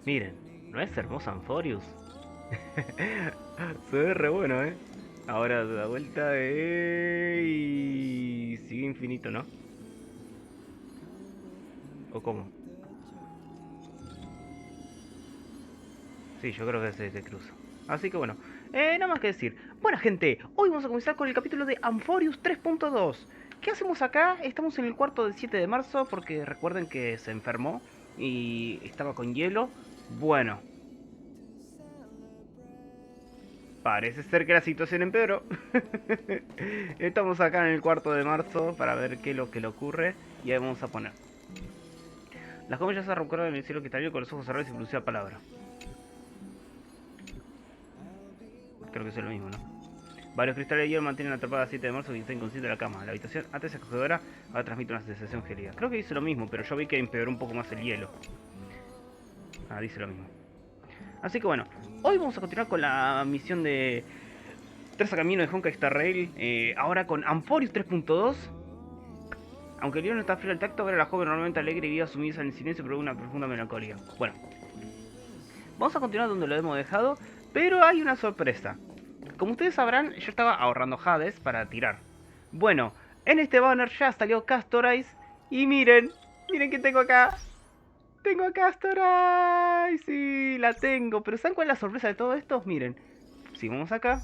Miren, ¿no es hermosa Amphoreus? Se ve re bueno, ¿eh? Ahora da vuelta y sigue infinito, ¿no? ¿O cómo? Sí, yo creo que se cruza. Así que bueno, nada más que decir. Bueno, gente, hoy vamos a comenzar con el capítulo de Amphoreus 3.2. ¿Qué hacemos acá? Estamos en el cuarto del 7 de marzo porque recuerden que se enfermó y estaba con hielo. Bueno, parece ser que la situación empeoró. Estamos acá en el cuarto de marzo para ver qué es lo que le ocurre y ahí vamos a poner. Las comillas se arrancaron en el cielo que con los ojos cerrados y pronuncia palabra. Creo que es lo mismo, ¿no? Varios cristales de hielo mantienen atrapada a 7 de marzo que está inconsciente de la cama. La habitación antes acogedora ahora transmite una sensación gélida. Creo que dice lo mismo, pero yo vi que empeoró un poco más el hielo. Ah, dice lo mismo. Así que bueno, hoy vamos a continuar con la misión de Trazacaminos de Honkai Star Rail. Ahora con Amphoreus 3.2. Aunque el hielo no está frío al tacto, ver a la joven normalmente alegre y viva sumisa en el silencio pero una profunda melancolía. Bueno, vamos a continuar donde lo hemos dejado, pero hay una sorpresa. Como ustedes sabrán, yo estaba ahorrando Hades para tirar. Bueno, en este banner ya salió Castorais. Y miren, miren que tengo acá. Tengo a Castorais. Sí, la tengo. Pero ¿saben cuál es la sorpresa de todo esto? Miren, si vamos acá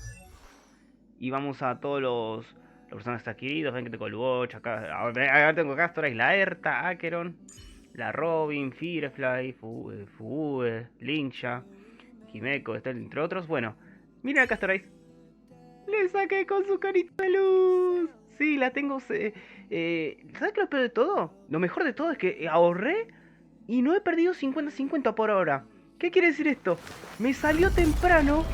y vamos a todos los personajes adquiridos, ven que tengo el Watch, acá tengo Castorais, la Erta, Acheron, la Robin, Firefly, Fue, Linksha, Himeko, entre otros. Bueno, miren a Castorais. Le saqué con su carita de luz. Sí, la tengo. ¿Sabes qué es lo peor de todo? Lo mejor de todo es que ahorré y no he perdido 50-50 por hora. ¿Qué quiere decir esto? Me salió temprano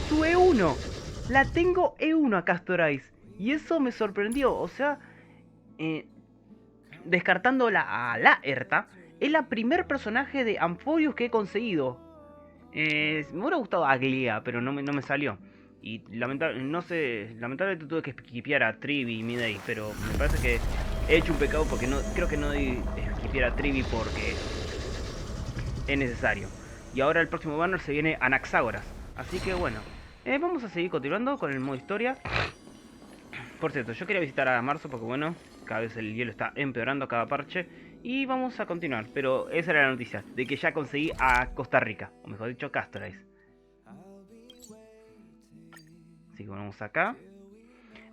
su E1. La tengo E1 a Castorais. Y eso me sorprendió. O sea, eh, descartando a la Erta, es la primer personaje de Amphoreus que he conseguido. Me hubiera gustado Aglia, pero no me salió. Y no sé, lamentablemente tuve que skipear a Trivi y Midday, pero me parece que he hecho un pecado porque no creo que no debí skipear a Trivi porque es necesario. Y ahora el próximo banner se viene Anaxágoras. Así que bueno, vamos a seguir continuando con el modo historia. Por cierto, yo quería visitar a Marzo porque bueno, cada vez el hielo está empeorando a cada parche. Y vamos a continuar, pero esa era la noticia, de que ya conseguí a Costa Rica, o mejor dicho, Castorais. Así que vamos acá.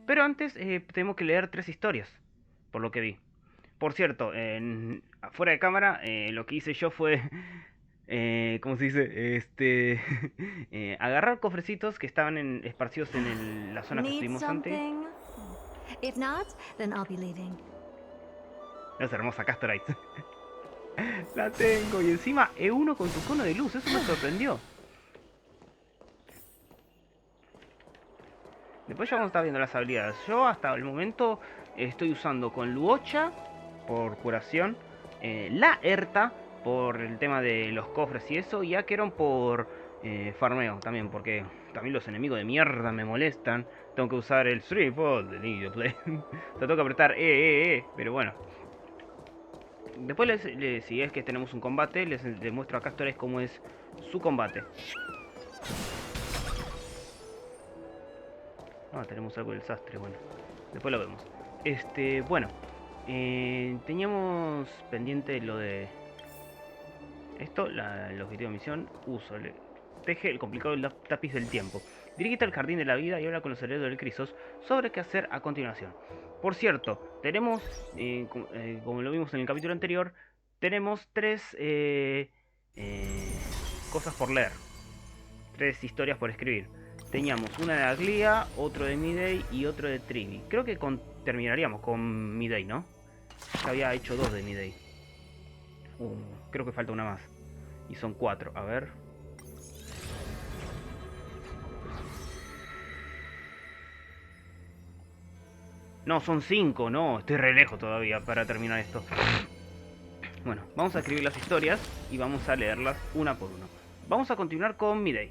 Pero antes tenemos que leer 3 historias, por lo que vi. Por cierto, fuera de cámara, lo que hice yo fue, ¿cómo se dice? Agarrar cofrecitos que estaban esparcidos en la zona que Need estuvimos antes. something? If not, then I'll be leaving. No es hermosa Castorite. La tengo. Y encima E1 con su cono de luz. Eso me sorprendió. Después ya vamos a estar viendo las habilidades. Yo hasta el momento estoy usando con Luocha por curación, la Erta por el tema de los cofres y eso, y Acheron por farmeo también, porque también los enemigos de mierda me molestan. Tengo que usar el Threefold de Need Play. O sea, tengo que apretar pero bueno. Después, si es que tenemos un combate, les muestro a Castores cómo es su combate. Ah, tenemos algo del sastre, bueno. Después lo vemos. Bueno. Teníamos pendiente lo de esto, el objetivo de misión. Teje el complicado tapiz del tiempo. Dirígete al jardín de la vida y habla con los herederos del Crisos sobre qué hacer a continuación. Por cierto, tenemos, como lo vimos en el capítulo anterior, tenemos 3 cosas por leer. 3 historias por escribir. Teníamos una de Aglia, otro de Midday y otro de Trivi. Creo que terminaríamos con Midday, ¿no? Ya había hecho 2 de Midday. Creo que falta una más. Y son 4. A ver. No, son 5. No, estoy re lejos todavía para terminar esto. Bueno, vamos a escribir las historias y vamos a leerlas una por una. Vamos a continuar con Midday.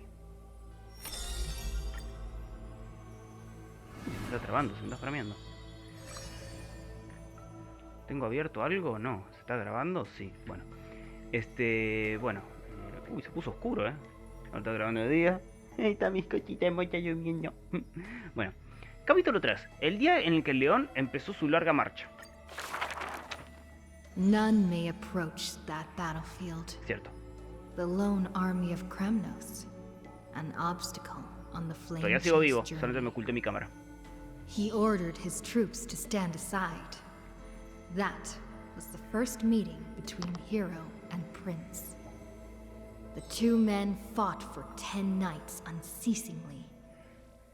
Se está trabando, se está frameando. ¿Tengo abierto algo? No. ¿Se está grabando? Sí. Bueno. Bueno. Uy, se puso oscuro, Ahora está grabando de día. Ahí está mis cositas, está lloviendo. Bueno. Capítulo 3. El día en el que el león empezó su larga marcha. None may approach that battlefield. Cierto. The lone army of Kremnos, an obstacle on the flame Todavía sigo vivo, chase solamente journey. me oculté mi cámara. He ordered his troops to stand aside. That was the first meeting between hero and prince. The two men fought for 10 nights unceasingly,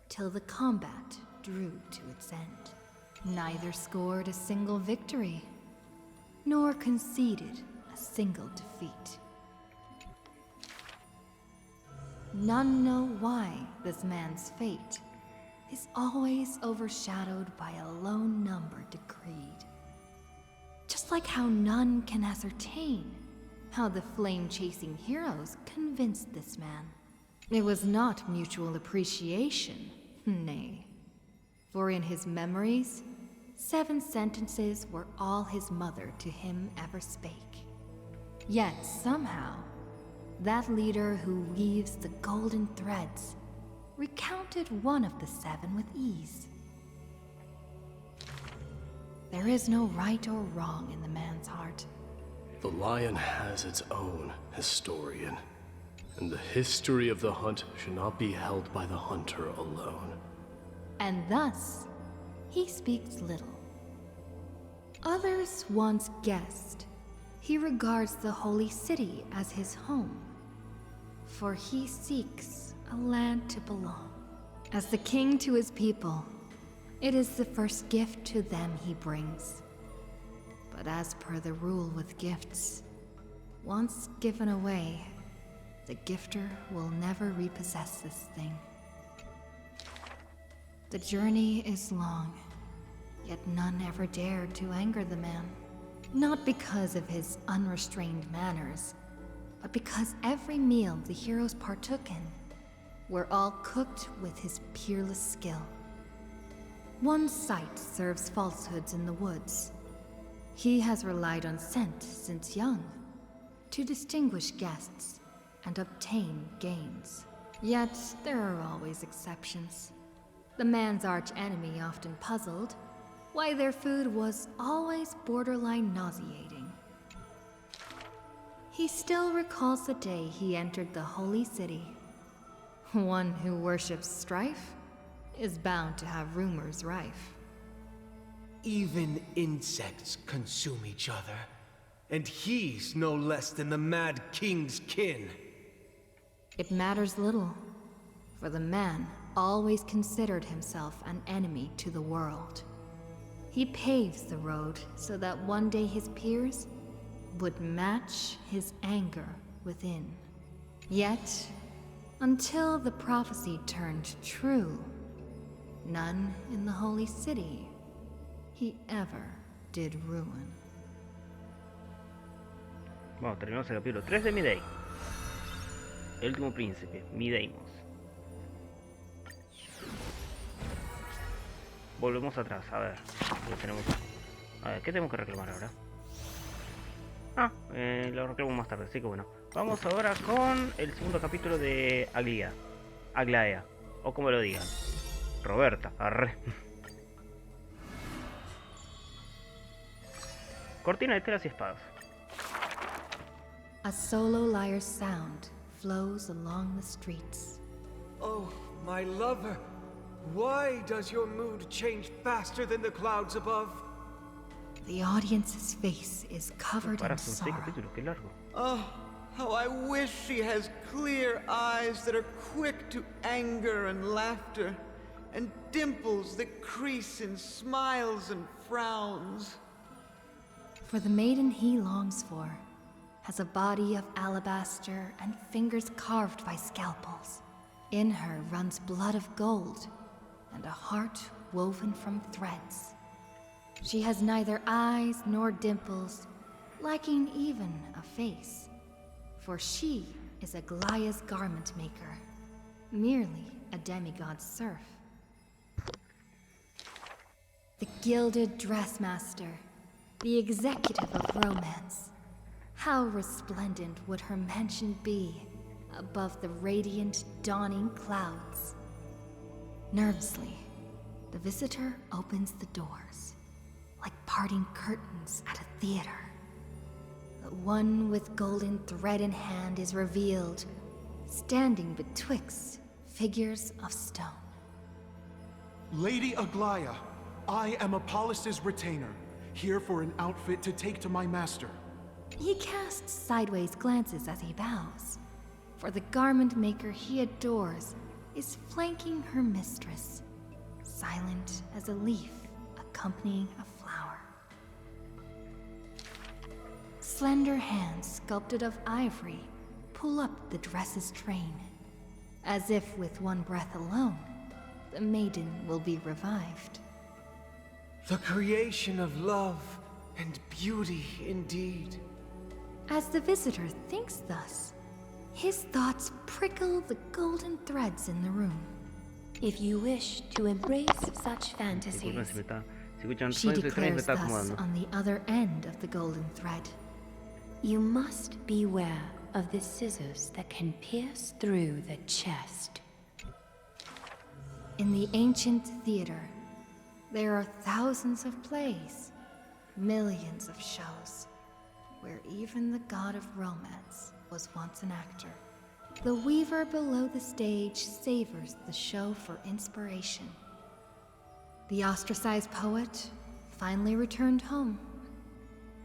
till the combat drew to its end. Neither scored a single victory, nor conceded a single defeat. None know why this man's fate is always overshadowed by a lone number decreed. Just like how none can ascertain how the flame-chasing heroes convinced this man. It was not mutual appreciation, nay. For in his memories, 7 sentences were all his mother to him ever spake. Yet somehow, that leader who weaves the golden threads recounted one of the 7 with ease. There is no right or wrong in the man's heart. The lion has its own historian, and the history of the hunt should not be held by the hunter alone. And thus, he speaks little. Others once guessed he regards the holy city as his home, for he seeks a land to belong. As the king to his people, it is the first gift to them he brings. But as per the rule with gifts, once given away, the gifter will never repossess this thing. The journey is long, yet none ever dared to anger the man. Not because of his unrestrained manners, but because every meal the heroes partook in were all cooked with his peerless skill. One sight serves falsehoods in the woods. He has relied on scent since young to distinguish guests and obtain gains. Yet there are always exceptions. The man's arch-enemy often puzzled why their food was always borderline nauseating. He still recalls the day he entered the holy city. One who worships strife is bound to have rumors rife. Even insects consume each other, and he's no less than the Mad King's kin. It matters little, for the man always considered himself an enemy to the world. He paves the road so that one day his peers would match his anger within. Yet, until the prophecy turned true, none in the holy city he ever did ruin. Bueno, terminamos el capítulo 3 de Midday. El último príncipe, Mideimos. Volvemos atrás, a ver. A ver, ¿qué tenemos que reclamar ahora? Lo reclamo más tarde, así que bueno. Vamos ahora con el segundo capítulo de Aglaea, o como lo digan. Roberta, arre. Cortina de telas y espadas. A solo lyre's sound flows along the streets. Oh, my lover, why does your mood change faster than the clouds above? The audience's face is covered in Para, son 6 sorrow. capítulos, qué largo. Oh, how I wish she has clear eyes that are quick to anger and laughter, and dimples that crease in smiles and frowns. For the maiden he longs for has a body of alabaster and fingers carved by scalpels. In her runs blood of gold and a heart woven from threads. She has neither eyes nor dimples, lacking even a face. For she is Aglaea's garment maker, merely a demigod's serf. The gilded dressmaster, the executive of romance. How resplendent would her mansion be above the radiant, dawning clouds? Nervously, the visitor opens the doors, like parting curtains at a theater. The one with golden thread in hand is revealed, standing betwixt figures of stone. Lady Aglaya, I am Apollos' retainer, here for an outfit to take to my master. He casts sideways glances as he bows, for the garment maker he adores is flanking her mistress, silent as a leaf accompanying a flower. Slender hands sculpted of ivory pull up the dress's train, as if with one breath alone, the maiden will be revived. The creation of love and beauty indeed. As the visitor thinks thus, his thoughts prickle the golden threads in the room. If you wish to embrace such fantasies, Disculpen si escuchan She sonidos extraños, me declares está thus acomodando. on the other end of the golden thread. you must beware of the scissors that can pierce through the chest. In the ancient theater, there are thousands of plays, millions of shows, where even the god of romance was once an actor. The weaver below the stage savors the show for inspiration. The ostracized poet finally returned home.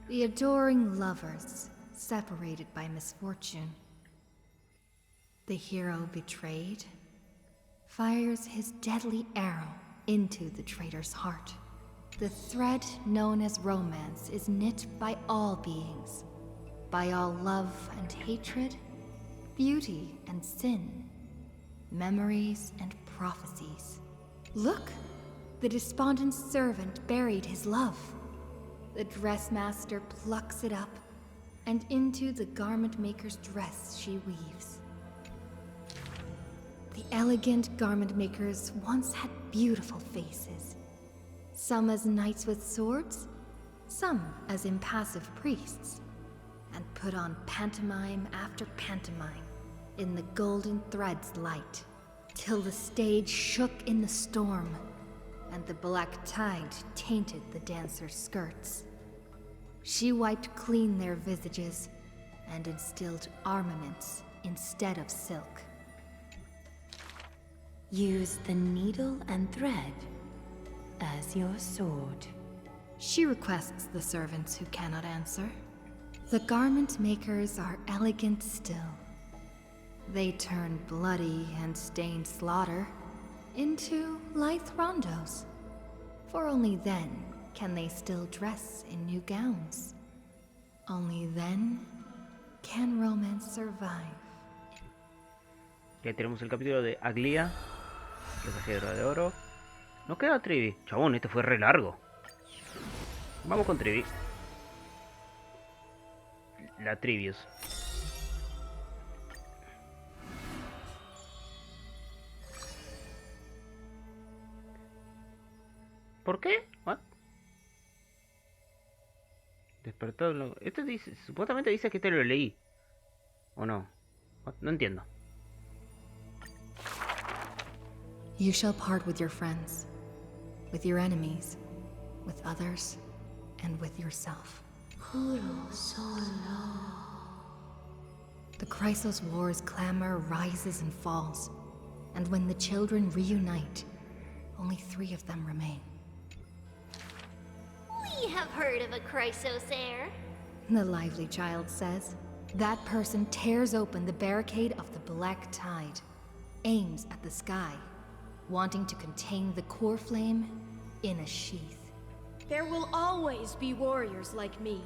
The adoring lovers separated by misfortune. The hero betrayed fires his deadly arrow into the traitor's heart. The thread known as romance is knit by all beings, by all love and hatred, beauty and sin, memories and prophecies. Look, the despondent servant buried his love. The dressmaster plucks it up, and into the garment maker's dress she weaves. The elegant garment makers once had beautiful faces, some as knights with swords, some as impassive priests, and put on pantomime after pantomime in the golden thread's light, till the stage shook in the storm, and the black tide tainted the dancers' skirts. She wiped clean their visages and instilled armaments instead of silk. Use the needle and thread as your sword. She requests the servants who cannot answer. The garment makers are elegant still. They turn bloody and stained slaughter into lithe rondos, for only then can they still dress in new gowns. Only then can romance survive. Ya tenemos el capítulo de Aglia, Mensajero de Oro. Nos queda Trivi. Chabón, este fue re largo. Vamos con Trivi. La Trivius. ¿Por qué? ¿What? Despertó. Esto dice, supuestamente dice que este lo leí. ¿O no? What? No entiendo. You shall part with your friends, with your enemies, with others, and with yourself. The Chrysos War's clamor rises and falls, and when the children reunite, only 3 of them remain. We have heard of a Chrysos heir. The lively child says. That person tears open the barricade of the black tide, aims at the sky, wanting to contain the core flame in a sheath. There will always be warriors like me,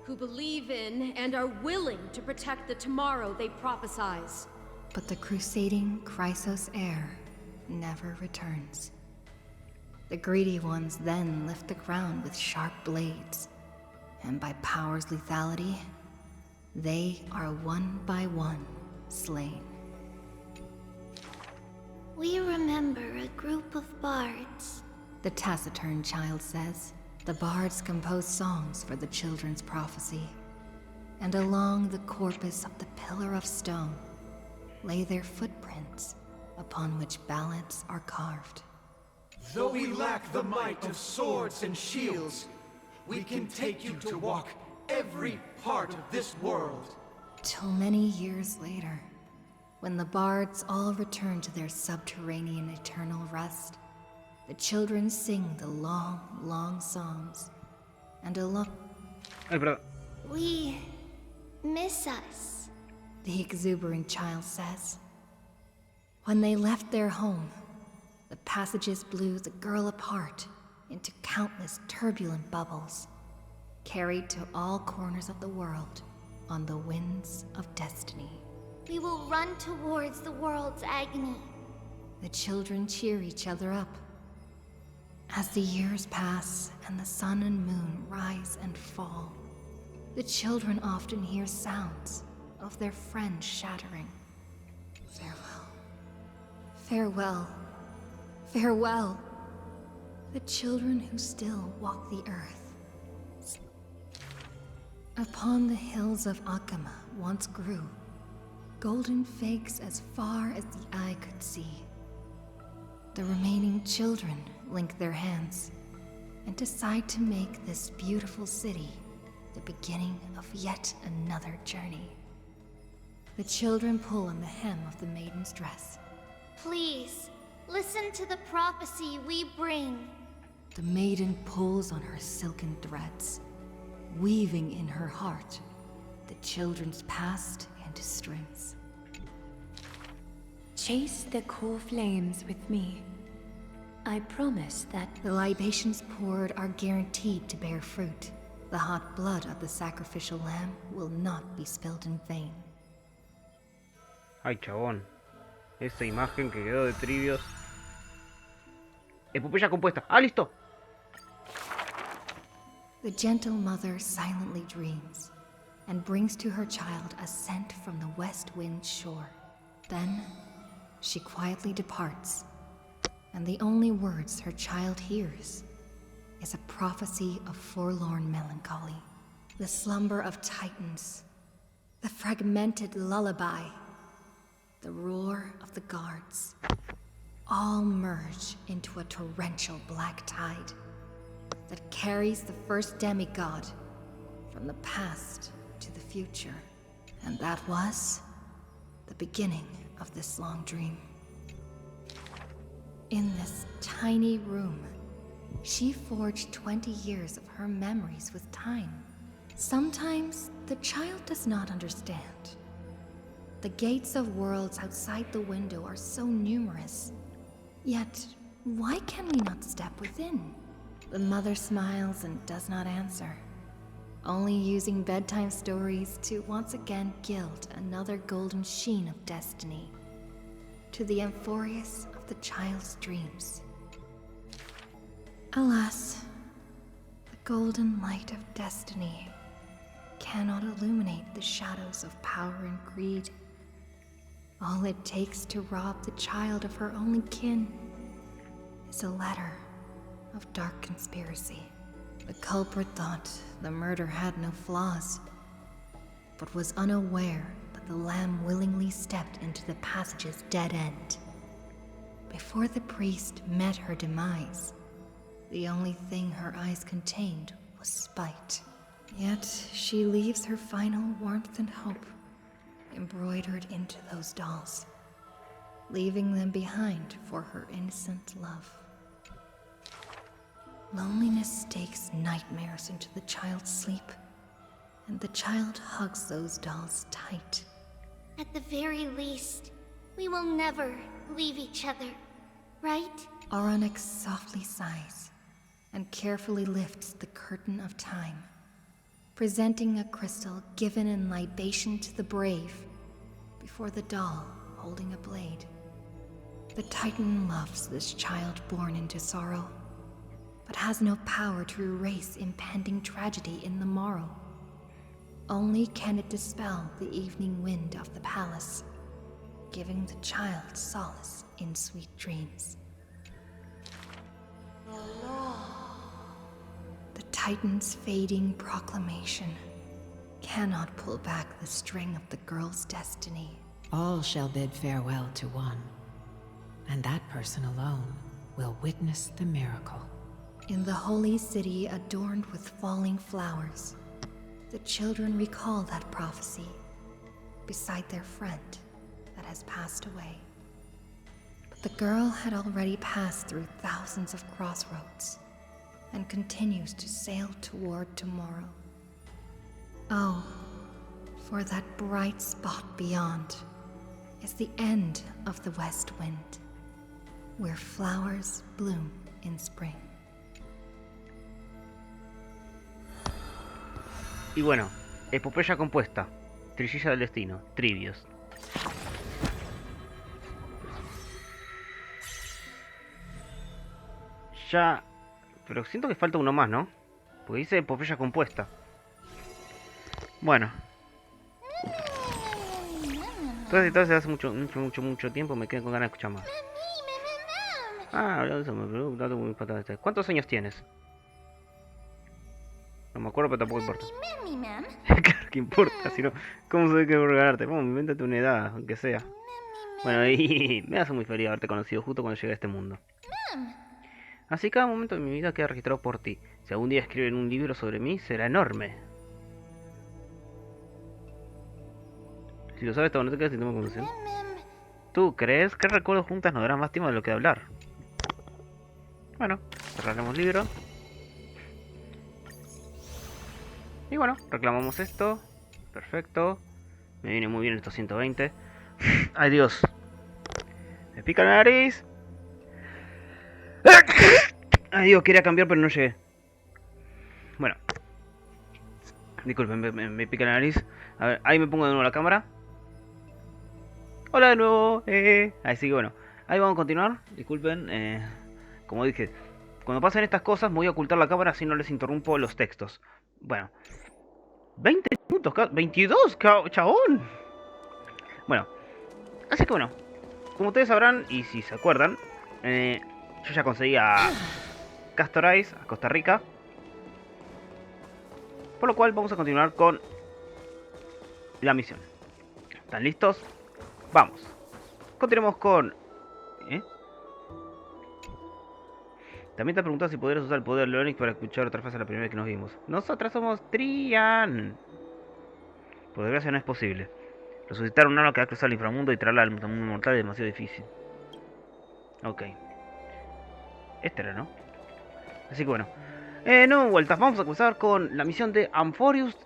who believe in and are willing to protect the tomorrow they prophesize. But the crusading Chrysos heir never returns. The greedy ones then lift the ground with sharp blades, and by power's lethality, they are one by one slain. We remember a group of bards. The taciturn child says. The bards compose songs for the children's prophecy, and along the corpus of the pillar of stone lay their footprints upon which ballads are carved. Though we lack the might of swords and shields, we can take you to walk every part of this world. Till many years later, when the bards all return to their subterranean eternal rest, the children sing the long, long songs, and Ay, perdón. We miss us. the exuberant child says. When they left their home, the passages blew the girl apart into countless turbulent bubbles, carried to all corners of the world on the winds of destiny. We will run towards the world's agony. The children cheer each other up. As the years pass and the sun and moon rise and fall, the children often hear sounds of their friends shattering. Farewell. Farewell. Farewell. The children who still walk the earth. Upon the hills of Akama once grew golden figs as far as the eye could see. The remaining children link their hands and decide to make this beautiful city the beginning of yet another journey. The children pull on the hem of the maiden's dress. Please, listen to the prophecy we bring. The maiden pulls on her silken threads, weaving in her heart the children's past into strings. Chase the core flames with me. I promise that The libations poured are guaranteed to bear fruit. The hot blood of the sacrificial lamb will not be spilled in vain. Ay, chabón. Esa imagen que quedó de trivios. Epopeya compuesta. ¡Ah, listo! The gentle mother silently dreams and brings to her child a scent from the west wind's shore. Then she quietly departs, and the only words her child hears is a prophecy of forlorn melancholy. The slumber of titans, the fragmented lullaby, the roar of the guards, all merge into a torrential black tide that carries the first demigod from the past to the future. And that was the beginning of this long dream. In this tiny room, she forged 20 years of her memories with time. Sometimes the child does not understand. The gates of worlds outside the window are so numerous. Yet, why can we not step within? The mother smiles and does not answer, only using bedtime stories to once again gild another golden sheen of destiny to the Amphoreus of the child's dreams. Alas, the golden light of destiny cannot illuminate the shadows of power and greed. All it takes to rob the child of her only kin is a letter of dark conspiracy. The culprit thought the murder had no flaws, but was unaware that the lamb willingly stepped into the passage's dead end. Before the priest met her demise, the only thing her eyes contained was spite. Yet she leaves her final warmth and hope embroidered into those dolls, leaving them behind for her innocent love. Loneliness stakes nightmares into the child's sleep, and the child hugs those dolls tight. At the very least, we will never leave each other, right? Oronyx softly sighs and carefully lifts the curtain of time, presenting a crystal given in libation to the brave before the doll holding a blade. The Titan loves this child born into sorrow, but has no power to erase impending tragedy in the morrow. Only can it dispel the evening wind of the palace, giving the child solace in sweet dreams. The Titan's fading proclamation cannot pull back the string of the girl's destiny. All shall bid farewell to one, and that person alone will witness the miracle. In the holy city adorned with falling flowers, the children recall that prophecy beside their friend that has passed away. But the girl had already passed through thousands of crossroads and continues to sail toward tomorrow. Oh, for that bright spot beyond is the end of the west wind, where flowers bloom in spring. Y bueno, epopeya compuesta, trillilla del destino, trivios. Ya, pero siento que falta uno más, ¿no? Porque dice epopeya compuesta. Bueno. Entonces hace mucho tiempo me quedé con ganas de escuchar más. Ah, eso me preguntaste muy importante. ¿Cuántos años tienes? No me acuerdo, pero tampoco importa. Claro que importa, si no, ¿cómo se ve que regalarte? Vamos, invéntate una edad, aunque sea. Bueno, y me hace muy feliz haberte conocido justo cuando llegué a este mundo. Así cada momento de mi vida queda registrado por ti. Si algún día escriben un libro sobre mí, será enorme. Si lo sabes todo, no te quedes sin tema conversación. ¿Tú crees que recuerdos juntas nos darán más tiempo de lo que hablar? Bueno, cerraremos libro. Y bueno, reclamamos esto. Perfecto. Me viene muy bien estos 120. ¡Ay, Dios! Me pica la nariz. Ay, Dios, quería cambiar, pero no llegué. Bueno. Disculpen, me pica la nariz. A ver, ahí me pongo de nuevo la cámara. Hola de nuevo. Así que bueno, ahí vamos a continuar. Disculpen, como dije, cuando pasen estas cosas me voy a ocultar la cámara así no les interrumpo los textos. Bueno, 20 minutos, 22, chabón. Bueno, así que bueno, como ustedes sabrán, y si se acuerdan, yo ya conseguí a Castorais, a Costa Rica. Por lo cual vamos a continuar con la misión. ¿Están listos? Vamos. Continuemos con... También te has preguntado si podrías usar el poder de Onix para escuchar otra frase la primera vez que nos vimos. Nosotras somos Trian. Por desgracia no es posible. Resucitar un alma que va a cruzar el inframundo y traerla al mundo mortal es demasiado difícil. Ok. Este era, ¿no? Así que bueno. No vueltas. Vamos a comenzar con la misión de Amphoreus.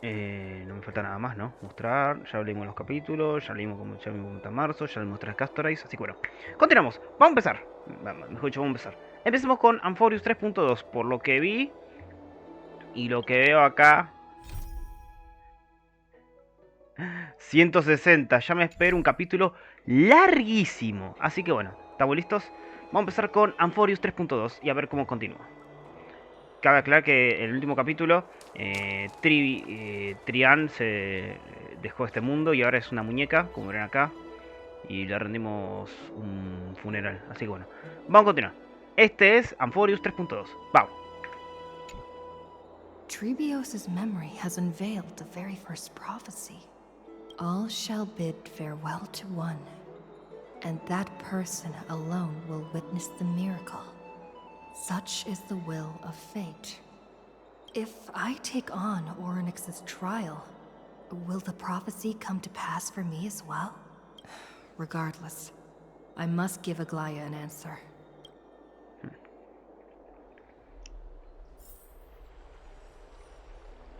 No me falta nada más, ¿no? Mostrar. Ya leímos los capítulos. Ya leímos como ya vimos marzo. Ya le mostré a Castorais. Así que bueno. Continuamos. Vamos a empezar. Mejor dicho, vamos a empezar. Empecemos con Amphoreus 3.2. Por lo que vi. Y lo que veo acá. 160. Ya me espero un capítulo larguísimo. Así que bueno. ¿Estamos listos? Vamos a empezar con Amphoreus 3.2. Y a ver cómo continúa. Cabe aclarar que en el último capítulo Trian se dejó este mundo y ahora es una muñeca, como ven acá, y le rendimos un funeral. Así que bueno, vamos a continuar. Este es Amphoreus 3.2. Vamos. Trebios's memory has unveiled the very first prophecy. All shall bid farewell to one, and that person alone will witness the miracle. Such is the will of fate. If I take on Orynyx's trial, will the prophecy come to pass for me as well? Regardless, I must give Aglaya an answer.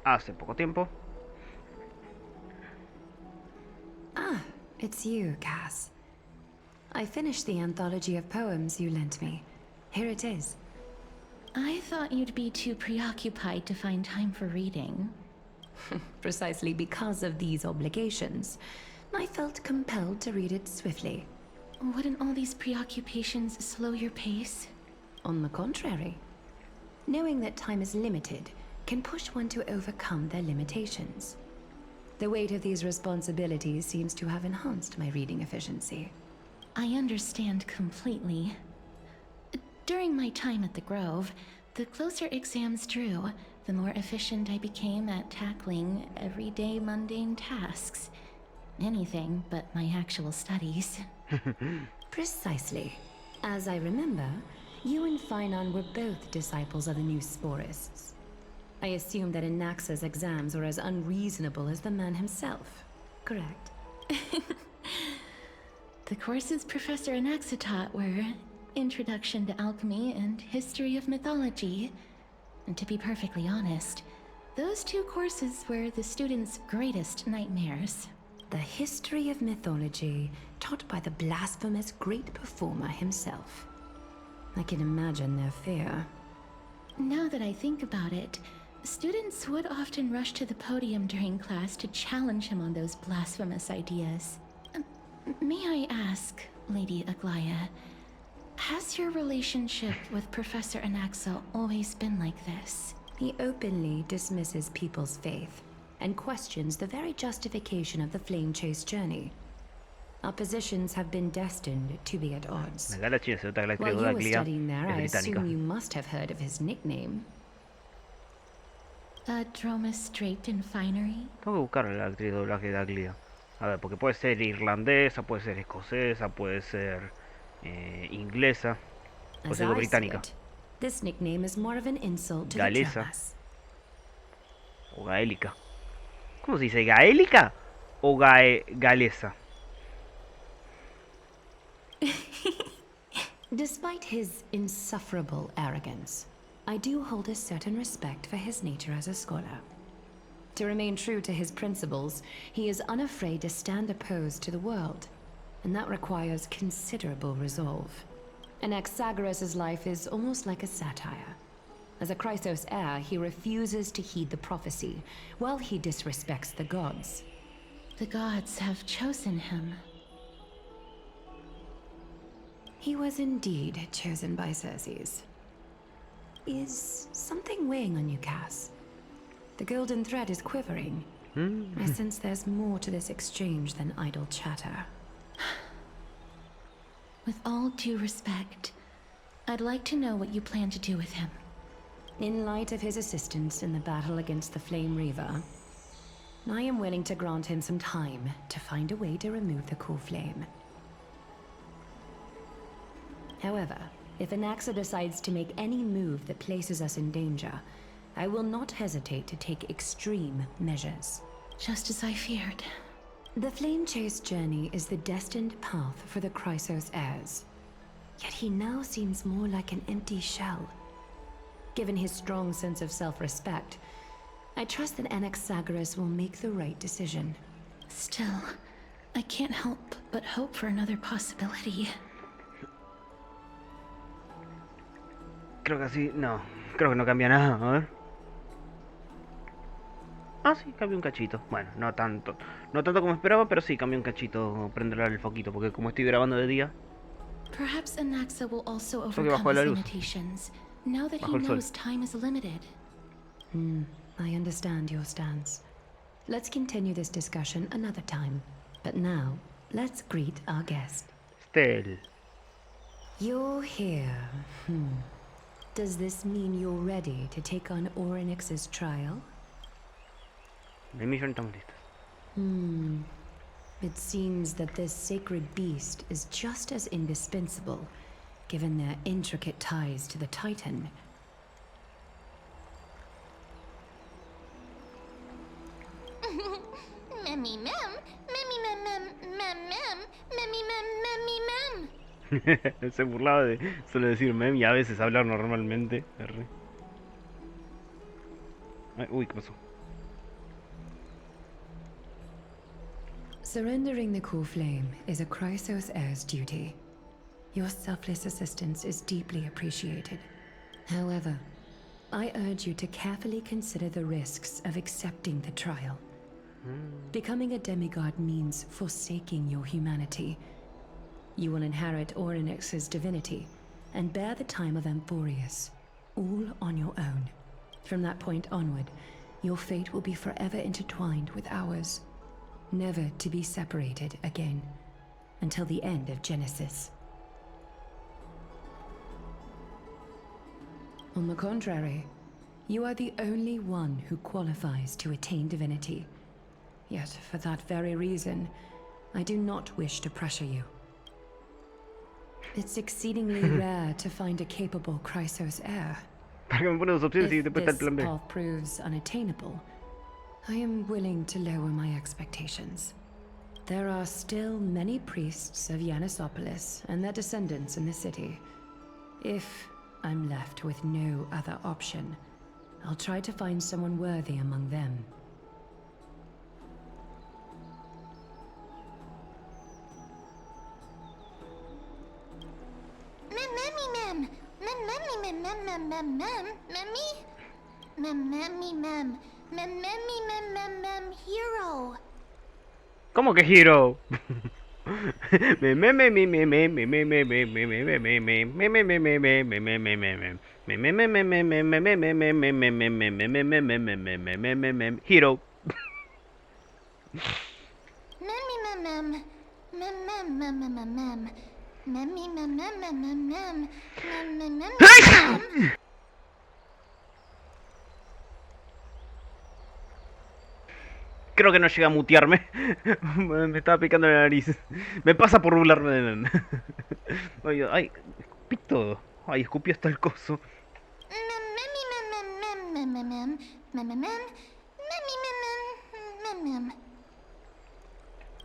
Hace poco tiempo. Ah, it's you, Cass. I finished the anthology of poems you lent me. Here it is. I thought you'd be too preoccupied to find time for reading. Precisely because of these obligations, I felt compelled to read it swiftly. Wouldn't all these preoccupations slow your pace? On the contrary. Knowing that time is limited can push one to overcome their limitations. The weight of these responsibilities seems to have enhanced my reading efficiency. I understand completely. During my time at the Grove, The closer exams drew, the more efficient I became at tackling everyday mundane tasks. Anything but my actual studies. Precisely. As I remember, you and Phainon were both disciples of the new Sporists. I assume that Anaxa's exams were as unreasonable as the man himself, correct? The courses Professor Anaxa taught were Introduction to Alchemy and History of Mythology. And to be perfectly honest, those two courses were the students' greatest nightmares. The history of mythology, taught by the blasphemous great performer himself. I can imagine their fear. Now that I think about it, students would often rush to the podium during class to challenge him on those blasphemous ideas. May I ask, Lady Aglaya, has your relationship with Professor Anaxa always been like this? He openly dismisses people's faith and questions the very justification of the flame chase journey. Our positions have been destined to be at odds. La China se nota que la actriz While you were Aglia studying there, I es assume británica. you must have heard of his nickname. A Dromus draped in finery? Tengo que buscar a la actriz de doblaje de Aglia. A ver, porque puede ser irlandesa, puede ser escocesa, puede ser inglesa, o As sea, I see británica, it, this nickname is more of an insult to the Galesa. Tramas. o gaélica. ¿Cómo se dice? ¿Gaélica o galesa? Despite his insufferable arrogance, I do hold a certain respect for his nature as a scholar. To remain true to his principles, he is unafraid to stand opposed to the world, and that requires considerable resolve. Anaxagoras' life is almost like a satire. As a Chrysos heir, he refuses to heed the prophecy, while he disrespects the gods. The gods have chosen him. He was indeed chosen by Circes. Is something weighing on you, Cass? The golden thread is quivering. I sense there's more to this exchange than idle chatter. With all due respect, I'd like to know what you plan to do with him. In light of his assistance in the battle against the Flame Reaver, I am willing to grant him some time to find a way to remove the cool flame. However, if Anaxa decides to make any move that places us in danger, I will not hesitate to take extreme measures. Just as I feared. The Flame Chase journey is the destined path for the Chrysos heirs. Yet he now seems more like an empty shell. Given his strong sense of self-respect, I trust that Anaxagoras will make the right decision. Still, I can't help but hope for another possibility. Creo que así, no. Creo que no cambia nada, a ver. Ah, sí, cambia un cachito. Bueno, no tanto. No tanto como esperaba, pero sí, cambia un cachito prenderle el foquito, porque como estoy grabando de día... Perhaps Anaxa will also Porque overcome bajó la his luz. limitations, now that he Bajo el sol. knows time is limited. I understand your stance. Let's continue this discussion another time. But now, let's greet our guest. Estel. You're here. Does this mean you're ready to take on Orynyx's trial? De Mision estamos listos. It seems that this sacred beast is just as indispensable, given their intricate ties to the Titan. Memmy mem, memmy mem mem mem mem, memmy mem memmy mem. Se burlaba de solo decir mem y a veces hablar normalmente. Arre. Ay, uy, ¿qué pasó? Surrendering the cool flame is a Chrysos heir's duty. Your selfless assistance is deeply appreciated. However, I urge you to carefully consider the risks of accepting the trial. Becoming a demigod means forsaking your humanity. You will inherit Orynyx's divinity and bear the time of Amphoreus, all on your own. From that point onward, your fate will be forever intertwined with ours, never to be separated again, until the end of Genesis. On the contrary, you are the only one who qualifies to attain divinity. Yet, for that very reason, I do not wish to pressure you. It's exceedingly rare to find a capable Chrysos heir. Para que me pone dos opciones y If después está el this plan B. path proves unattainable, I am willing to lower my expectations. There are still many priests of Yanissopolis and their descendants in the city. If I'm left with no other option, I'll try to find someone worthy among them. Hero. ¿Cómo que Hero? Hero. Creo que no llega a mutearme. Me estaba picando la nariz. Me pasa por burlarme de... Ay, escupí todo. Ay, escupí hasta el coso.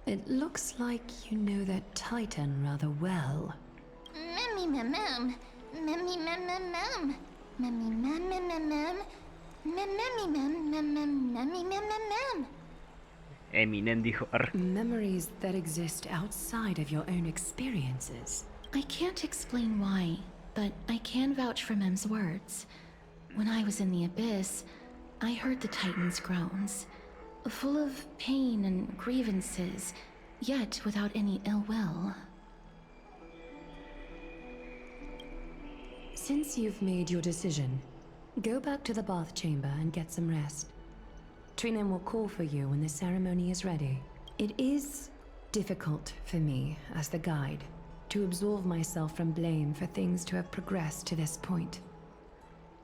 It looks like you know that Titan rather well. Eminem dijo. Memories that exist outside of your own experiences. I can't explain why, but I can vouch for Mem's words. When I was in the Abyss, I heard the Titan's groans, full of pain and grievances, yet without any ill will. Since you've made your decision, go back to the bath chamber and get some rest. Trinem will call for you when the ceremony is ready. It is difficult for me, as the guide, to absolve myself from blame for things to have progressed to this point.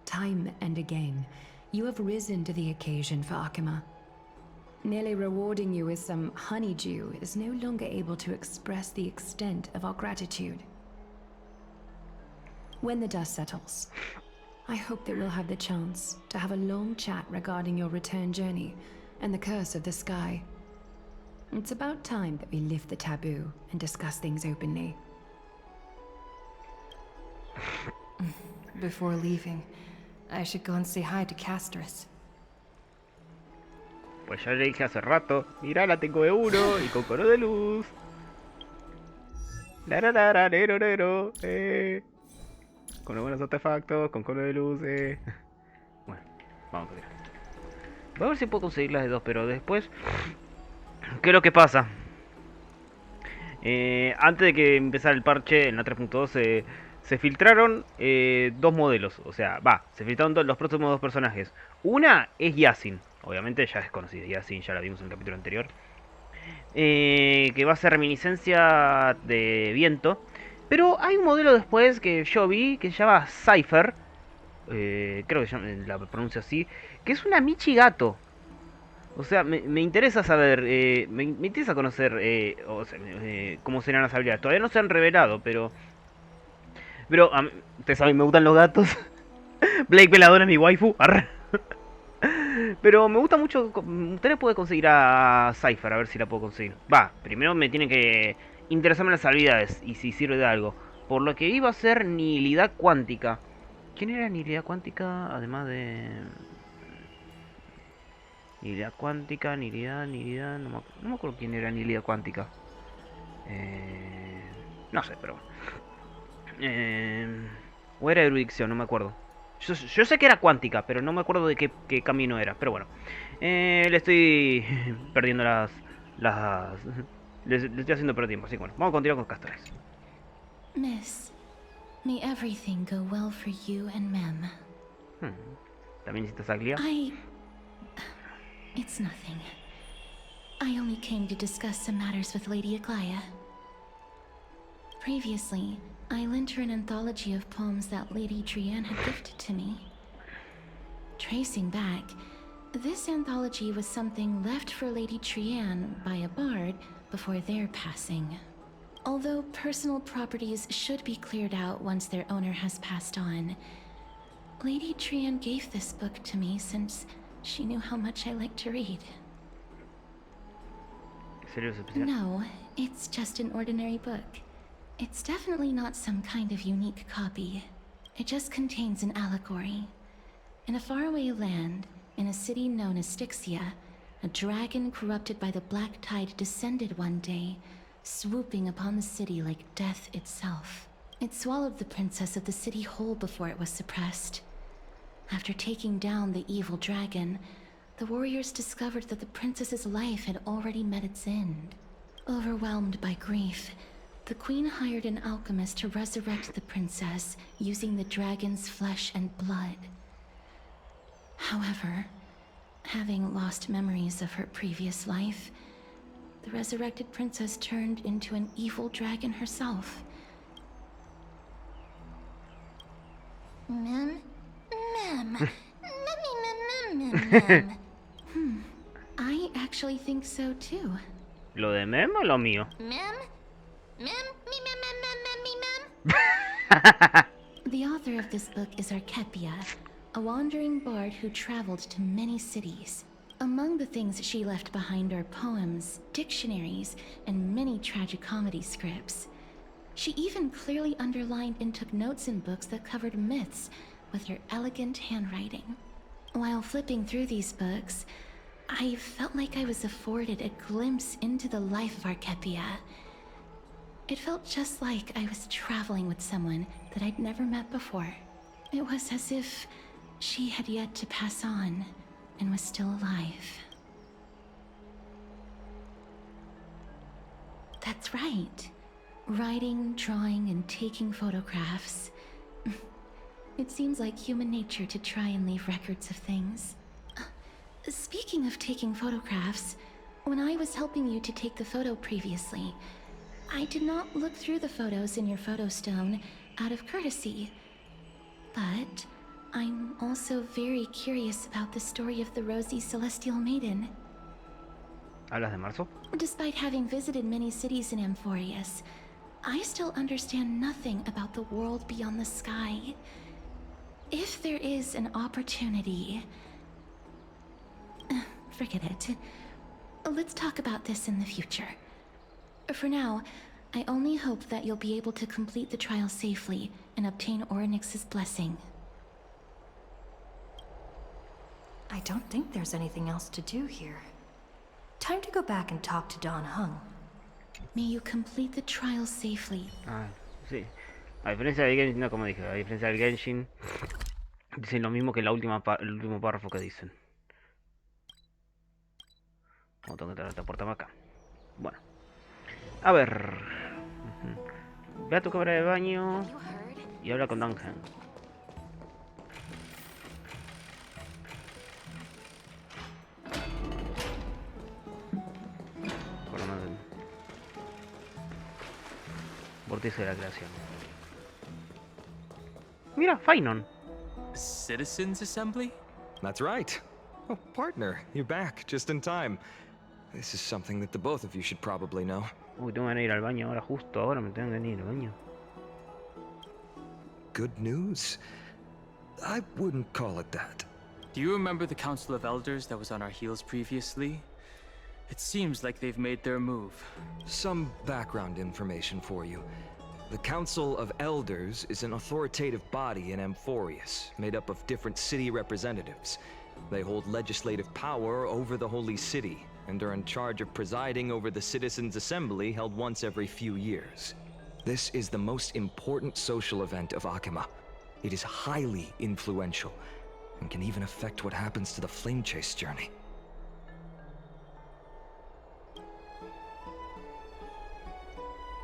Time and again, you have risen to the occasion for Akima. Nearly rewarding you with some honeydew is no longer able to express the extent of our gratitude. When the dust settles, I hope that we'll have the chance to have a long chat regarding your return journey and the curse of the sky. It's about time that we lift the taboo and discuss things openly. Before leaving, I should go and say hi to Castris. Pues ya le dije hace rato. Mirá, la tengo de uno y con cono de luz. Lararararero, con los buenos artefactos, con cono de luz, Bueno, vamos a ver. Voy a ver si puedo conseguir las de dos, pero después... ¿Qué es lo que pasa? Antes de que empezara el parche en la 3.2 se filtraron dos modelos. O sea, se filtraron los próximos dos personajes. Una es Yasin. Obviamente ya es conocida Yasin, ya la vimos en el capítulo anterior. Que va a ser reminiscencia de viento. Pero hay un modelo después que yo vi que se llama Cypher. Creo que la pronuncio así. Que es una Michi gato. O sea, me interesa saber, me interesa conocer cómo serán las habilidades. Todavía no se han revelado, pero ustedes saben, me gustan los gatos. Blake Velador es mi waifu. Pero me gusta mucho. Usted puede conseguir a Cypher, a ver si la puedo conseguir. Primero me tiene que interesarme las habilidades y si sirve de algo. Por lo que iba a ser nihilidad cuántica. ¿Quién era nihilidad cuántica? Además de... Nihilidad cuántica, nihilidad... No me acuerdo quién era nihilidad cuántica. No sé, pero bueno. O era erudición, no me acuerdo. Yo sé que era cuántica, pero no me acuerdo de qué camino era. Pero bueno. Le estoy perdiendo le estoy haciendo perder tiempo. Así que bueno, vamos a continuar con Castores. Miss, may everything go well for you and Mem. ¿También necesitas aglia? It's nothing. I only came to discuss some matters with Lady Aglaya. Previously, I lent her an anthology of poems that Lady Trianne had gifted to me. Tracing back, this anthology was something left for Lady Trianne by a bard before their passing. Although personal properties should be cleared out once their owner has passed on, Lady Trianne gave this book to me since she knew how much I like to read. No, it's just an ordinary book. It's definitely not some kind of unique copy. It just contains an allegory. In a faraway land, in a city known as Styxia, a dragon corrupted by the black tide descended one day, swooping upon the city like death itself. It swallowed the princess of the city whole before it was suppressed. After taking down the evil dragon, the warriors discovered that the princess's life had already met its end. Overwhelmed by grief, the queen hired an alchemist to resurrect the princess using the dragon's flesh and blood. However, having lost memories of her previous life, the resurrected princess turned into an evil dragon herself. Mem? Mem. Mem. I actually think so too. ¿Lo de Mem o lo mío? Mem? Mem? The author of this book is Archepia, a wandering bard who traveled to many cities. Among the things she left behind are poems, dictionaries, and many tragicomedy scripts. She even clearly underlined and took notes in books that covered myths with her elegant handwriting. While flipping through these books, I felt like I was afforded a glimpse into the life of Archepia. It felt just like I was traveling with someone that I'd never met before. It was as if she had yet to pass on and was still alive. That's right. Writing, drawing, and taking photographs. It seems like human nature to try and leave records of things. Speaking of taking photographs, when I was helping you to take the photo previously, I did not look through the photos in your photo stone out of courtesy. But I'm also very curious about the story of the Rosy Celestial Maiden. ¿Hablas de marzo? Despite having visited many cities in Amphoreus, I still understand nothing about the world beyond the sky. If there is an opportunity... forget it. Let's talk about this in the future. For now, I only hope that you'll be able to complete the trial safely and obtain Orynyx's blessing. I don't think there's anything else to do here. Time to go back and talk to Don Hung. May you complete the trial safely. Ah, sí. A diferencia del Genshin, no, como dije, a diferencia del Genshin, dicen lo mismo que el último párrafo que dicen. No tengo que traer esta puerta más acá. Bueno. A ver. Ve a tu cámara de baño y habla con Don Hung. Por lo menos. Vórtice de la creación. Mira, Fainon. Citizens Assembly? That's right. Oh, partner, you're back just in time. This is something that the both of you should probably know. Uy, tengo que ir al baño ahora, justo ahora me tengo que ir al baño. Good news? I wouldn't call it that. Do you remember the Council of Elders that was on our heels previously? It seems like they've made their move. Some background information for you. The Council of Elders is an authoritative body in Amphoreus, made up of different city representatives. They hold legislative power over the Holy City, and are in charge of presiding over the Citizens' Assembly held once every few years. This is the most important social event of Akima. It is highly influential, and can even affect what happens to the Flame Chase journey.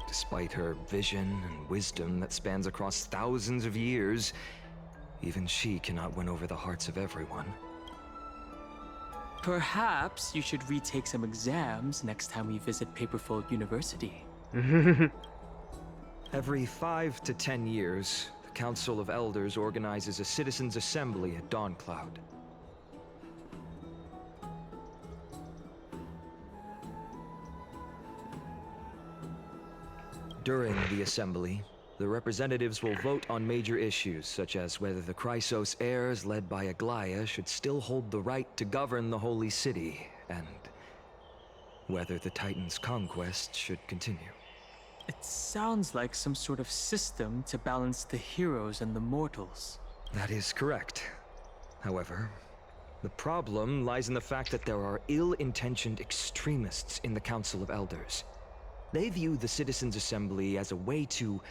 Despite her vision and wisdom that spans across thousands of years, even she cannot win over the hearts of everyone. Perhaps you should retake some exams next time we visit Paperfold University. Every 5 to 10 years, the Council of Elders organizes a citizens' assembly at Dawncloud. During the assembly, the representatives will vote on major issues, such as whether the Chrysos heirs led by Aglaia should still hold the right to govern the Holy City, and whether the Titan's conquest should continue. It sounds like some sort of system to balance the heroes and the mortals. That is correct. However, the problem lies in the fact that there are ill-intentioned extremists in the Council of Elders. They view the Citizens' Assembly as a way to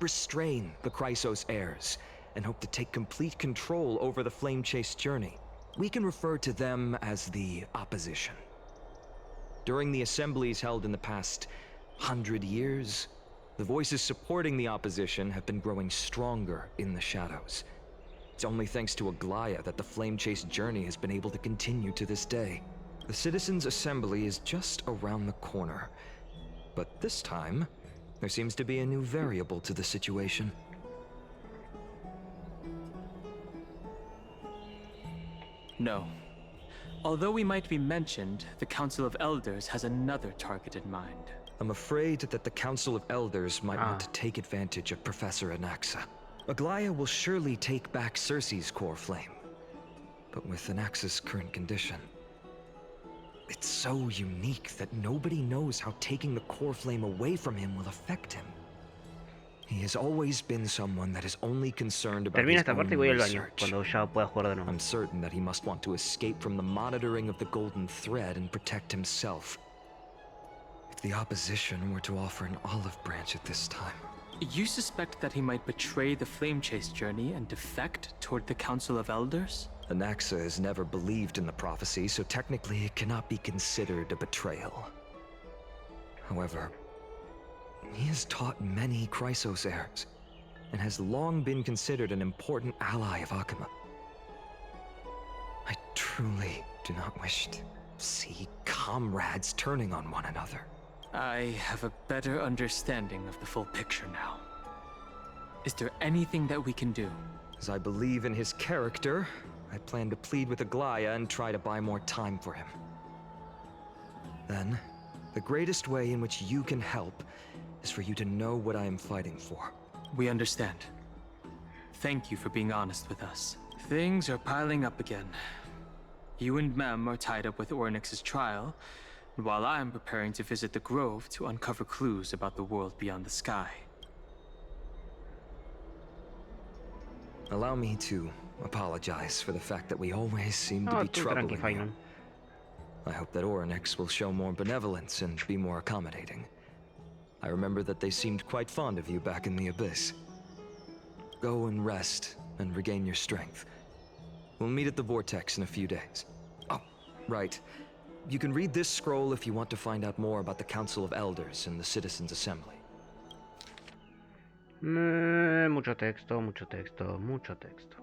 restrain the Chrysos heirs and hope to take complete control over the Flame Chase journey. We can refer to them as the opposition. During the assemblies held in the past 100 years, the voices supporting the opposition have been growing stronger in the shadows. It's only thanks to Aglaia that the Flame Chase journey has been able to continue to this day. The Citizens' Assembly is just around the corner. But this time, there seems to be a new variable to the situation. No. Although we might be mentioned, the Council of Elders has another target in mind. I'm afraid that the Council of Elders might want to take advantage of Professor Anaxa. Aglaia will surely take back Circe's core flame. But with Anaxa's current condition, it's so unique that nobody knows how taking the core flame away from him will affect him. He has always been someone that is only concerned about Termina his esta parte y own voy al baño research. cuando ya pueda jugar de nuevo. I'm certain that he must want to escape from the monitoring of the Golden Thread and protect himself. If the opposition were to offer an olive branch at this time... You suspect that he might betray the Flame Chase journey and defect toward the Council of Elders? Anaxa has never believed in the prophecy, so technically it cannot be considered a betrayal. However, he has taught many Chrysos heirs, and has long been considered an important ally of Akuma. I truly do not wish to see comrades turning on one another. I have a better understanding of the full picture now. Is there anything that we can do? As I believe in his character, I plan to plead with Aglaia and try to buy more time for him. Then, the greatest way in which you can help is for you to know what I am fighting for. We understand. Thank you for being honest with us. Things are piling up again. You and Mem are tied up with Ornyx's trial, while I'm preparing to visit the Grove to uncover clues about the world beyond the sky. Allow me to apologize for the fact that we always seem to be troubling you. I hope that Ornyx will show more benevolence and be more accommodating. I remember that they seemed quite fond of you back in the Abyss. Go and rest and regain your strength. We'll meet at the Vortex in a few days. Oh, right. You can read this scroll if you want to find out more about the Council of Elders and the Citizens' Assembly. Mucho texto, mucho texto, mucho texto.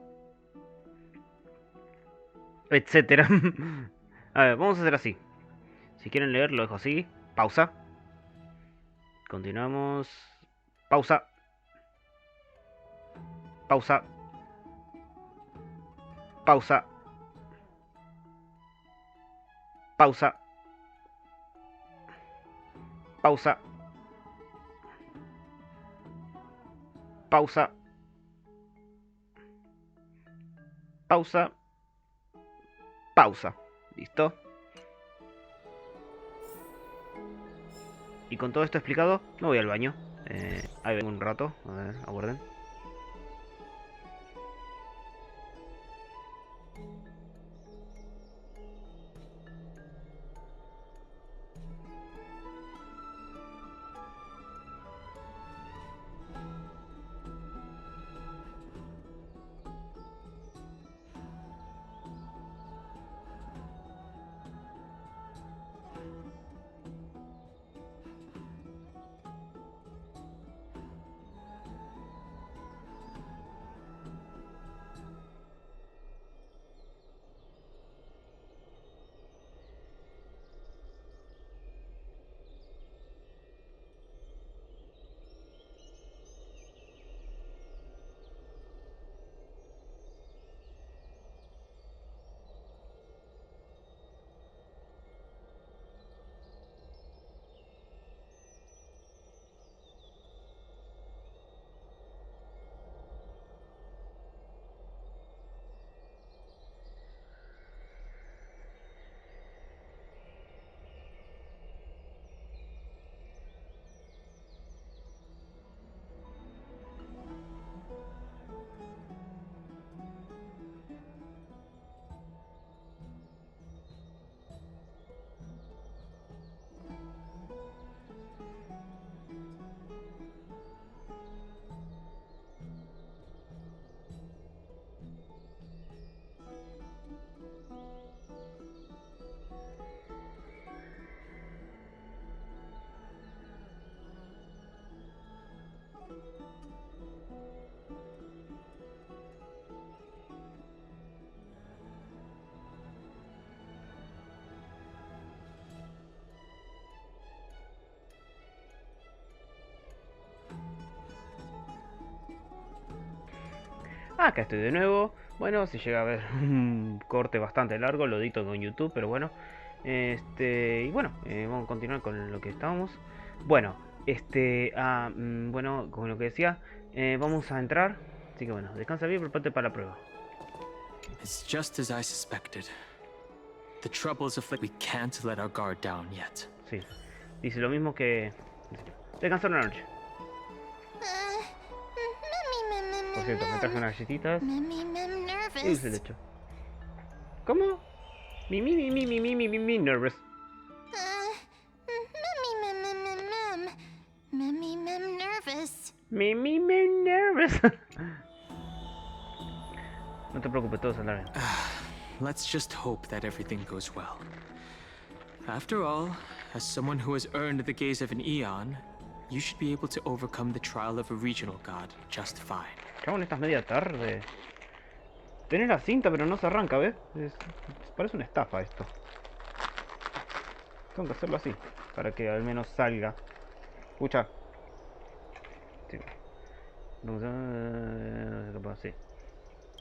Etcétera. A ver, vamos a hacer así. Si quieren leer, lo dejo así. Pausa. Continuamos. Pausa. Pausa. Pausa. Pausa. Pausa. Pausa. Pausa. Pausa. ¿Listo? Y con todo esto explicado, me voy al baño. Ahí vengo un rato. A ver, aguarden. Acá estoy de nuevo. Bueno, si llega a ver un corte bastante largo, lo edito con YouTube, pero bueno. Y bueno, vamos a continuar con lo que estábamos. Bueno, bueno, como lo que decía, vamos a entrar. Así que bueno, descansa bien, prepárate para la prueba. It's just as I suspected. The troubles afflict. We can't let our guard down yet. Sí, dice lo mismo que... Descansar una noche. Por cierto, me traje unas galletitas. Y dulce de leche. ¿Cómo? Mi, nervous. Nervous. No te preocupes, todo saldrá bien. Let's just hope that everything goes well. After all, as someone who has earned the gaze of an Eon, you should be able to overcome the trial of a regional god just fine. Chabón, esta es media tarde. Tenés la cinta, pero no se arranca, ¿ves? Parece una estafa esto. Tengo que hacerlo así, para que al menos salga. Escucha. Sí. Sí.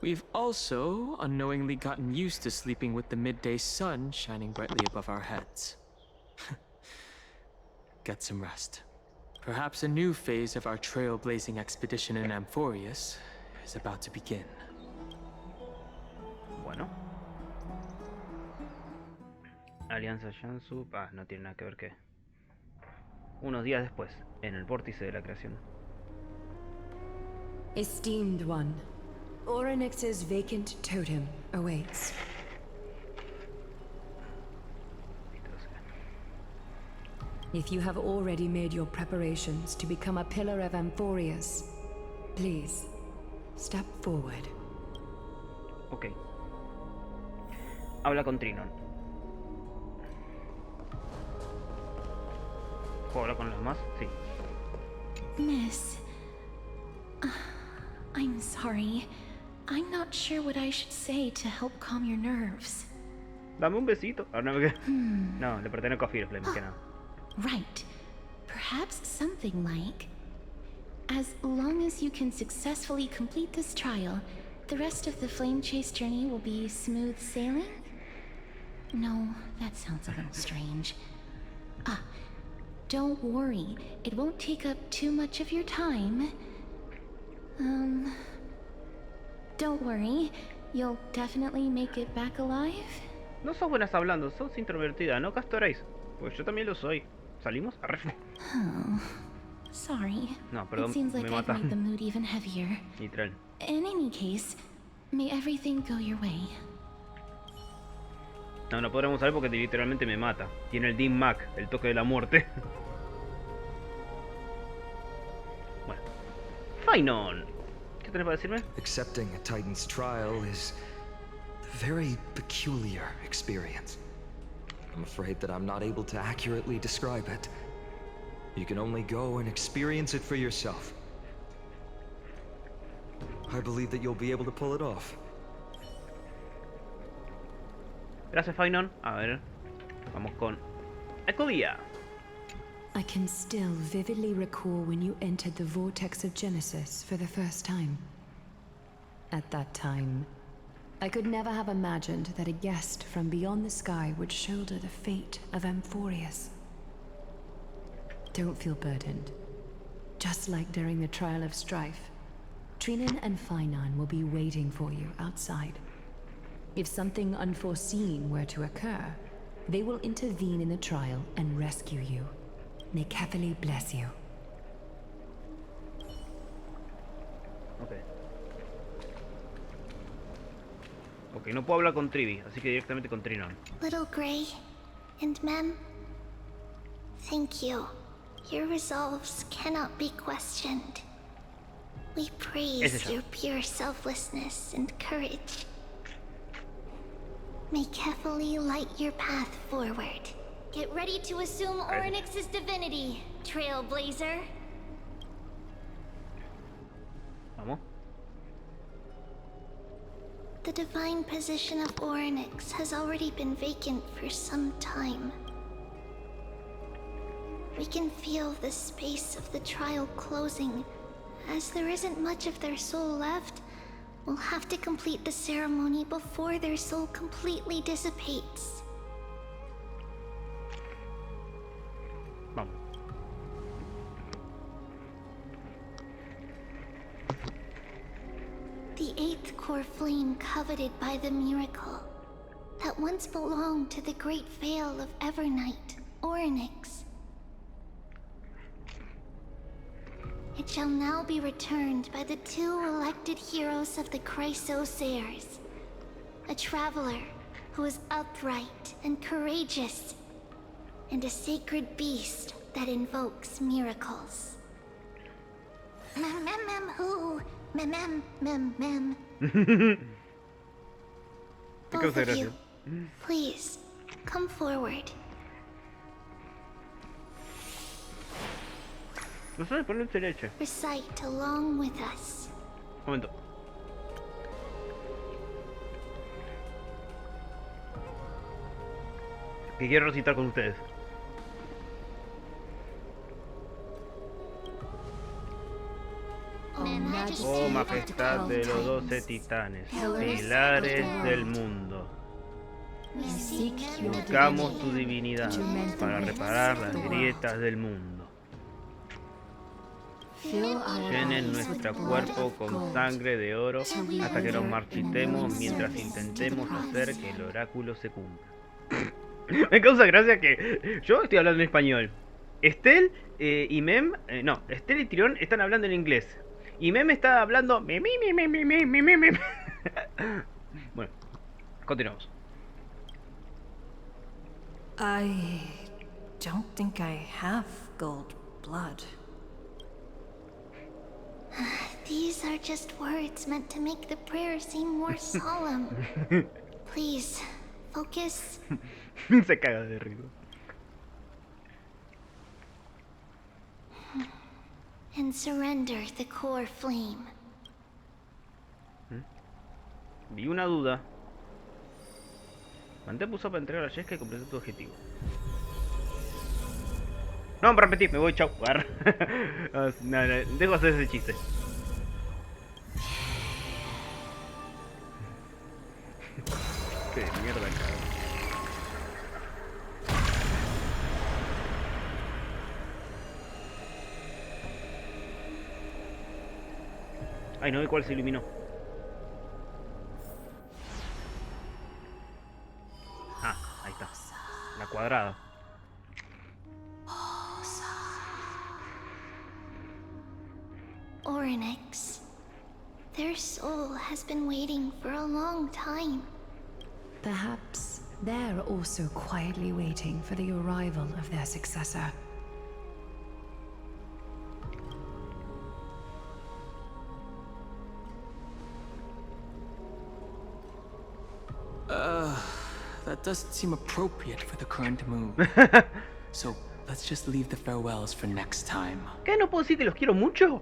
We've also unknowingly gotten used to sleeping with the midday sun shining brightly above our heads. Get some rest. Perhaps a new phase of our trailblazing expedition in Amphoreus is about to begin. Bueno. Alianza Shansu. No tiene nada que ver que... Unos días después, en el vórtice de la creación. Esteemed one, Orynyx's vacant totem awaits. If you have already made your preparations to become a pillar of Amphoreus, please, step forward. Ok. Habla con Trinon. ¿Puedo hablar con los demás? Sí. Miss, I'm sorry. I'm not sure what I should say to help calm your nerves. Dame un besito. No, no, le pertenezco a Firefly, más que nada. Right. Perhaps something like, as long as you can successfully complete this trial, the rest of the Flame Chase journey will be smooth sailing? No, that sounds a little strange. Don't worry. It won't take up too much of your time. Don't worry. You'll definitely make it back alive. No sos buenas hablando, sos introvertida, ¿no, Castoréis? Pues yo también lo soy. ¿Salimos? Arre. Oh, sorry. No, perdón, it seems like me I've mata. made the mood even heavier. Literal. In any case, may everything go your way. No, no podremos saber porque literalmente me mata. Tiene el Dim Mac, el toque de la muerte. Bueno. Finon. ¿Qué tenés para decirme? Accepting a Titan's trial is a very peculiar experience. I'm afraid that I'm not able to accurately describe it. You can only go and experience it for yourself. I believe that you'll be able to pull it off. Gracias, Finon. A ver. Vamos con... Ecodia. I can still vividly recall when you entered the vortex of Genesis for the first time. At that time, I could never have imagined that a guest from beyond the sky would shoulder the fate of Amphoreus. Don't feel burdened. Just like during the trial of strife, Trinon and Finon will be waiting for you outside. If something unforeseen were to occur, they will intervene in the trial and rescue you. May Kefali bless you. Ok. Ok, no puedo hablar con Trivi, así que directamente con Trinon. Little Grey and Mem, thank you. Your resolves cannot be questioned. We praise your pure selflessness and courage. May Kefali light your path forward. Get ready to assume Orynyx's divinity, Trailblazer. Vamos. The divine position of Orynyx has already been vacant for some time. We can feel the space of the trial closing, as there isn't much of their soul left, will have to complete the ceremony before their soul completely dissipates. Vamos. The eighth core flame coveted by the miracle that once belonged to the great veil of Evernight, Orynyx. It shall now be returned by the two elected heroes of the Chrysoseirs. A traveler who is upright and courageous, and a sacred beast that invokes miracles. Who? Both of you, please, come forward. No sé, ponerse derecha. Recite along with us. Un momento. Que quiero recitar con ustedes. Oh majestad de los 12 titanes, pilares del mundo. Buscamos tu divinidad para reparar las grietas del mundo. Llenen nuestro cuerpo con sangre de oro hasta que nos marchitemos mientras intentemos hacer que el oráculo se cumpla. Me causa gracia que yo estoy hablando en español. Estel y Mem, no, Estel y Tirón están hablando en inglés. Y Mem está hablando... Bueno, continuamos. I don't think I have gold blood. These are just words meant to make the prayer seem more solemn. Please, focus. Se caga de risa. And surrender the core flame. Vi una duda. Mantén pulsado para entregar a Jessica y completar tu objetivo. No, me repetí, me voy, chau. No, dejo hacer ese chiste. Qué mierda, cabrón. Ay, no vi cuál se iluminó. Ah, ahí está. La cuadrada. Orynyx. Their soul has been waiting for a long time. Perhaps they're also quietly waiting for the arrival of their successor. That doesn't seem appropriate for the current mood. So, let's just leave the farewells for next time. ¿Qué? ¿No puedo decir que los quiero mucho?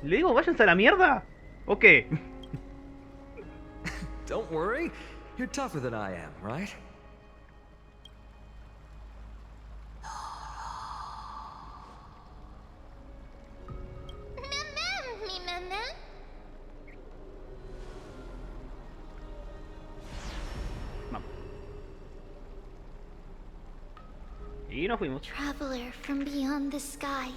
¿Le digo váyanse a la mierda? ¿O qué? Don't worry. You're tougher than I am, right? Y nos fuimos. Traveler from beyond the sky,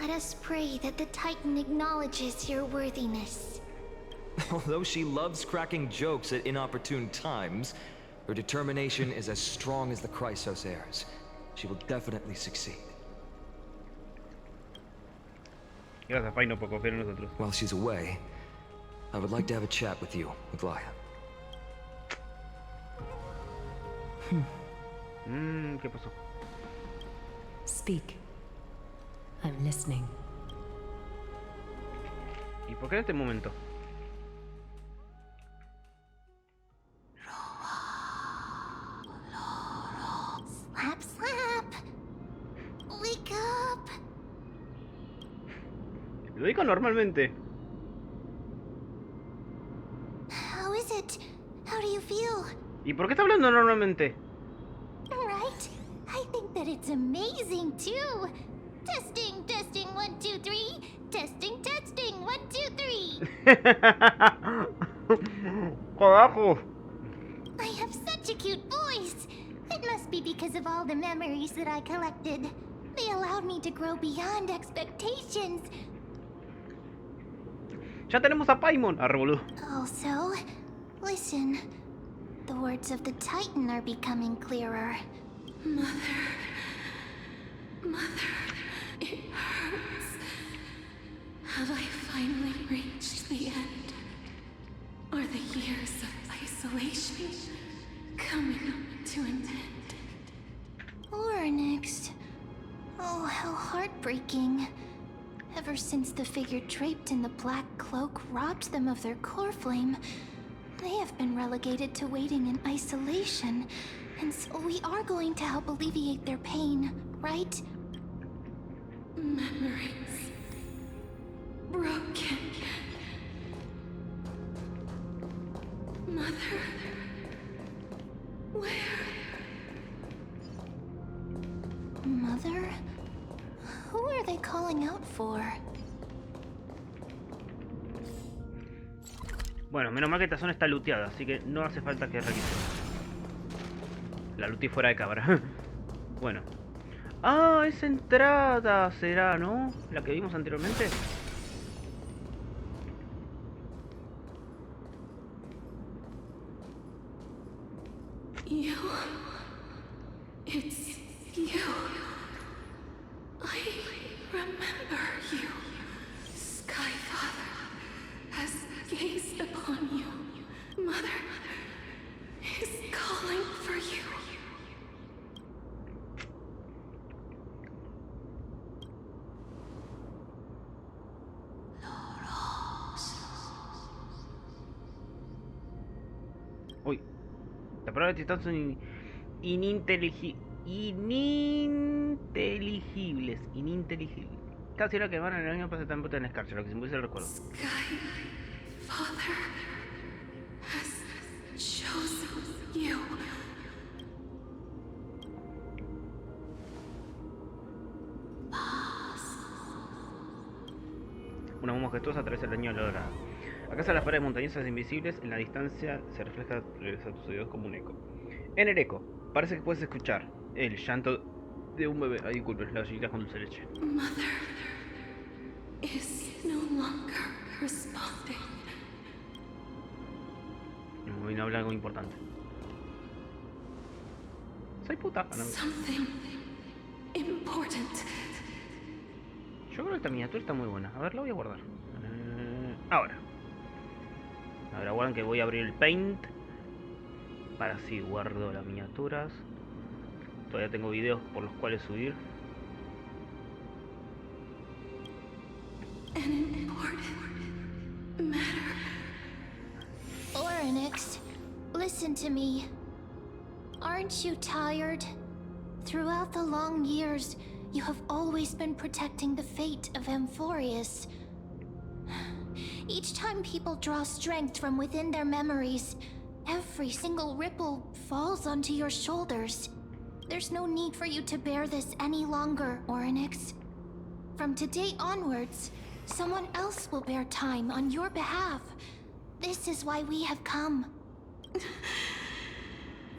let us pray that the Titan acknowledges your worthiness. Although she loves cracking jokes at inopportune times, her determination is as strong as the Chrysoseirs. She will definitely succeed. Gracias, Paino, por confiar en nosotros. While she's away, I would like to have a chat with you, Aglaya. ¿Qué pasó? Speak. I'm listening. ¿Y por qué en este momento? Slap, slap. Wake up. Lo digo normalmente. How is it? How do you feel? ¿Y por qué está hablando normalmente? Right? I think that it's amazing too. Testing, 1, 2, 3. Testing, testing. 1, 2, 3. ¡Carajo! I have such a cute voice. It must be because of all the memories that I collected. They allowed me to grow beyond expectations. Ya tenemos a Paimon. Arre, boludo. Also, listen. The words of the Titan are becoming clearer. Mother, it hurts. Have I finally reached the end? Are the years of isolation coming to an end? Oryx. Oh, how heartbreaking. Ever since the figure draped in the black cloak robbed them of their core flame, they have been relegated to waiting in isolation. And so we are going to help alleviate their pain, right? Memories. Broken. Mother. Where? Mother? Who are they calling out for? Bueno, menos mal que esta zona está looteada, así que no hace falta que revisemos. La looté fuera de cámara. Bueno. Ah, esa entrada será, ¿no? La que vimos anteriormente. You. It's you. I remember you. Skyfather has gazed upon you. Mother is calling for you. Uy. La prueba de titán son ininteligibles. Casi era que van en el año pasado tampoco en escarcha, lo que simboliza el recuerdo. Father has chosen you. Una voz majestuosa atraviesa el leño de la dorada. Acaso las paredes montañosas invisibles, en la distancia se regresa a tus oídos como un eco. En el eco, parece que puedes escuchar el llanto de un bebé. Ay, disculpen, la gallinita con dulce leche. Mother is no longer responding. Me vino a hablar algo importante. Soy puta. No. Something important. Yo creo que esta miniatura está muy buena. A ver, la voy a guardar. Ahora. Ahora guardan que voy a abrir el paint. Para así guardo las miniaturas. Todavía tengo videos por los cuales subir. An important matter. Oryx, listen to me. Aren't you tired? Throughout the long years, you have always been protecting the fate of Amphoreus. Each time people draw strength from within their memories, every single ripple falls onto your shoulders. There's no need for you to bear this any longer, Oryx. From today onwards, someone else will bear time on your behalf. This is why we have come.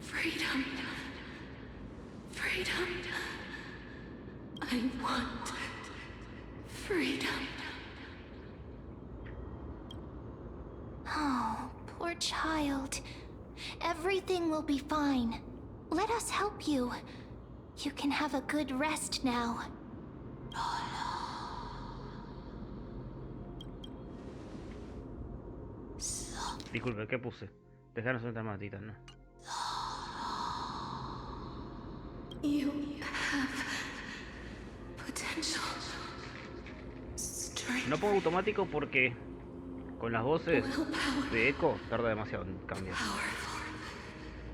Freedom. Freedom. I want freedom. Oh, poor child. Everything will be fine. Let us help you. You can have a good rest now. Disculpe, ¿qué puse? Dejarnos entrar más titán, ¿no? You have potential. Strength. No pongo automático porque con las voces de eco tarda demasiado en cambiar. Powerful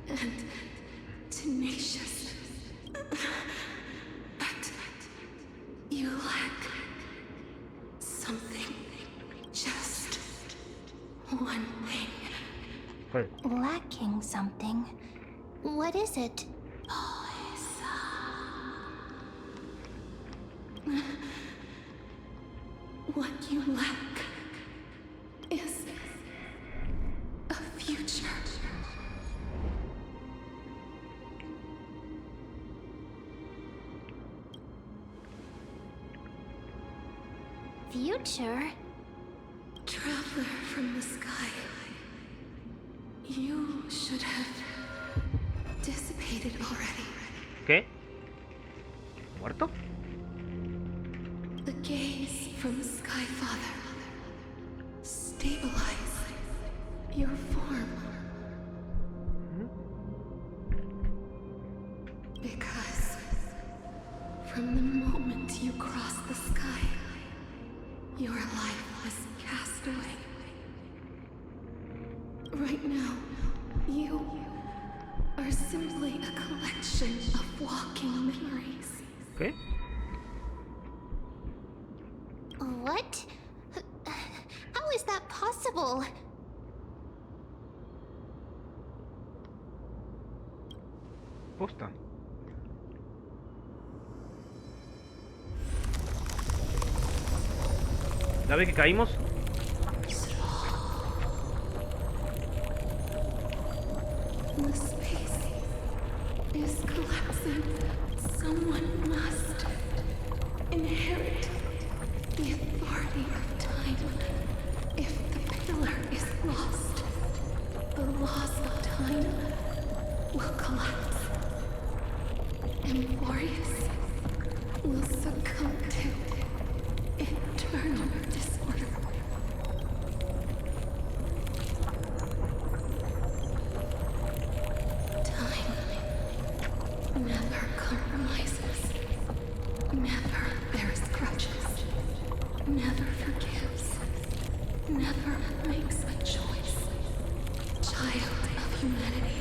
and tenacious. But you lack something. Just one thing. Joder. Lacking something. What is it? What you lack is a future. Future? Traveler from the sky. You should have dissipated already. ¿Qué? ¿Muerto? The gaze from the Sky Father. Stabilize your form. Because from the moment you crossed the sky, your life was cast away. Right now, you are simply a collection of walking memories. ¿Qué? What? How is that possible? Posta. ¿La vez que caímos? The space is collapsing. Someone must inherit the authority of time. If the pillar is lost, the laws of time will collapse. Amphoreus will succumb to eternal disorder. Time never compromises, never bears grudges, never forgives, never makes a choice. Child of humanity,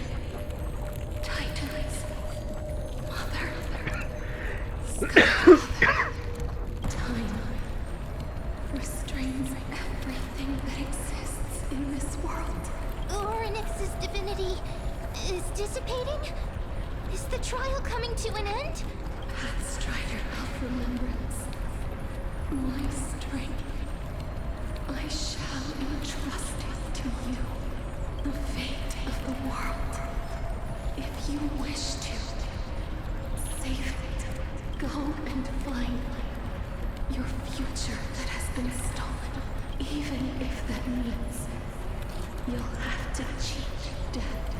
Titans, Mother, Skyfather. Time restrains everything that exists in this world. Oryx's divinity is dissipating? Is the trial coming to an end? Pathstrider of remembrance, my strength, I shall entrust it to you. The fate of the world. If you wish to, save it. Go and find your future that has been stolen. Even if that means you'll have to cheat death.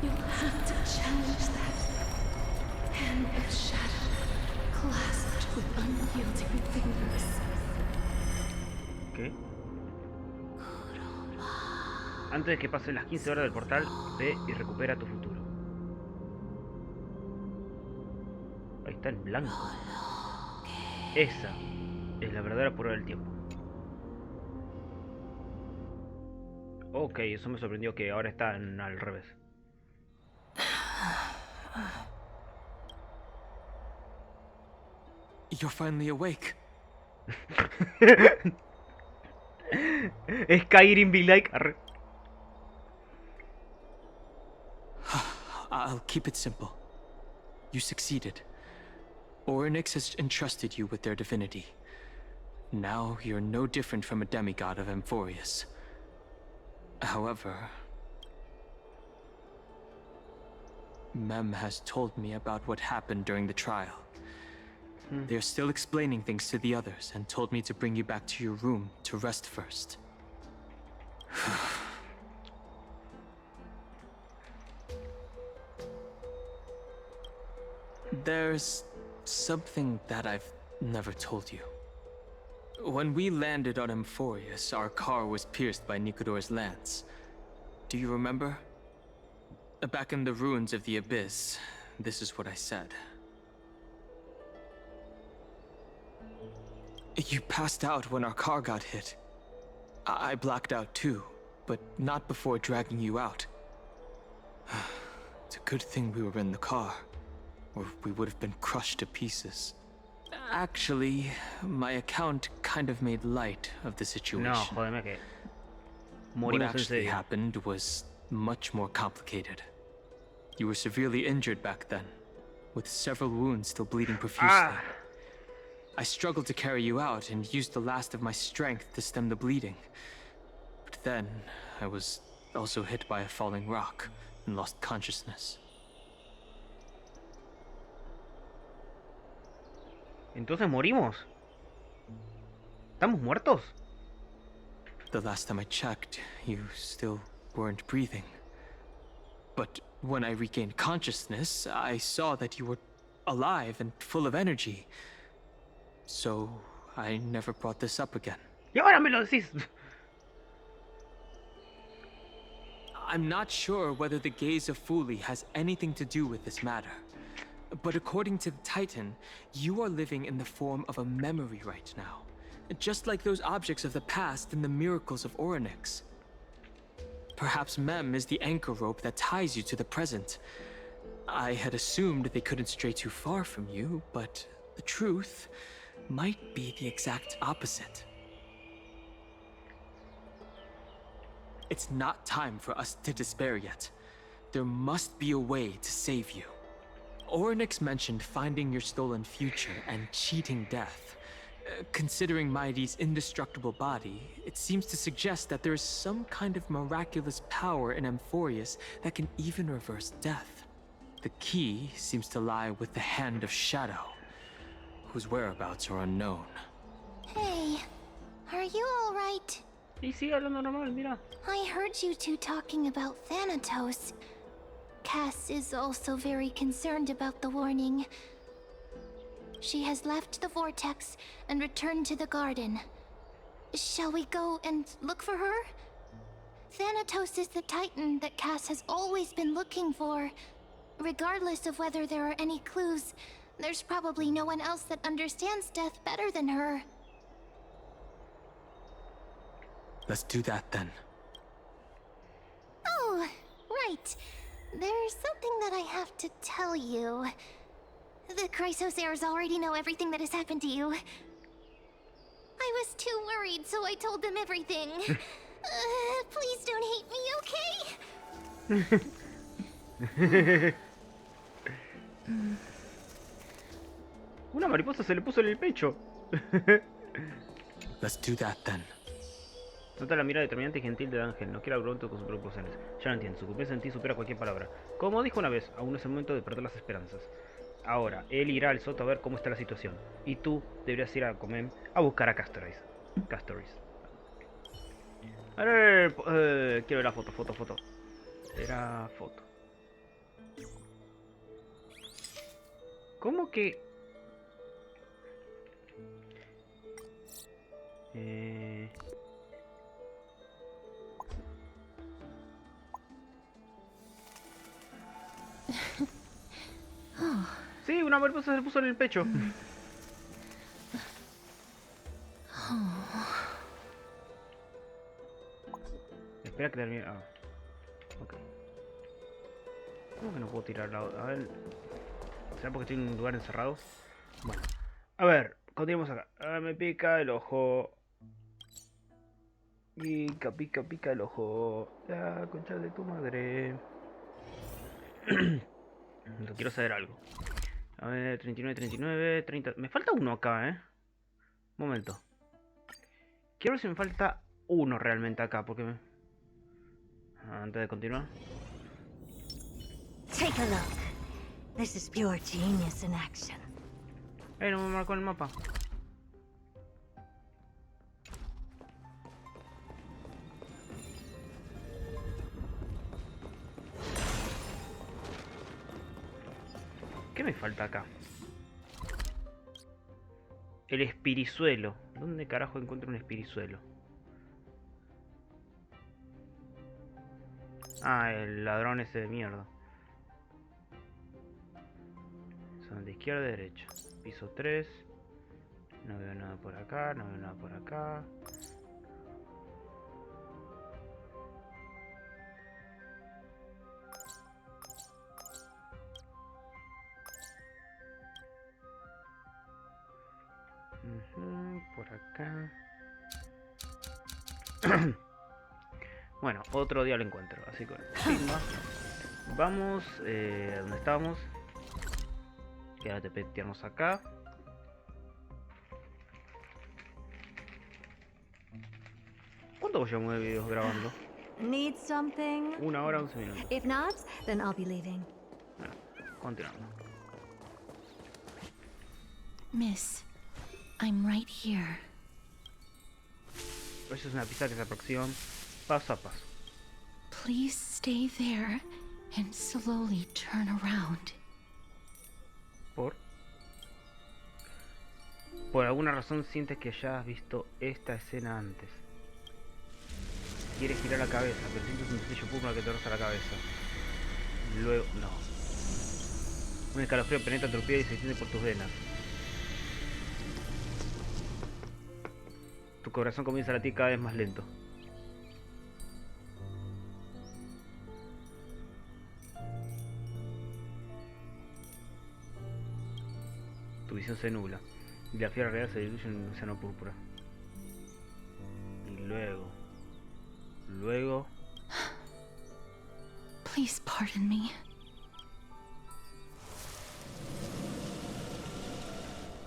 You'll have to challenge that. Hand of shadow, clasped with unyielding fingers. ¿Qué? Antes de que pasen las 15 horas del portal, ve y recupera tu futuro. Ahí está en blanco. Esa es la verdadera prueba del tiempo. Ok, eso me sorprendió que ahora están al revés. You're finally awake. Skyrim be like. I'll keep it simple. You succeeded. Oryx has entrusted you with their divinity. Now you're no different from a demigod of Amphoreus. However, Mem has told me about what happened during the trial. They're still explaining things to the others and told me to bring you back to your room to rest first. There's something that I've never told you. When we landed on Amphoreus, our car was pierced by Nicodor's lance. Do you remember? Back in the ruins of the Abyss, this is what I said. You passed out when our car got hit. I blacked out too, but not before dragging you out. It's a good thing we were in the car, or we would have been crushed to pieces. Actually, my account kind of made light of the situation. No, jodeme que What morimos en actually serio. happened was much more complicated. You were severely injured back then, with several wounds still bleeding profusely. I struggled to carry you out and used the last of my strength to stem the bleeding. But then, I was also hit by a falling rock and lost consciousness. Entonces morimos. ¿Estamos muertos? The last time I checked, you still weren't breathing. But when I regained consciousness, I saw that you were alive and full of energy. So, I never brought this up again. Y ahora me lo decís. I'm not sure whether the gaze of Fuli has anything to do with this matter. But according to the Titan, you are living in the form of a memory right now. Just like those objects of the past and the miracles of Orynyx. Perhaps Mem is the anchor rope that ties you to the present. I had assumed they couldn't stray too far from you, but the truth might be the exact opposite. It's not time for us to despair yet. There must be a way to save you. Orynyx mentioned finding your stolen future and cheating death. Considering Mighty's indestructible body, it seems to suggest that there is some kind of miraculous power in Amphoreus that can even reverse death. The key seems to lie with the Hand of Shadow, whose whereabouts are unknown. Hey, are you alright? Y sigue hablando normal, mira. I heard you two talking about Thanatos. Cass is also very concerned about the warning. She has left the vortex and returned to the garden. Shall we go and look for her? Thanatos is the Titan that Cass has always been looking for. Regardless of whether there are any clues, there's probably no one else that understands death better than her. Let's do that then. Oh, right. There's something that I have to tell you. The Chrysosaurs already know everything that has happened to you. I was too worried, so I told them everything. Please don't hate me, okay? Una mariposa se le puso en el pecho. Let's do that then. Nota la mirada determinante y gentil del ángel. No quiere hablar pronto con sus proporciones. Ya lo entiendo. Su confianza en ti supera cualquier palabra. Como dijo una vez, aún no es el momento de perder las esperanzas. Ahora, él irá al soto a ver cómo está la situación. Y tú deberías ir a Comem a buscar a Castoris. A ver, quiero ver la foto. Era foto. ¿Cómo que...? Sí, una mariposa se le puso en el pecho. Espera que termine. Ah. Ok. ¿Cómo que no puedo tirar la otra? A ver. ¿Será porque estoy en un lugar encerrado? Bueno. A ver, continuemos acá. Me pica el ojo. Pica el ojo. La concha de tu madre. No quiero saber algo. A ver, 39, 30. Me falta uno acá, Un momento. Quiero ver si me falta uno realmente acá, porque antes de continuar. Take a look. This is pure genius in action. No me marcó el mapa. ¿Qué me falta acá? El espirizuelo. ¿Dónde carajo encuentro un espirizuelo? Ah, el ladrón ese de mierda. Son de izquierda a derecha. Piso 3. No veo nada por acá, no veo nada por acá. Por acá. Bueno, otro día lo encuentro. Así que vamos a donde estábamos. Y ahora te peteamos acá. ¿Cuánto llevamos de videos grabando? Need something? 1 hora, 11 minutos. If not, then I'll be leaving. Bueno, continuando. Miss, I'm right here. Eso es una pista que se aproxima paso a paso. Please stay there and slowly turn around. Por alguna razón sientes que ya has visto esta escena antes. Quieres girar la cabeza, pero sientes un destello púrpura que te roza la cabeza. Luego, no. Un escalofrío penetra tu piel y se extiende por tus venas. Tu corazón comienza a latir cada vez más lento. Tu visión se nubla y la fiera real se diluye en un océano púrpura. Y luego... Please pardon me.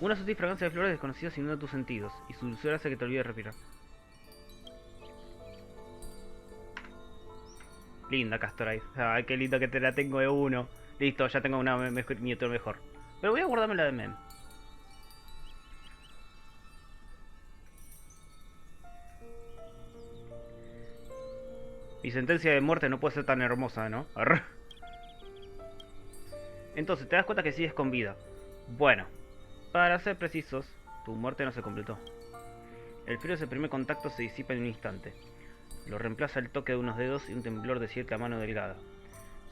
Una sutil fragancia de flores desconocidas inunda tus sentidos, y su dulzura hace que te olvides respirar. Linda Castorais. Ay, qué lindo que te la tengo de uno. Listo, ya tengo una miniatura mejor. Pero voy a guardarme la de Mem. Mi sentencia de muerte no puede ser tan hermosa, ¿no? Arr. Entonces, te das cuenta que sigues con vida. Bueno, para ser precisos, tu muerte no se completó. El frío de ese primer contacto se disipa en un instante. Lo reemplaza el toque de unos dedos y un temblor de cierta mano delgada.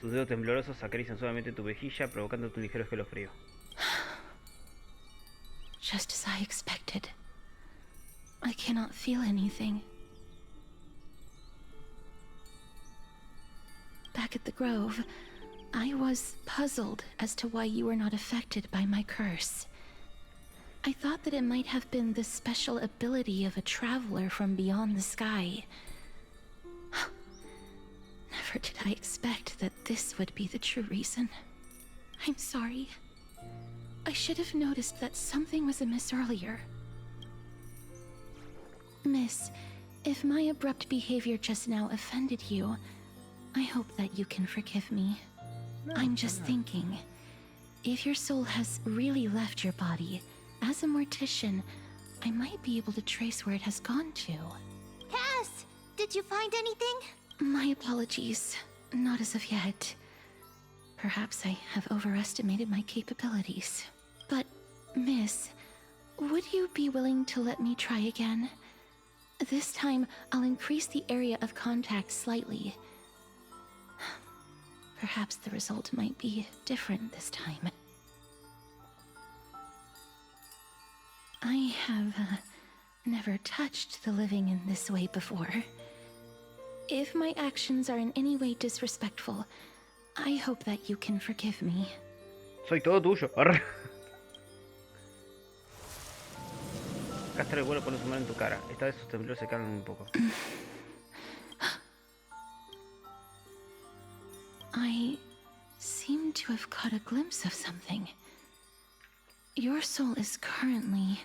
Sus dedos temblorosos acarician suavemente tu mejilla, provocándote un ligero escalofrío. Just as I expected. I cannot feel anything. Back at the Grove, I was puzzled as to why you were not affected by my curse. I thought that it might have been the special ability of a traveler from beyond the sky. Never did I expect that this would be the true reason. I'm sorry. I should have noticed that something was amiss earlier. Miss, if my abrupt behavior just now offended you, I hope that you can forgive me. I'm just thinking, if your soul has really left your body, as a mortician, I might be able to trace where it has gone to. Cass, did you find anything? My apologies. Not as of yet. Perhaps I have overestimated my capabilities. But, Miss, would you be willing to let me try again? This time, I'll increase the area of contact slightly. Perhaps the result might be different this time. I have never touched the living in this way before. If my actions are in any way disrespectful, I hope that you can forgive me. Soy todo tuyo. Arr. Castra el vuelo pone su mano en tu cara. Esta vez sus temblores se calman un poco. I seem to have caught a glimpse of something. Your soul is currently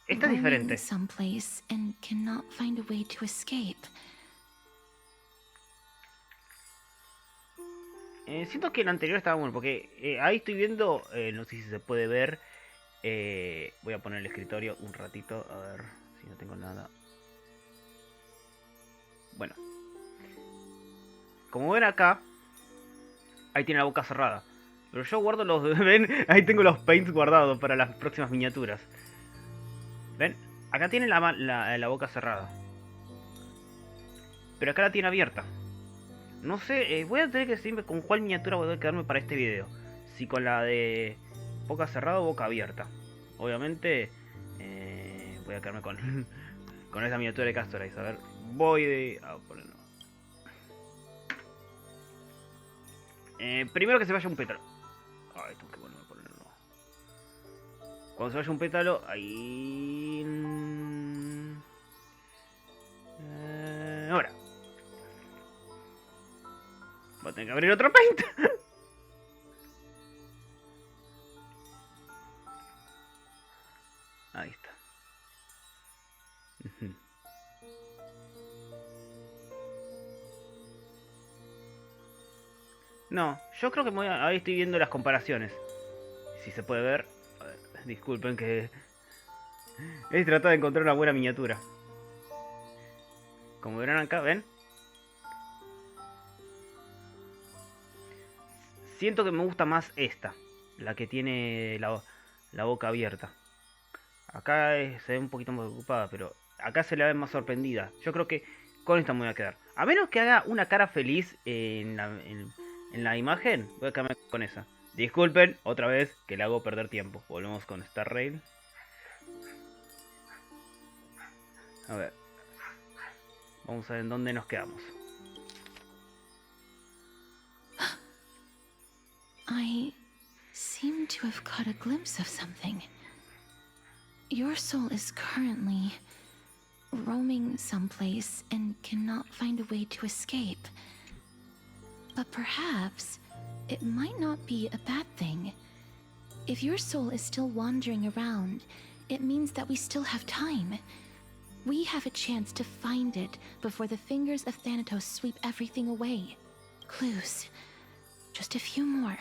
Esta es diferente. someplace and cannot find a way to escape. Siento que el anterior estaba bueno, porque ahí estoy viendo, no sé si se puede ver. Voy a poner el escritorio un ratito, a ver si no tengo nada. Bueno. Como ven acá, ahí tiene la boca cerrada. Pero yo guardo los... ¿Ven? Ahí tengo los paints guardados para las próximas miniaturas. ¿Ven? Acá tiene la boca cerrada. Pero acá la tiene abierta. No sé, voy a tener que decidirme con cuál miniatura voy a quedarme para este video. Si con la de boca cerrada o boca abierta. Obviamente voy a quedarme con con esa miniatura de Castorais. A ver, voy a ponerlo. Primero que se vaya un pétalo. Ay, tengo que volver a ponerlo. Cuando se vaya un pétalo, ahí... ahora. Voy a tener que abrir otro paint. Ahí está. No, yo creo que ahí estoy viendo las comparaciones. Si se puede ver. Disculpen que he tratado de encontrar una buena miniatura. Como verán acá, ¿ven? Siento que me gusta más esta. La que tiene la boca abierta. Acá se ve un poquito más ocupada, pero acá se la ve más sorprendida. Yo creo que con esta me voy a quedar. A menos que haga una cara feliz en la imagen, voy a quedarme con esa. Disculpen, otra vez, que le hago perder tiempo. Volvemos con Star Rail. A ver. Vamos a ver en dónde nos quedamos. I seem to have caught a glimpse of something. Your soul is currently roaming someplace and cannot find a way to escape. But perhaps it might not be a bad thing. If your soul is still wandering around, it means that we still have time. We have a chance to find it before the fingers of Thanatos sweep everything away. Clues. Just a few more.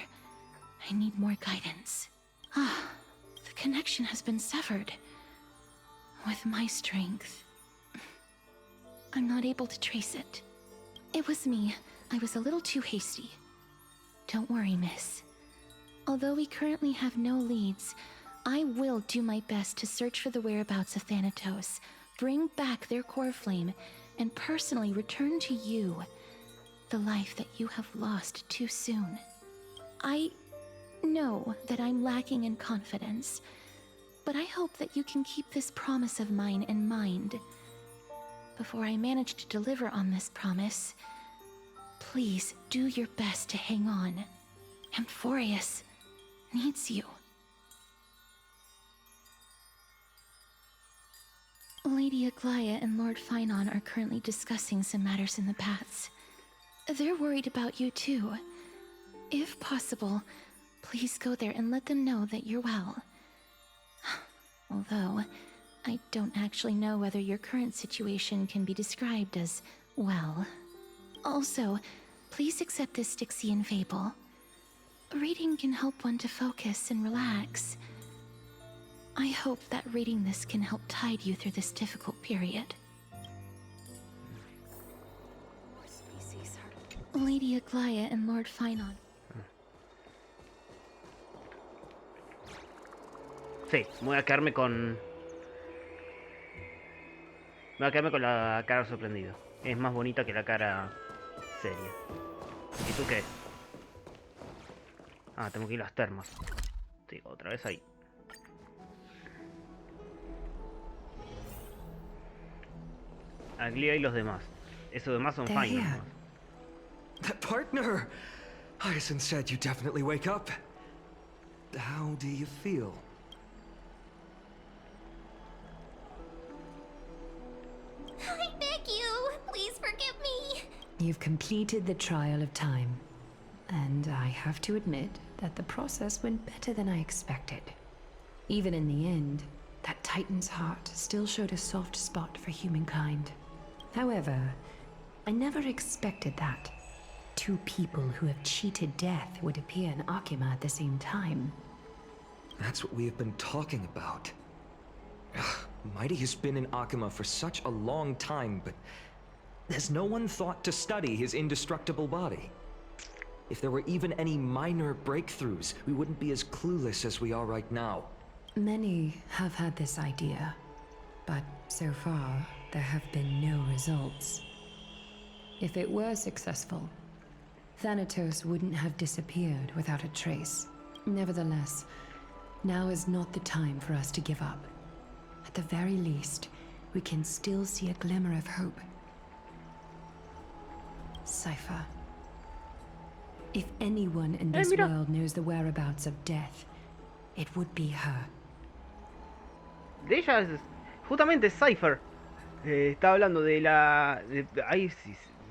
I need more guidance. Ah, the connection has been severed. With my strength, I'm not able to trace it. It was me. I was a little too hasty. Don't worry, miss. Although we currently have no leads, I will do my best to search for the whereabouts of Thanatos, bring back their core flame, and personally return to you the life that you have lost too soon. I know that I'm lacking in confidence, but I hope that you can keep this promise of mine in mind. Before I manage to deliver on this promise, please do your best to hang on. Amphoreus needs you. Lady Aglaia and Lord Finon are currently discussing some matters in the paths. They're worried about you too. If possible, please go there and let them know that you're well. Although, I don't actually know whether your current situation can be described as well. Also, please accept this Styxian fable. Reading can help one to focus and relax. I hope that reading this can help tide you through this difficult period. Lady Aglaia and Lord Finon. Sí, voy a quedarme con... Me voy a quedarme con la cara sorprendida. Es más bonita que la cara seria. ¿Y tú qué? Ah, tengo que ir a las termas. Sí, otra vez ahí. Aglia y los demás. Esos demás son fine. Partner! Hyacinth said you definitely wake up. How do you feel? I beg you, please forgive me. You've completed the trial of time. And I have to admit that the process went better than I expected. Even in the end, that Titan's heart still showed a soft spot for humankind. However, I never expected that. Two people who have cheated death would appear in Akima at the same time. That's what we have been talking about. Mighty has been in Akima for such a long time, but has no one thought to study his indestructible body? If there were even any minor breakthroughs, we wouldn't be as clueless as we are right now. Many have had this idea, but so far, there have been no results. If it were successful, Thanatos wouldn't have disappeared without a trace. Nevertheless, now is not the time for us to give up. At the very least, we can still see a glimmer of hope. Cypher. If anyone in this world knows the whereabouts of death, it would be her. De ella es justamente Cypher. Está hablando de la...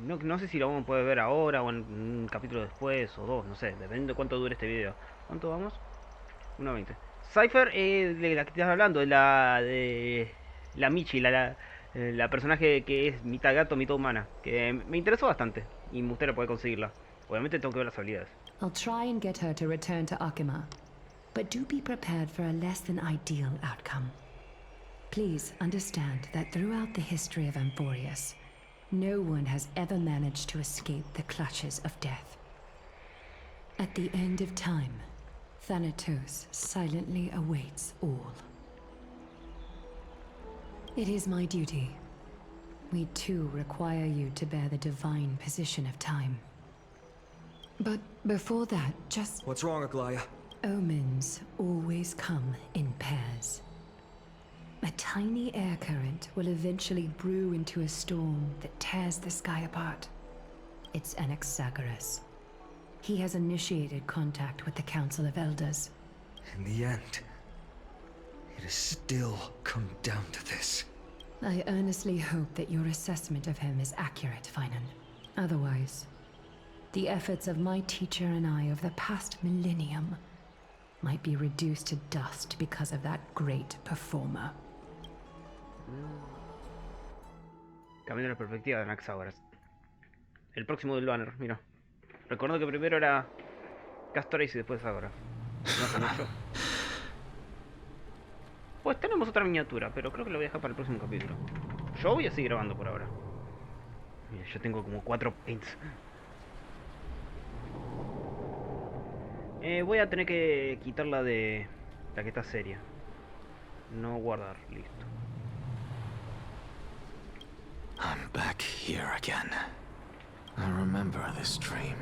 no sé si lo vamos a poder ver ahora o en un capítulo después o dos, no sé, dependiendo de cuánto dure este video. ¿Cuánto vamos? 1:20. Cypher, de la que estás hablando, de la Michi, la personaje que es mitad gato, mitad humana, que me interesó bastante y me gustaría poder conseguirla. Obviamente tengo que ver las habilidades. I'll try and get her to return to Akima, but do be prepared for a less than ideal outcome. Please understand that throughout the history of Amphoreus, no one has ever managed to escape the clutches of death. At the end of time, Thanatos silently awaits all. It is my duty. We too require you to bear the divine position of time. But before that, just... What's wrong, Aglaya? Omens always come in pairs. A tiny air current will eventually brew into a storm that tears the sky apart. It's Anaxagoras. He has initiated contact with the Council of Elders. In the end, it has still come down to this. I earnestly hope that your assessment of him is accurate, Finan. Otherwise, the efforts of my teacher and I over the past millennium might be reduced to dust because of that great performer. Cambiando la perspectiva de Anaxagoras. El próximo del banner, mira. Recuerdo que primero era Castoris y después ahora. No hace mucho. Pues tenemos otra miniatura, pero creo que lo voy a dejar para el próximo capítulo. Yo voy a seguir grabando por ahora. Mira, yo tengo como 4 paints. Voy a tener que quitar la de... la que está seria. No guardar, listo. I'm back here again. I remember this dream.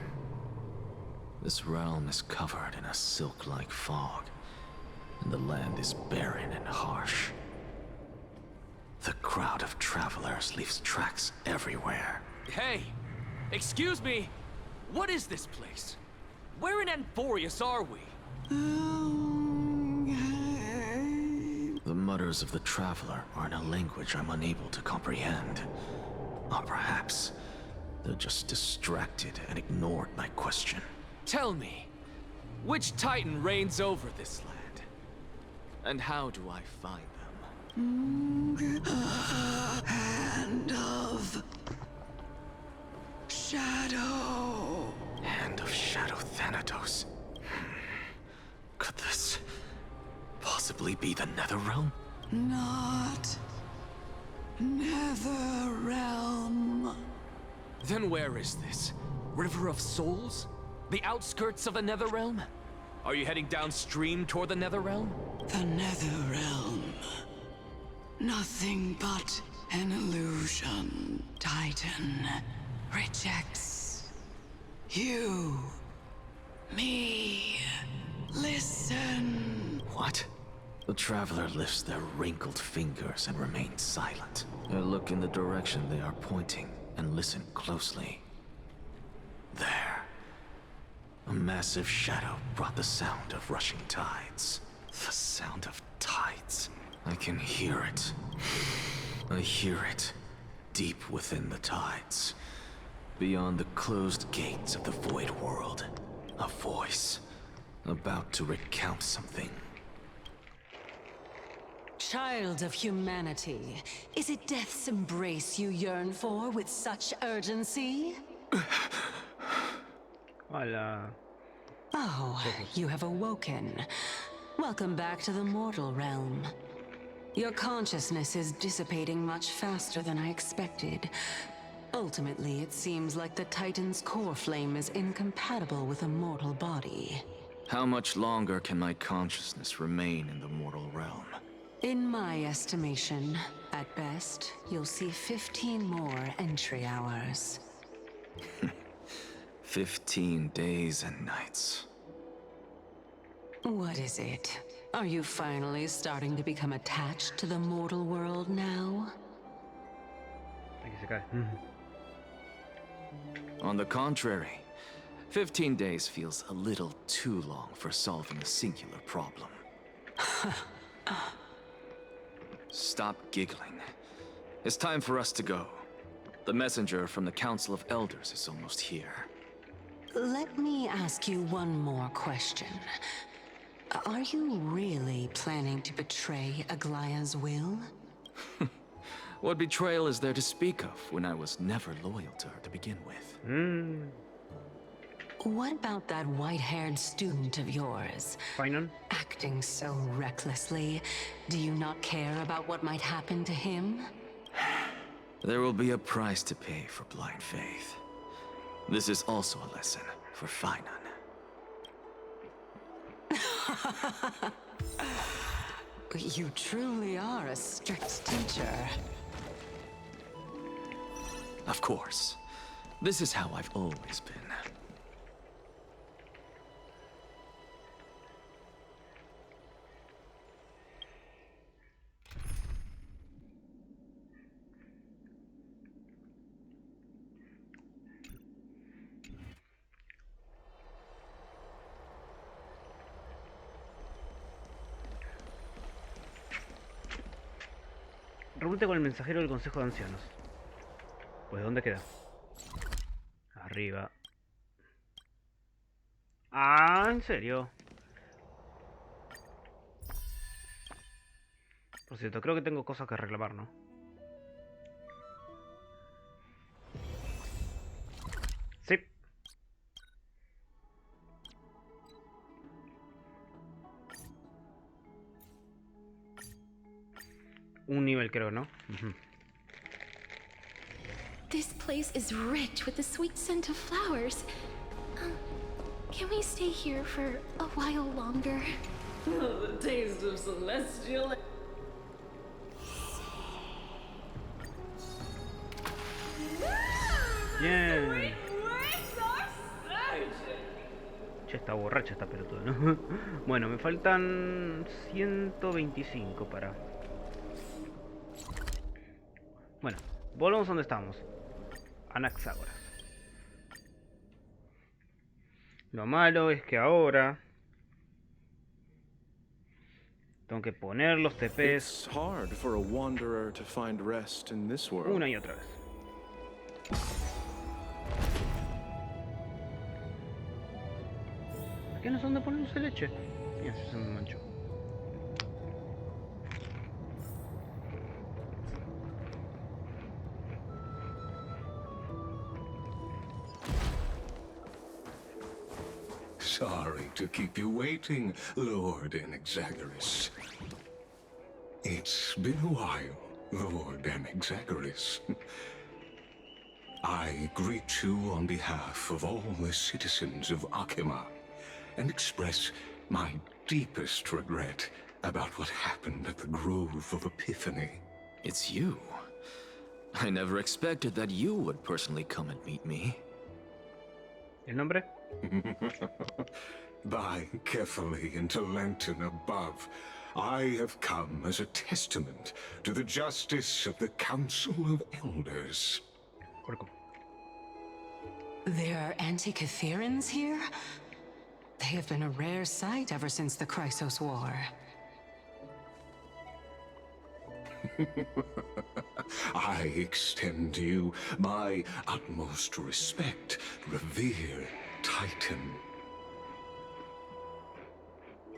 This realm is covered in a silk-like fog, and the land is barren and harsh. The crowd of travelers leaves tracks everywhere. Hey! Excuse me! What is this place? Where in Amphoreus are we? The mutters of the traveler are in a language I'm unable to comprehend. Or perhaps they're just distracted and ignored my question. Tell me, which Titan reigns over this land? And how do I find them? Hand of Shadow. Hand of Shadow Thanatos. Could this possibly be the Netherrealm? Not Netherrealm. Then where is this? River of Souls? The outskirts of the Netherrealm? Are you heading downstream toward the Netherrealm? The Netherrealm. Nothing but an illusion. Titan rejects you. Me. Listen. What? The traveler lifts their wrinkled fingers and remains silent. I look in the direction they are pointing and listen closely. There. A massive shadow brought the sound of rushing tides. The sound of tides. I can hear it. I hear it. Deep within the tides. Beyond the closed gates of the void world. A voice. About to recount something. Child of humanity, is it death's embrace you yearn for with such urgency? Hola. Oh, you have awoken. Welcome back to the mortal realm. Your consciousness is dissipating much faster than I expected. Ultimately, it seems like the Titan's core flame is incompatible with a mortal body. How much longer can my consciousness remain in the mortal realm? In my estimation, at best, you'll see 15 more entry hours. 15 days and nights. What is it? Are you finally starting to become attached to the mortal world now? On the contrary, 15 days feels a little too long for solving a singular problem. Stop giggling. It's time for us to go. The messenger from the Council of Elders is almost here. Let me ask you one more question. Are you really planning to betray Aglaya's will? What betrayal is there to speak of when I was never loyal to her to begin with? What about that white-haired student of yours? Finon? Acting so recklessly. Do you not care about what might happen to him? There will be a price to pay for blind faith. This is also a lesson for Finon. You truly are a strict teacher. Of course. This is how I've always been. Reúnete con el mensajero del Consejo de Ancianos. Pues, ¿dónde queda? Arriba. Ah, ¿en serio? Por cierto, creo que tengo cosas que reclamar, ¿no? Sí. Un nivel creo, ¿no? This place is rich with the sweet scent of flowers. Can we stay here for a while longer? The taste of celestial. Bien. Ya está borracha esta pelotuda, ¿no? Bueno, me faltan 125 para... Bueno, volvamos donde estábamos. Anaxágoras. Lo malo es que ahora tengo que poner los TPs una y otra vez. ¿Por qué no son de ponerse leche? Mira, se me manchó. Sorry to keep you waiting, Lord Anaxagoras. It's been a while, Lord Anaxagoras. I greet you on behalf of all the citizens of Akima and express my deepest regret about what happened at the Grove of Epiphany. It's you. I never expected that you would personally come and meet me. ¿El nombre? By carefully into Lantern above, I have come as a testament to the justice of the Council of Elders. There are Antikytherans here? They have been a rare sight ever since the Chrysos War. I extend to you my utmost respect, revered Titan.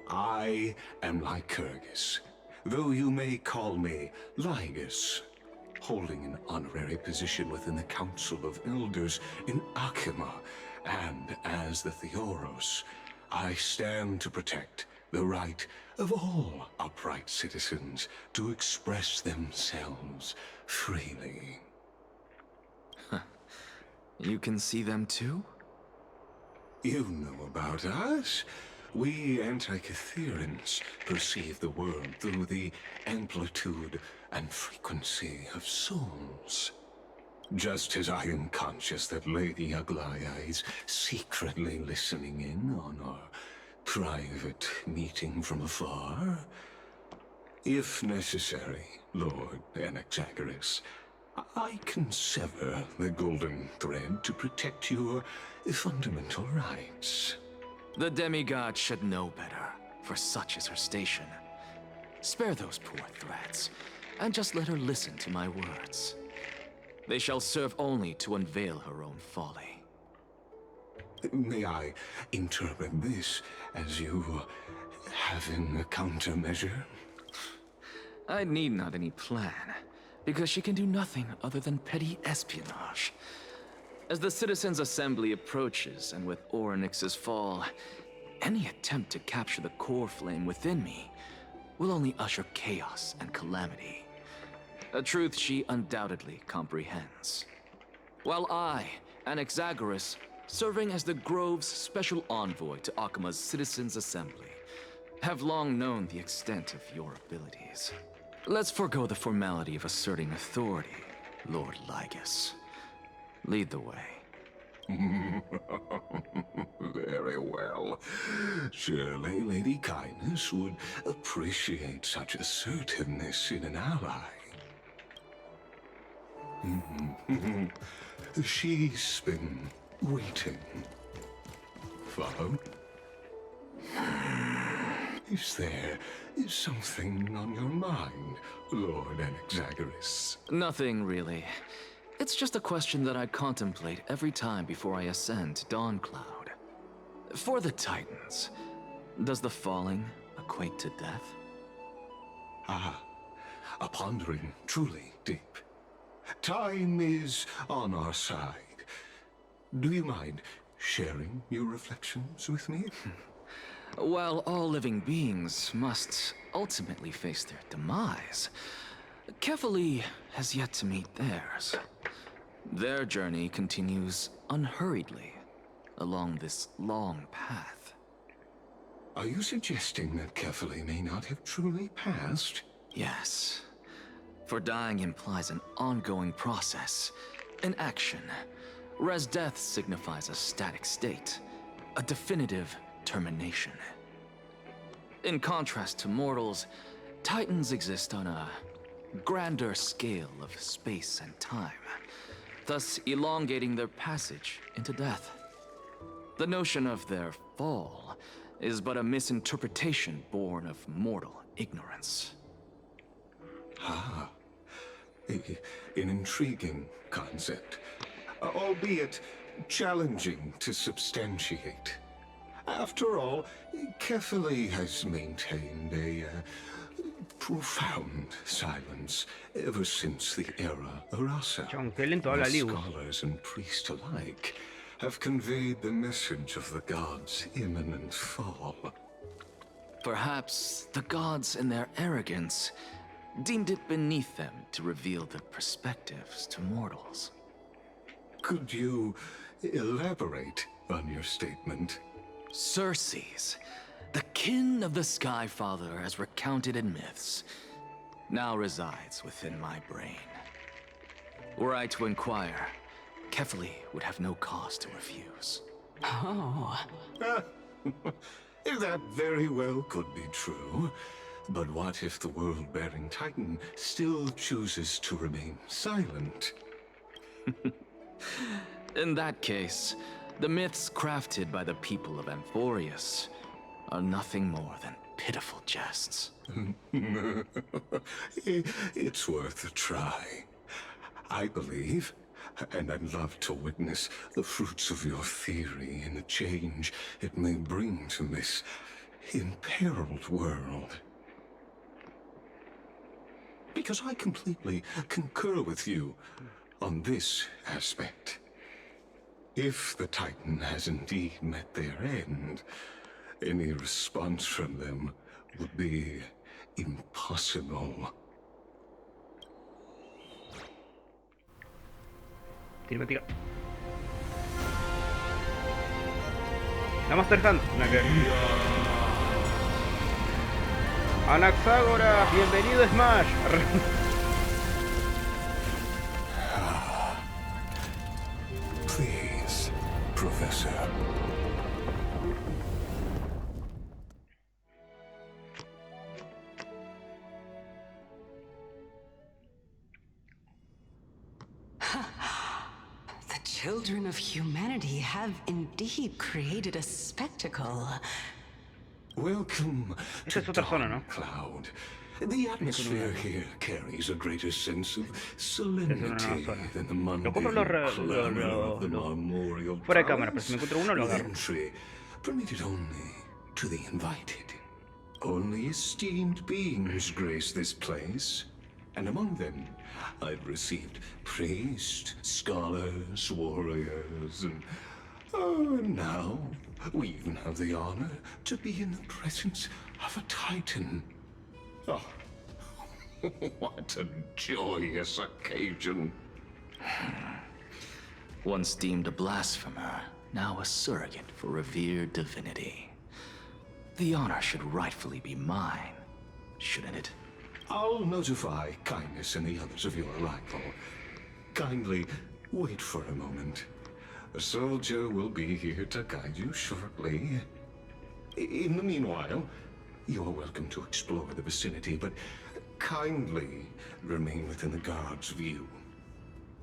I am Lycurgus, though you may call me Lygus, holding an honorary position within the Council of Elders in Akima, and as the Theoros, I stand to protect the right of all upright citizens to express themselves freely. You can see them too? You know about us. We Antikytherans perceive the world through the amplitude and frequency of souls. Just as I am conscious that Lady Aglaya is secretly listening in on our private meeting from afar. If necessary, Lord Anaxagoras, I can sever the golden thread to protect your fundamental rights. The demigod should know better, for such is her station. Spare those poor threats, and just let her listen to my words. They shall serve only to unveil her own folly. May I interpret this as you having a countermeasure? I need not any plan, because she can do nothing other than petty espionage. As the Citizens' Assembly approaches, and with Orynyx's fall, any attempt to capture the core flame within me will only usher chaos and calamity. A truth she undoubtedly comprehends. While I, Anaxagoras, serving as the Grove's special envoy to Akima's Citizens' Assembly, have long known the extent of your abilities. Let's forego the formality of asserting authority, Lord Lygus. Lead the way. Very well. Surely Lady Kindness would appreciate such assertiveness in an ally. She's been waiting. Follow? Is there something on your mind, Lord Anaxagoras? Nothing, really. It's just a question that I contemplate every time before I ascend to Dawncloud. For the Titans, does the falling equate to death? Ah, a pondering truly deep. Time is on our side. Do you mind sharing your reflections with me? While all living beings must ultimately face their demise, Kefali has yet to meet theirs. Their journey continues unhurriedly along this long path. Are you suggesting that Kefali may not have truly passed? Yes. For dying implies an ongoing process, an action, whereas death signifies a static state, a definitive termination. In contrast to mortals, Titans exist on a grander scale of space and time, thus elongating their passage into death. The notion of their fall is but a misinterpretation born of mortal ignorance. Ah, an intriguing concept, albeit challenging to substantiate. After all, Kefali has maintained a profound silence ever since the era Arasa. Scholars and priests alike have conveyed the message of the gods' imminent fall. Perhaps the gods, in their arrogance, deemed it beneath them to reveal the perspectives to mortals. Could you elaborate on your statement? Circes, the kin of the Skyfather as recounted in myths, now resides within my brain. Were I to inquire, Kefali would have no cause to refuse. Oh. That very well could be true. But what if the world-bearing Titan still chooses to remain silent? In that case, the myths crafted by the people of Amphoreus are nothing more than pitiful jests. It's worth a try. I believe, and I'd love to witness the fruits of your theory and the change it may bring to this imperiled world. Because I completely concur with you on this aspect. If the Titan has indeed met their end, any response from them would be impossible. Cinemática. La Master Hand. Anaxágoras, bienvenido a Smash. Please, Professor. The children of humanity have indeed created a spectacle. Welcome to Dawncloud. The atmosphere here carries a greater sense of solemnity than the mundane clamor of the memorial fuera de cámara, pero si me encuentro uno lo agarro. Entry permitted only to the invited. Only esteemed beings grace this place. And among them, I've received priests, scholars, warriors, and now we even have the honor to be in the presence of a Titan. Oh, what a joyous occasion. Once deemed a blasphemer, now a surrogate for revered divinity. The honor should rightfully be mine, shouldn't it? I'll notify Kindness and the others of your arrival. Kindly wait for a moment. A soldier will be here to guide you shortly. In the meanwhile, you're welcome to explore the vicinity, but kindly remain within the guard's view.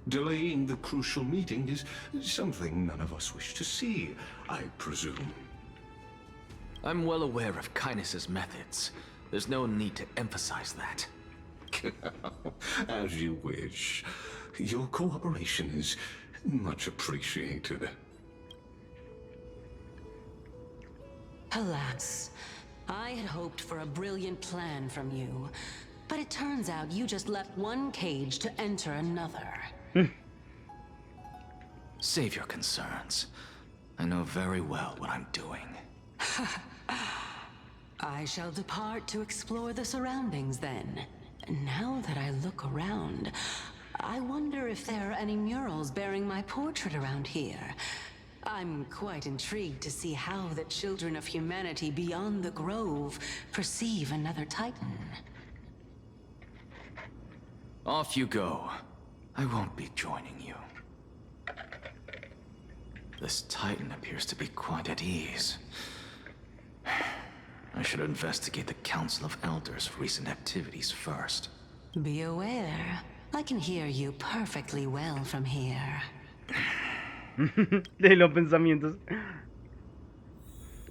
Delaying the crucial meeting is something none of us wish to see, I presume. I'm well aware of Kindness's methods. There's no need to emphasize that. As you wish. Your cooperation is much appreciated. Alas, I had hoped for a brilliant plan from you, but it turns out you just left one cage to enter another. Save your concerns. I know very well what I'm doing. I shall depart to explore the surroundings then. Now that I look around, I wonder if there are any murals bearing my portrait around here. I'm quite intrigued to see how the children of humanity beyond the grove perceive another Titan. Off you go. I won't be joining you. This Titan appears to be quite at ease. I should investigate the Council of Elders' recent activities first. Be aware, I can hear you perfectly well from here. De los pensamientos.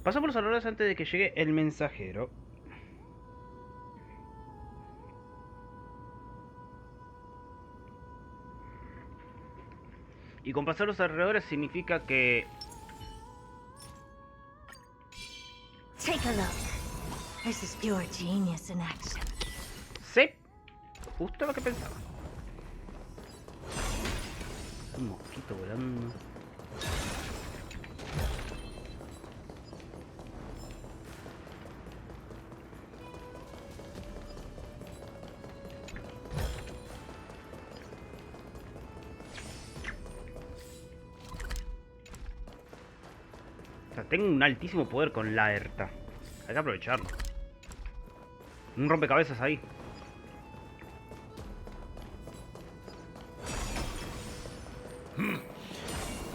Paso por los alrededores antes de que llegue el mensajero. Y con pasar los alrededores significa que... Take a look. This is pure genius in action. Sí, justo lo que pensaba. Un mosquito volando. O sea, tengo un altísimo poder con la Erta. Hay que aprovecharlo. Un rompecabezas ahí.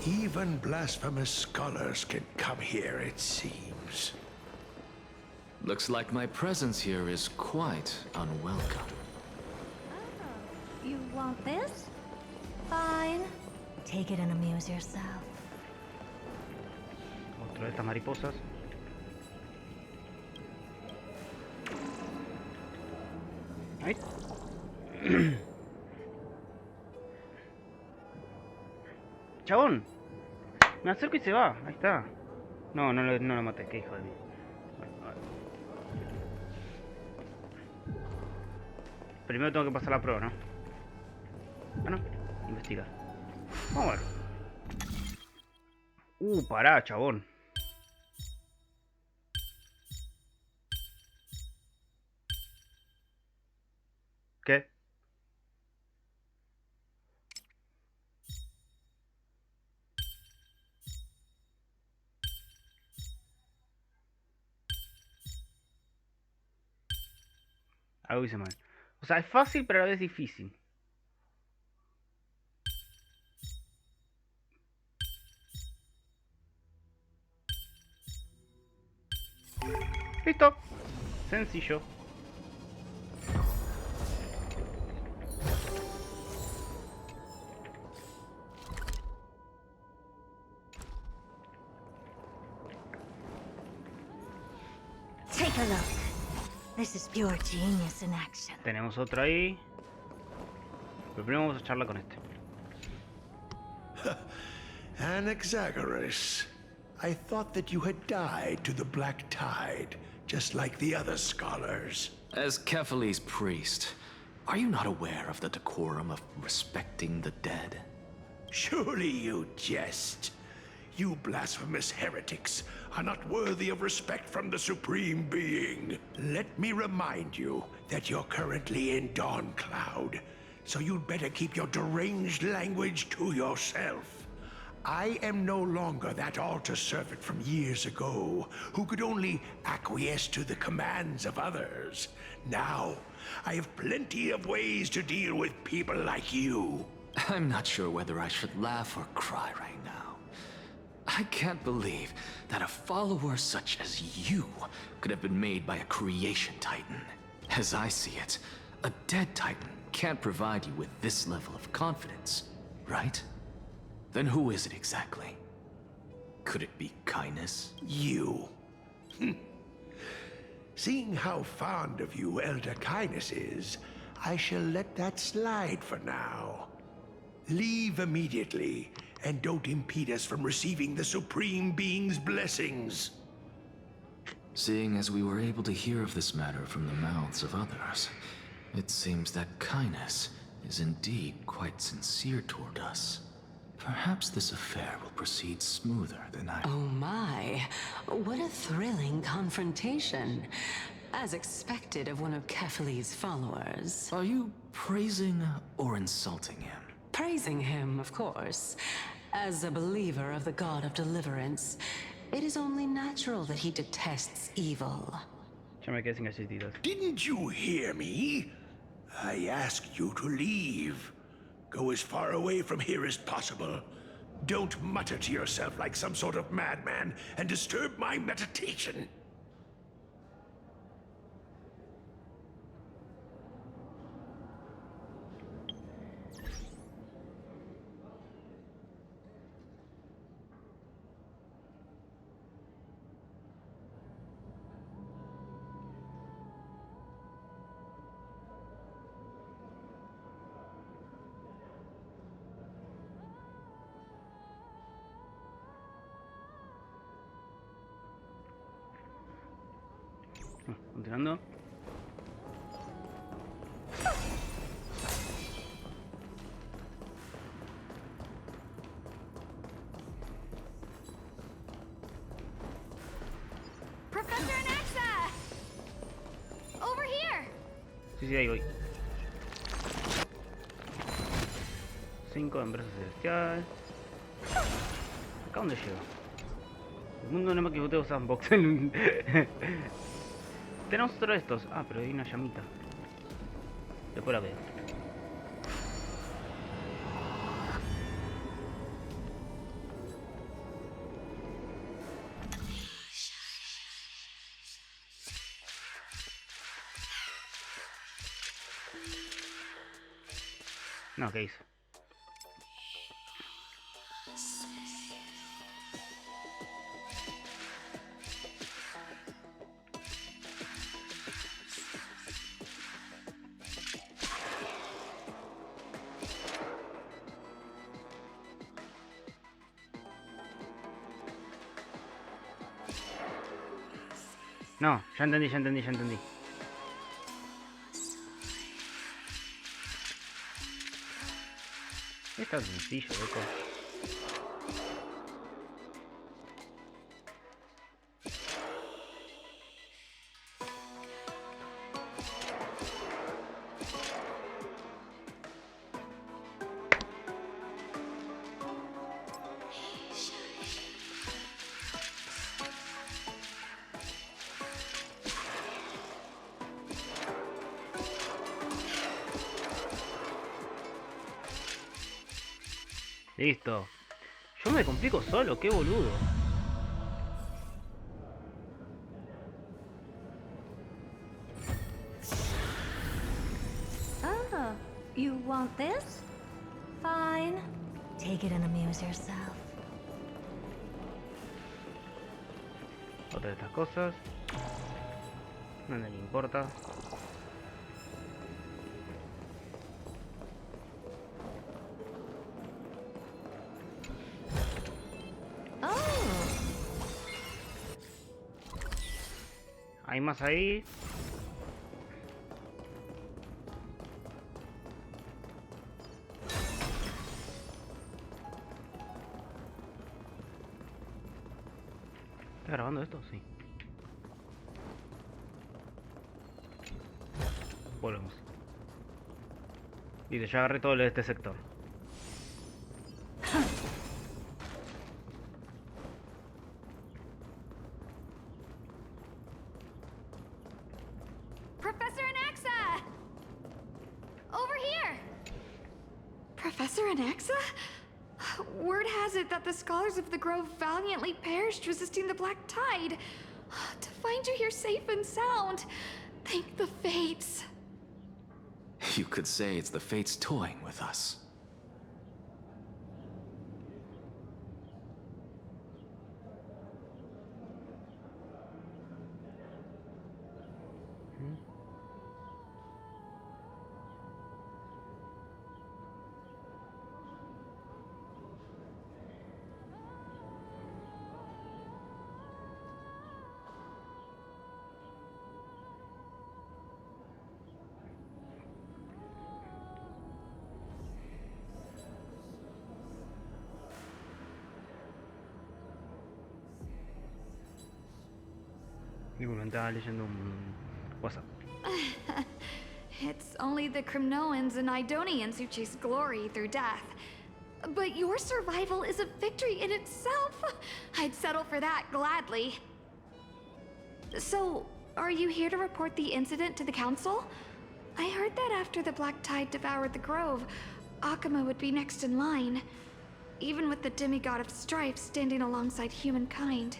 Even blasphemous scholars can come here, it seems. Looks like my presence here is quite unwelcome. You want this? Fine. Take it and amuse yourself. Otra de estas mariposas. Ahí. Chabón. Me acerco y se va. Ahí está. No lo maté. Qué hijo de mí. Bueno, vale. Primero tengo que pasar la prueba, ¿no? Bueno, investigar. Vamos a ver. Pará, chabón. ¿Qué? Algo hice mal. O sea, es fácil, pero a la vez difícil. Listo. Sencillo. Take a look. This is pure genius in action. Tenemos otro ahí. Pero primero vamos a charlar con este. Anaxagoras. I thought that you had died to the Black Tide, just like the other scholars. As Kephales's priest, Are you not aware of the decorum of respecting the dead? Surely you jest. You blasphemous heretics are not worthy of respect from the Supreme Being. Let me remind you that you're currently in Dawn Cloud, so you'd better keep your deranged language to yourself. I am no longer that altar servant from years ago who could only acquiesce to the commands of others. Now, I have plenty of ways to deal with people like you. I'm not sure whether I should laugh or cry right now. I can't believe that a follower such as you could have been made by a creation titan. As I see it, a dead titan can't provide you with this level of confidence, right? Then who is it exactly? Could it be kindness? You. Seeing how fond of you Elder Kindness is, I shall let that slide for now. Leave immediately, and don't impede us from receiving the Supreme Being's blessings. Seeing as we were able to hear of this matter from the mouths of others, it seems that kindness is indeed quite sincere toward us. Perhaps this affair will proceed smoother than I... Oh my, what a thrilling confrontation. As expected of one of Kefali's followers. Are you praising or insulting him? Praising him, of course. As a believer of the God of Deliverance, it is only natural that he detests evil. Ya me quedé sin galletitas. Didn't you hear me? I asked you to leave. Go as far away from here as possible. Don't mutter to yourself like some sort of madman and disturb my meditation. Continuando. Professor Anaxa! Over here! Sí, ahí voy. 5 de empresa celestial. ¿Acá dónde llego? El mundo no me equivoqué de sandbox. Tenemos otro de estos. Ah, pero hay una llamita. Después la veo. No, ¿qué hizo? No, ya entendí. Es tan sencillo, loco. Listo. Yo me complico solo, qué boludo. Oh, you want this? Fine. Take it and amuse yourself. Otra de estas cosas. No le importa. Hay más ahí. ¿Está grabando esto? Sí. Volvemos. Dice, ya agarré todo lo de este sector. Professor Anaxa! Over here! Professor Anaxa? Word has it that the scholars of the Grove valiantly perished resisting the Black Tide. To find you here safe and sound, thank the fates. You could say it's the fates toying with us. Ninguno estaba leyendo un WhatsApp. It's only the Crimnoans and Idonians who chase glory through death. But your survival is a victory in itself. I'd settle for that gladly. So, are you here to report the incident to the Council? I heard that after the Black Tide devoured the Grove, Akama would be next in line, even with the demigod of strife standing alongside humankind.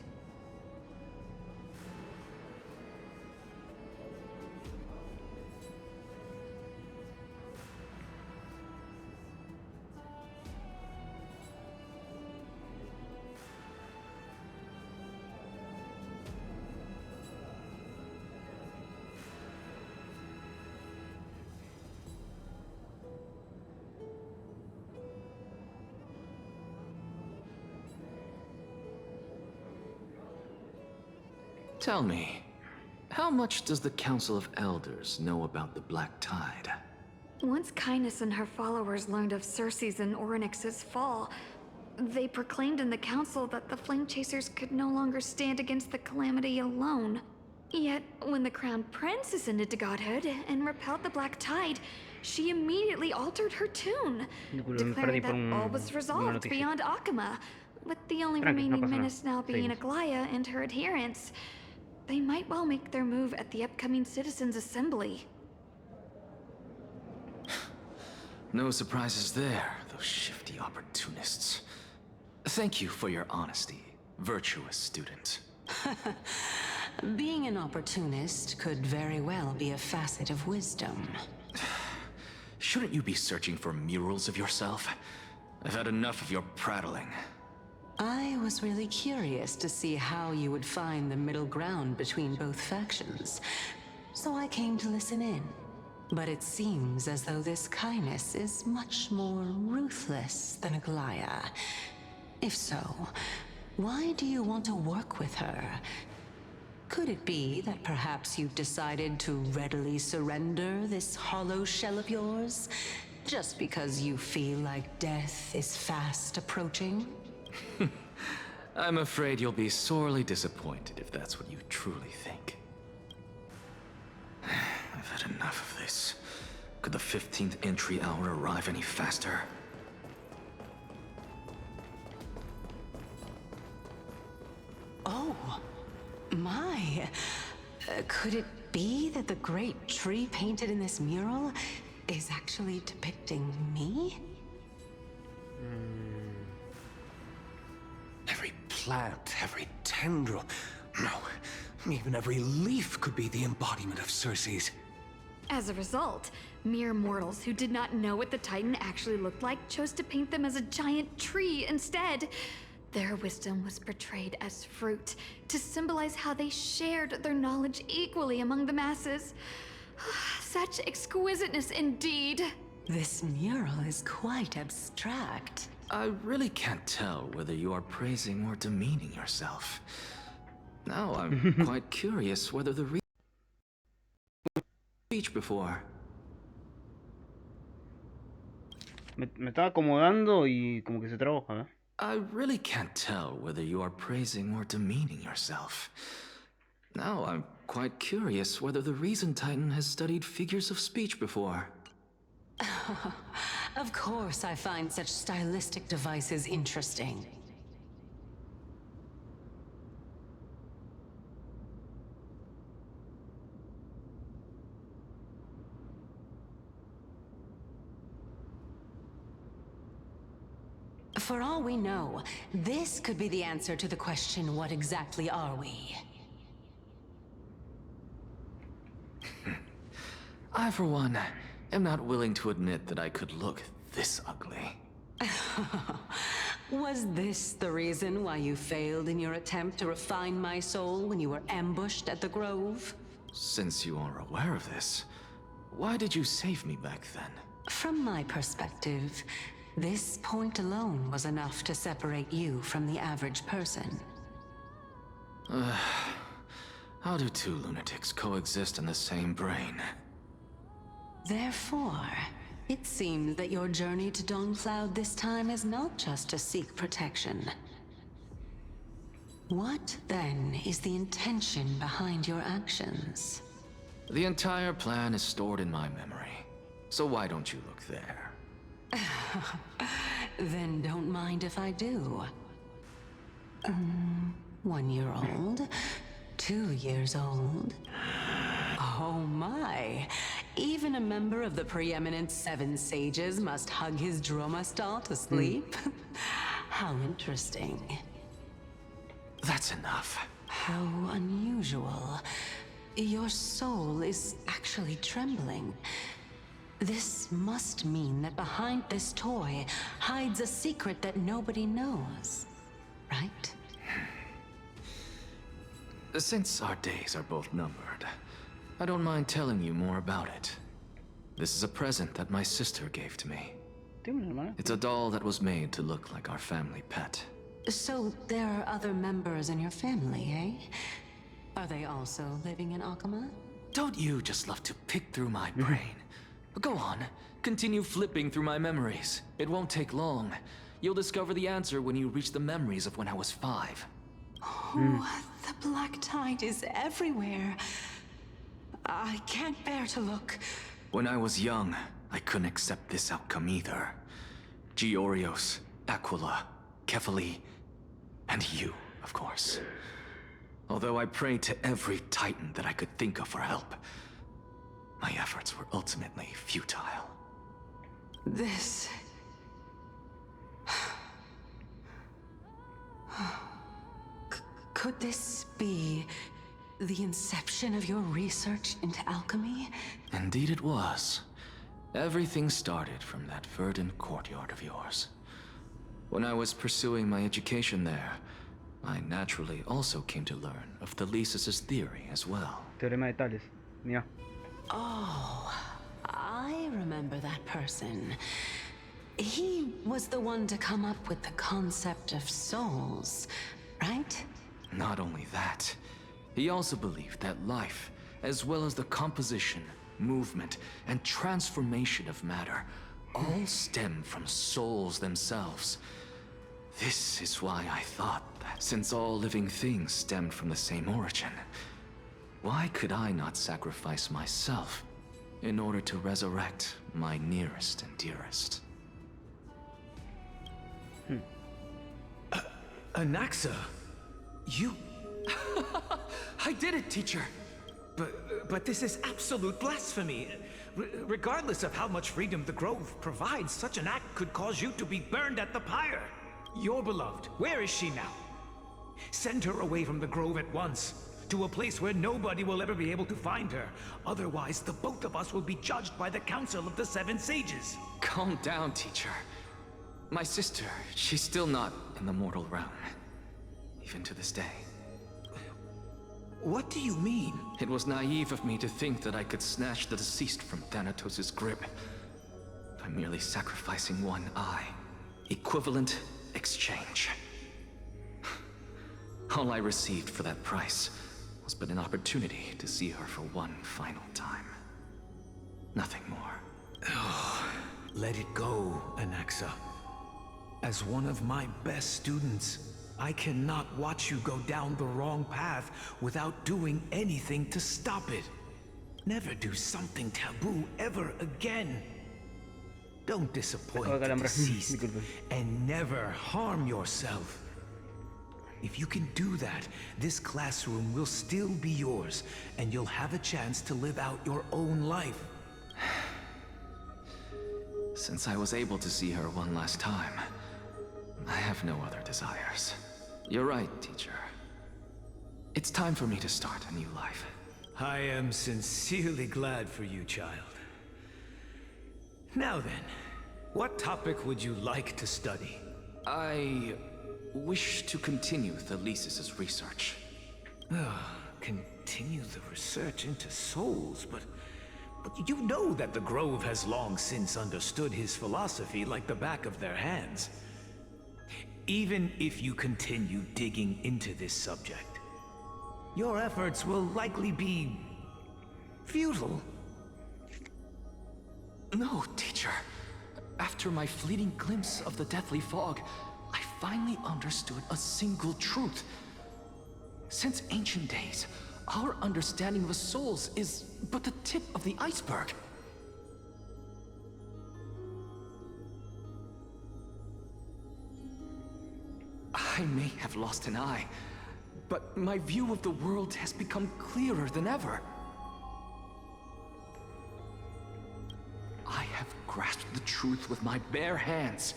Tell me, how much does the Council of Elders know about the Black Tide? Once Kindness and her followers learned of Circe's and Orynyx's fall, they proclaimed in the council that the Flame Chasers could no longer stand against the calamity alone. Yet, when the Crown Prince ascended to godhood and repelled the Black Tide, she immediately altered her tune, declaring that all was resolved beyond Akama, with the only remaining menace now being Aglaya and her adherents. They might well make their move at the upcoming Citizens' Assembly. No surprises there, those shifty opportunists. Thank you for your honesty, virtuous student. Being an opportunist could very well be a facet of wisdom. Shouldn't you be searching for murals of yourself? I've had enough of your prattling. I was really curious to see how you would find the middle ground between both factions, so I came to listen in. But it seems as though this Kindness is much more ruthless than Aglaya. If so, why do you want to work with her? Could it be that perhaps you've decided to readily surrender this hollow shell of yours, just because you feel like death is fast approaching? I'm afraid you'll be sorely disappointed if that's what you truly think. I've had enough of this. Could the 15th entry hour arrive any faster? Oh, my. Could it be that the great tree painted in this mural is actually depicting me? Every plant, every tendril, no, even every leaf could be the embodiment of Circe's. As a result, mere mortals who did not know what the Titan actually looked like chose to paint them as a giant tree instead. Their wisdom was portrayed as fruit, to symbolize how they shared their knowledge equally among the masses. Such exquisiteness indeed. This mural is quite abstract. I really can't tell whether you are praising or demeaning yourself. Now I'm quite curious whether the speech before. Me estaba acomodando y como que se trabó, ¿eh? I really can't tell whether you are praising or demeaning yourself. Now I'm quite curious whether the Reason Titan has studied figures of speech before. Of course I find such stylistic devices interesting. For all we know, this could be the answer to the question, what exactly are we? I, for one, am not willing to admit that I could look this ugly. Was this the reason why you failed in your attempt to refine my soul when you were ambushed at the Grove? Since you are aware of this, why did you save me back then? From my perspective, this point alone was enough to separate you from the average person. How do two lunatics coexist in the same brain? Therefore, it seems that your journey to Dawn-Cloud this time is not just to seek protection. What, then, is the intention behind your actions? The entire plan is stored in my memory, so why don't you look there? Then don't mind if I do. 1 year old? 2 years old? Oh my! Even a member of the preeminent Seven Sages must hug his Dromastal to sleep? How interesting. That's enough. How unusual. Your soul is actually trembling. This must mean that behind this toy hides a secret that nobody knows, right? Since our days are both numbered, I don't mind telling you more about it. This is a present that my sister gave to me. It's a doll that was made to look like our family pet. So there are other members in your family, eh? Are they also living in Akama? Don't you just love to pick through my brain? Go on, continue flipping through my memories. It won't take long. You'll discover the answer when you reach the memories of when I was 5. Oh, the black tide is everywhere. I can't bear to look. When I was young, I couldn't accept this outcome either. Georios, Aquila, Kefali, and you, of course. Although I prayed to every Titan that I could think of for help, my efforts were ultimately futile. This... Could this be the inception of your research into alchemy? Indeed it was. Everything started from that verdant courtyard of yours. When I was pursuing my education there, I naturally also came to learn of Thalesis' theory as well. Teorema de Tales. Mira. Oh, I remember that person. He was the one to come up with the concept of souls, right? Not only that, he also believed that life, as well as the composition, movement, and transformation of matter, all stem from souls themselves. This is why I thought that since all living things stemmed from the same origin, why could I not sacrifice myself in order to resurrect my nearest and dearest? Anaxa, you... I did it, teacher! But this is absolute blasphemy. Regardless of how much freedom the Grove provides, such an act could cause you to be burned at the pyre. Your beloved, where is she now? Send her away from the Grove at once, to a place where nobody will ever be able to find her. Otherwise, the both of us will be judged by the Council of the Seven Sages. Calm down, teacher. My sister, she's still not in the mortal realm. Even to this day. What do you mean? It was naive of me to think that I could snatch the deceased from Thanatos' grip by merely sacrificing one eye. Equivalent exchange. All I received for that price was but an opportunity to see her for one final time. Nothing more. Oh, let it go, Anaxa. As one of my best students, I cannot watch you go down the wrong path without doing anything to stop it. Never do something taboo ever again. Don't disappoint the deceased, and never harm yourself. If you can do that, this classroom will still be yours, and you'll have a chance to live out your own life. Since I was able to see her one last time, I have no other desires. You're right, teacher. It's time for me to start a new life. I am sincerely glad for you, child. Now then, what topic would you like to study? I wish to continue Thalesis' research. Continue the research into souls, but you know that the Grove has long since understood his philosophy like the back of their hands. Even if you continue digging into this subject, your efforts will likely be futile. No, teacher. After my fleeting glimpse of the deathly fog, I finally understood a single truth. Since ancient days, our understanding of souls is but the tip of the iceberg. I may have lost an eye, but my view of the world has become clearer than ever. I have grasped the truth with my bare hands.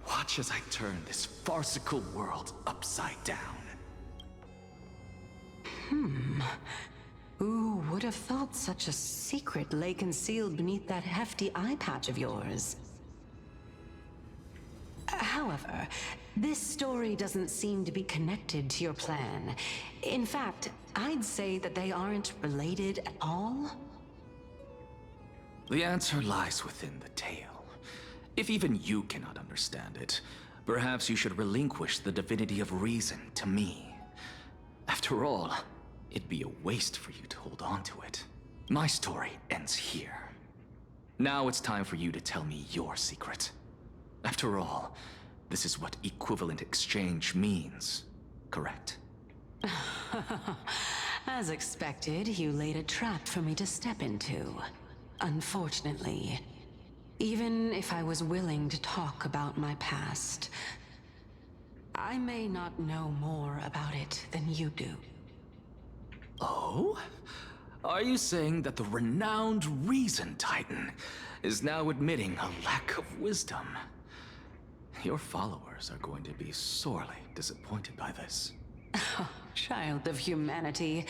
Watch as I turn this farcical world upside down. Who would have thought such a secret lay concealed beneath that hefty eye patch of yours? However, this story doesn't seem to be connected to your plan. In fact, I'd say that they aren't related at all. The answer lies within the tale. If even you cannot understand it, perhaps you should relinquish the divinity of reason to me. After all, it'd be a waste for you to hold on to it. My story ends here. Now it's time for you to tell me your secret. After all, this is what equivalent exchange means, correct? As expected, you laid a trap for me to step into. Unfortunately, even if I was willing to talk about my past, I may not know more about it than you do. Oh? Are you saying that the renowned Reason Titan is now admitting a lack of wisdom? Your followers are going to be sorely disappointed by this. Child of humanity,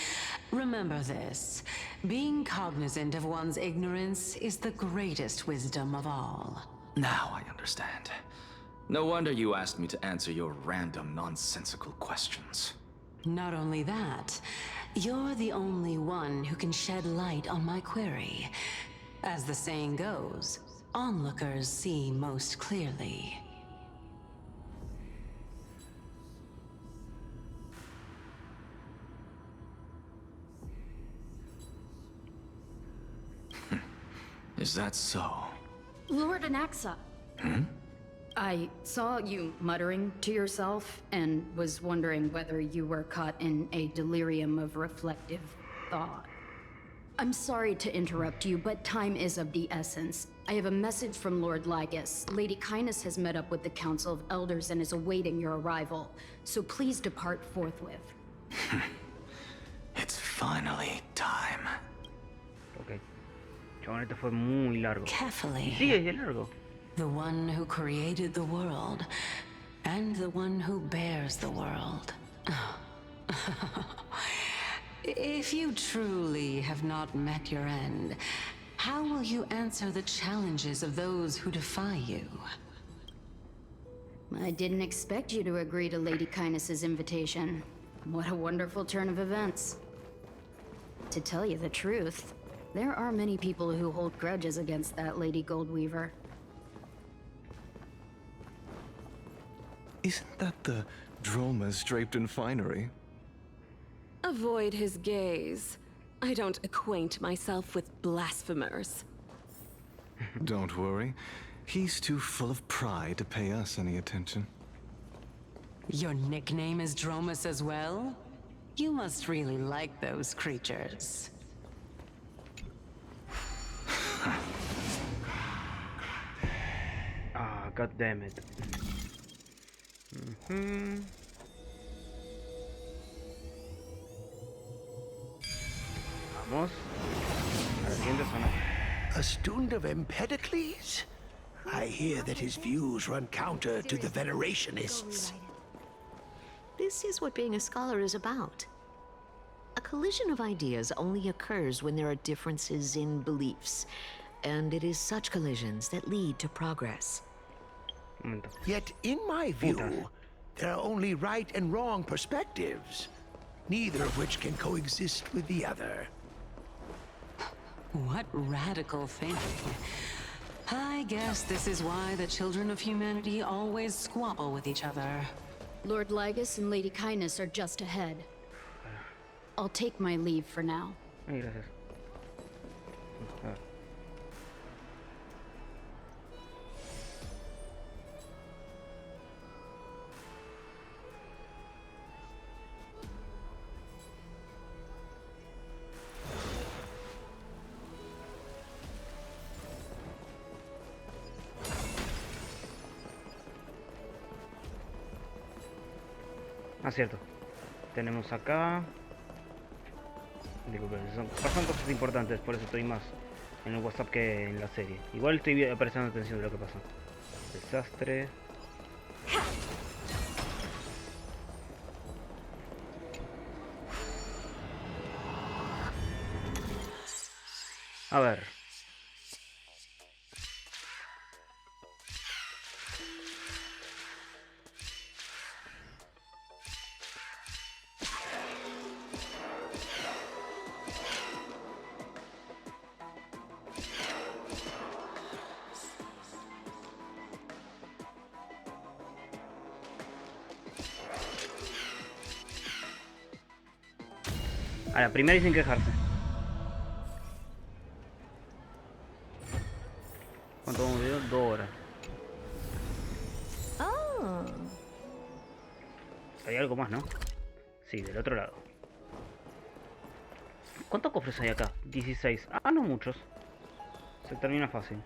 remember this. Being cognizant of one's ignorance is the greatest wisdom of all. Now I understand. No wonder you asked me to answer your random, nonsensical questions. Not only that, you're the only one who can shed light on my query. As the saying goes, onlookers see most clearly. Is that so? Lord Anaxa. I saw you muttering to yourself and was wondering whether you were caught in a delirium of reflective thought. I'm sorry to interrupt you, but time is of the essence. I have a message from Lord Lygus. Lady Kindness has met up with the Council of Elders and is awaiting your arrival, so please depart forthwith. It's finally time. Ok. Chabón, esto fue muy largo. Carefully. Sigue de largo. The one who created the world, and the one who bears the world. If you truly have not met your end, how will you answer the challenges of those who defy you? I didn't expect you to agree to Lady Kindness's invitation. What a wonderful turn of events. To tell you the truth, there are many people who hold grudges against that Lady Goldweaver. Isn't that the Drolmas draped in finery? Avoid his gaze. I don't acquaint myself with blasphemers. Don't worry. He's too full of pride to pay us any attention. Your nickname is Dromus as well? You must really like those creatures. Ah, god damn it. Vamos. A la siguiente zona. A student of Empedocles? I hear that his views run counter to the Venerationists. This is what being a scholar is about. A collision of ideas only occurs when there are differences in beliefs, and it is such collisions that lead to progress. Yet, in my view, there are only right and wrong perspectives, neither of which can coexist with the other. What radical thinking. I guess this is why the children of humanity always squabble with each other. Lord Lygus and Lady Kindness are just ahead. I'll take my leave for now. Ay, gracias. Ah, cierto. Tenemos acá. Disculpen, pasan cosas importantes, por eso estoy más en el WhatsApp que en la serie. Igual estoy prestando atención de lo que pasa. Desastre. A ver. A la primera y sin quejarse. ¿Cuánto vamos a ver? 2 horas. Oh. Hay algo más, ¿no? Sí, del otro lado. ¿Cuántos cofres hay acá? 16. Ah, no muchos. Se termina fácil.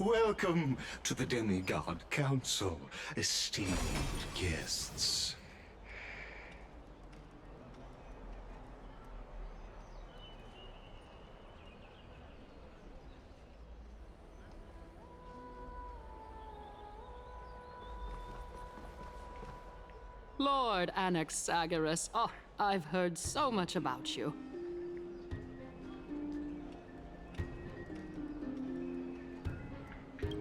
Welcome to the Demigod Council, esteemed guests. Lord Anaxagoras, oh, I've heard so much about you.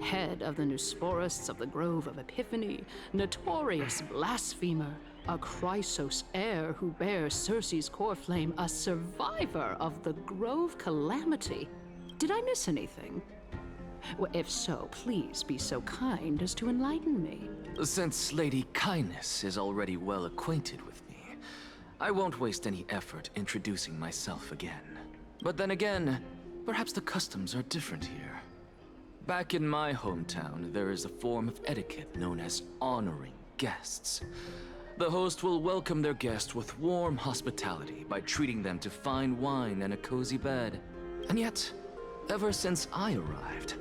Head of the Nusporists of the Grove of Epiphany, notorious blasphemer, a Chrysos heir who bears Circe's core flame, a survivor of the Grove calamity. Did I miss anything? Well, if so, please be so kind as to enlighten me. Since Lady Kindness is already well acquainted with me, I won't waste any effort introducing myself again. But then again, perhaps the customs are different here. Back in my hometown, there is a form of etiquette known as honoring guests. The host will welcome their guest with warm hospitality by treating them to fine wine and a cozy bed. And yet, ever since I arrived,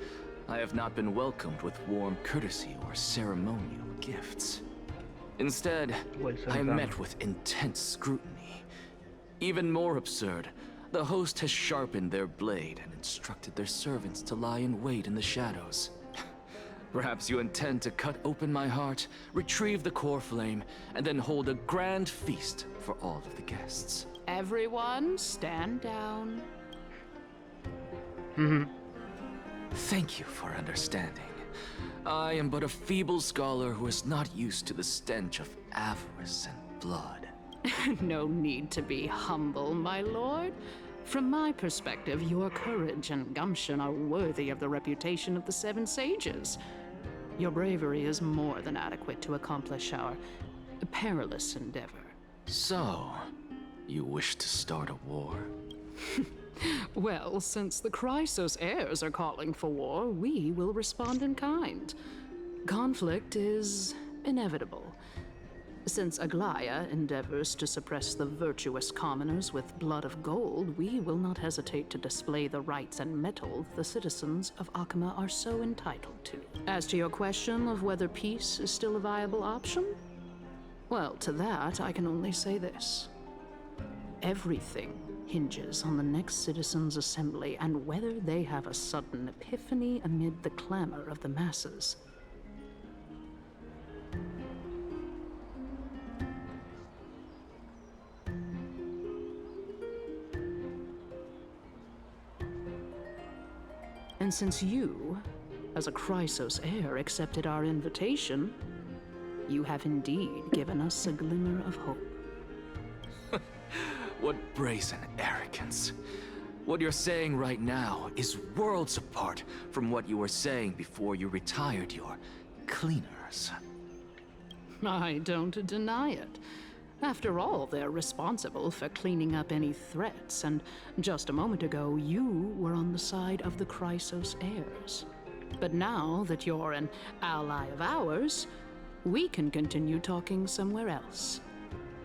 I have not been welcomed with warm courtesy or ceremonial gifts. Instead, I am met with intense scrutiny. Even more absurd, the host has sharpened their blade and instructed their servants to lie in wait in the shadows. Perhaps you intend to cut open my heart, retrieve the core flame, and then hold a grand feast for all of the guests. Everyone, stand down. Thank you for understanding. I am but a feeble scholar who is not used to the stench of avarice and blood. No need to be humble, my lord. From my perspective, your courage and gumption are worthy of the reputation of the Seven Sages. Your bravery is more than adequate to accomplish our perilous endeavor. So, you wish to start a war? Well, since the Chrysos heirs are calling for war, we will respond in kind. Conflict is inevitable. Since Aglaya endeavors to suppress the virtuous commoners with blood of gold, we will not hesitate to display the rights and mettle the citizens of Akama are so entitled to. As to your question of whether peace is still a viable option, well, to that I can only say this. Everything hinges on the next citizens' assembly and whether they have a sudden epiphany amid the clamor of the masses. And since you, as a Chrysos heir, accepted our invitation, you have indeed given us a glimmer of hope. What brazen arrogance. What you're saying right now is worlds apart from what you were saying before you retired your cleaners. I don't deny it. After all, they're responsible for cleaning up any threats, and just a moment ago, you were on the side of the Chrysos heirs. But now that you're an ally of ours, we can continue talking somewhere else.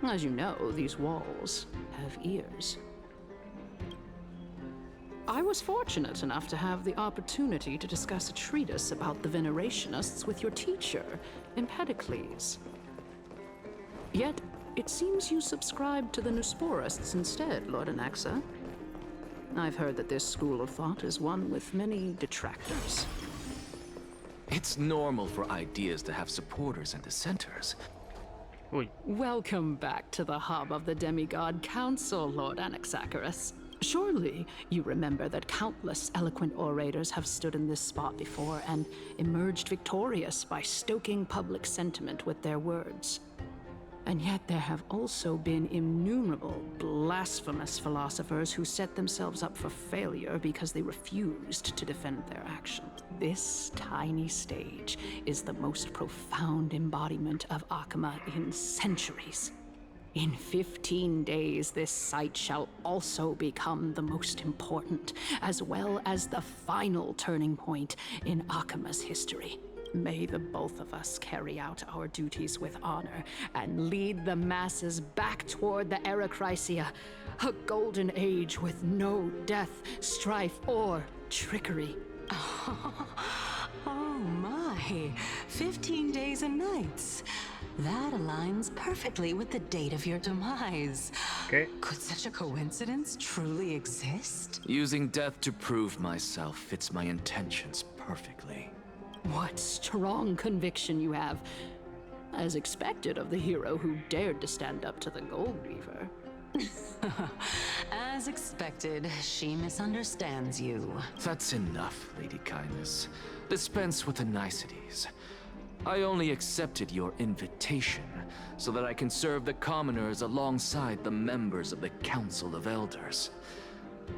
As you know, these walls have ears. I was fortunate enough to have the opportunity to discuss a treatise about the Venerationists with your teacher, Empedocles. Yet, it seems you subscribe to the Nusporists instead, Lord Anaxa. I've heard that this school of thought is one with many detractors. It's normal for ideas to have supporters and dissenters. Welcome back to the hub of the Demigod Council, Lord Anaxagoras. Surely you remember that countless eloquent orators have stood in this spot before and emerged victorious by stoking public sentiment with their words. And yet there have also been innumerable blasphemous philosophers who set themselves up for failure because they refused to defend their actions. This tiny stage is the most profound embodiment of Akama in centuries. In 15 days, this site shall also become the most important, as well as the final turning point in Akama's history. May the both of us carry out our duties with honor and lead the masses back toward the Era Chrysia, a golden age with no death, strife, or trickery. Oh my, 15 days and nights. That aligns perfectly with the date of your demise. Okay. Could such a coincidence truly exist? Using death to prove myself fits my intentions perfectly. What strong conviction you have, as expected of the hero who dared to stand up to the Gold Weaver. As expected, she misunderstands you. That's enough, Lady Kindness. Dispense with the niceties. I only accepted your invitation so that I can serve the commoners alongside the members of the Council of Elders.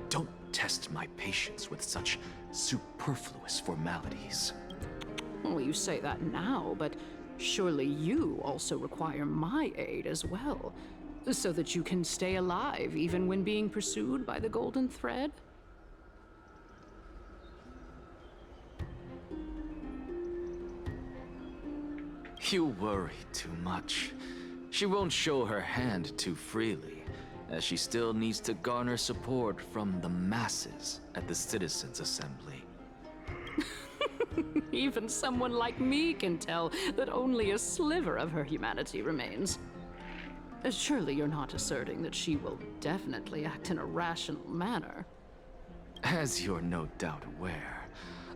Don't test my patience with such superfluous formalities. Well, you say that now, but surely you also require my aid as well, so that you can stay alive even when being pursued by the Golden Thread? You worry too much. She won't show her hand too freely, as she still needs to garner support from the masses at the Citizens' Assembly. Even someone like me can tell that only a sliver of her humanity remains. Surely you're not asserting that she will definitely act in a rational manner. As you're no doubt aware,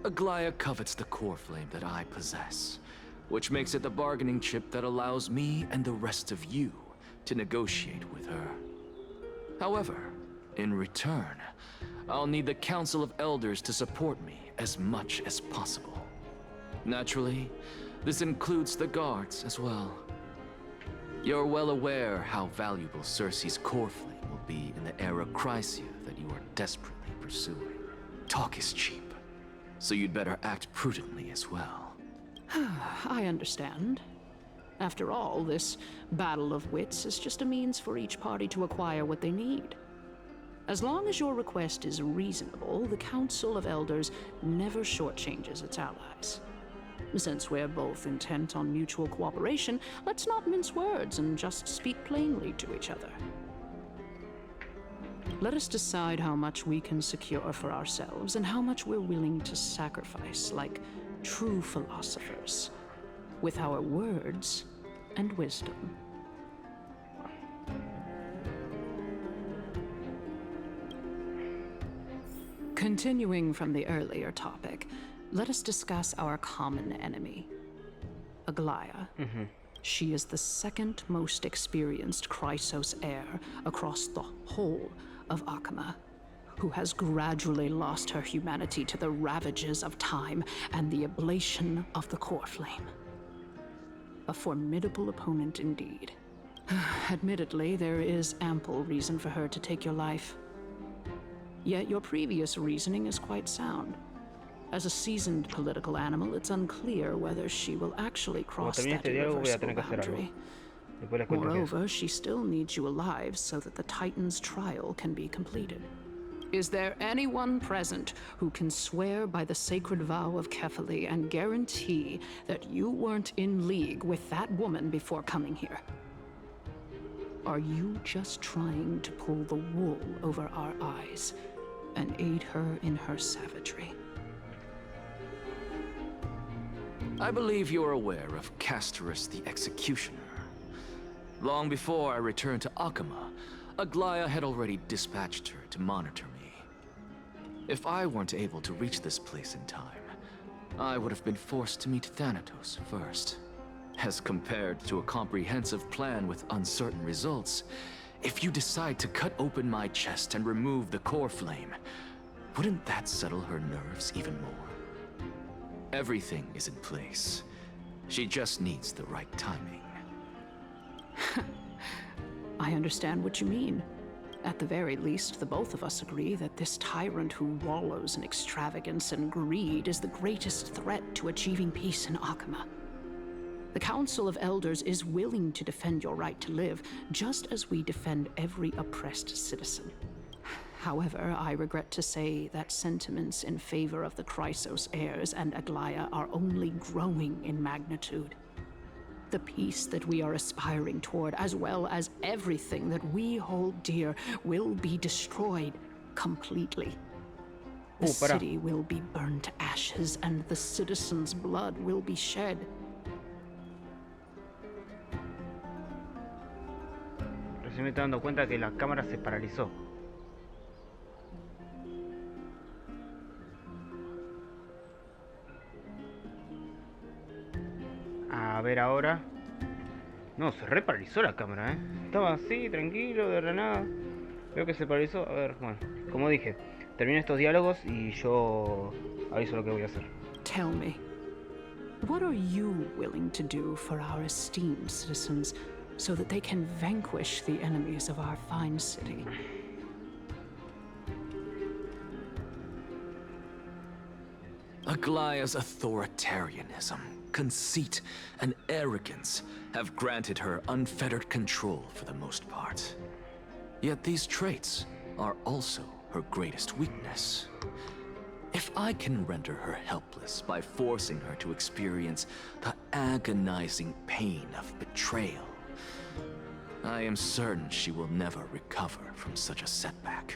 Aglaya covets the core flame that I possess, which makes it the bargaining chip that allows me and the rest of you to negotiate with her. However, in return, I'll need the Council of Elders to support me as much as possible. Naturally, this includes the guards as well. You're well aware how valuable Circe's core flame will be in the era Chrysia that you are desperately pursuing. Talk is cheap, so you'd better act prudently as well. I understand. After all, this battle of wits is just a means for each party to acquire what they need. As long as your request is reasonable, the Council of Elders never shortchanges its allies. Since we're both intent on mutual cooperation, let's not mince words and just speak plainly to each other. Let us decide how much we can secure for ourselves and how much we're willing to sacrifice, like true philosophers, with our words and wisdom. Continuing from the earlier topic, let us discuss our common enemy, Aglaya. She is the second most experienced Chrysos heir across the whole of Akama, who has gradually lost her humanity to the ravages of time and the ablation of the core flame. A formidable opponent indeed. Admittedly, there is ample reason for her to take your life. Yet your previous reasoning is quite sound. As a seasoned political animal, it's unclear whether she will actually cross that irreversible boundary. Moreover, she still needs you alive so that the Titan's trial can be completed. Is there anyone present who can swear by the sacred vow of Kefali and guarantee that you weren't in league with that woman before coming here? Are you just trying to pull the wool over our eyes and aid her in her savagery? I believe you're aware of Castorus the Executioner. Long before I returned to Akama, Aglaya had already dispatched her to monitor me. If I weren't able to reach this place in time, I would have been forced to meet Thanatos first. As compared to a comprehensive plan with uncertain results, if you decide to cut open my chest and remove the core flame, wouldn't that settle her nerves even more? Everything is in place. She just needs the right timing. I understand what you mean. At the very least, the both of us agree that this tyrant who wallows in extravagance and greed is the greatest threat to achieving peace in Akama. The Council of Elders is willing to defend your right to live, just as we defend every oppressed citizen. However, I regret to say that sentiments in favor of the Chrysos heirs and Aglaya are only growing in magnitude. The peace that we are aspiring toward, as well as everything that we hold dear, will be destroyed completely. The city will be burned to ashes, and the citizens' blood will be shed. Recién me estoy dando cuenta que la cámara se paralizó. A ver ahora. No, se reparalizó la cámara, ¿eh? Estaba así, tranquilo, de la nada. Veo que se paralizó. A ver, bueno, como dije, termino estos diálogos y yo aviso lo que voy a hacer. Tell me, what are you willing to do for our esteemed citizens so that they can vanquish the enemies of our fine city? Aglaya's authoritarianism, conceit, and arrogance have granted her unfettered control for the most part. Yet these traits are also her greatest weakness. If I can render her helpless by forcing her to experience the agonizing pain of betrayal, I am certain she will never recover from such a setback.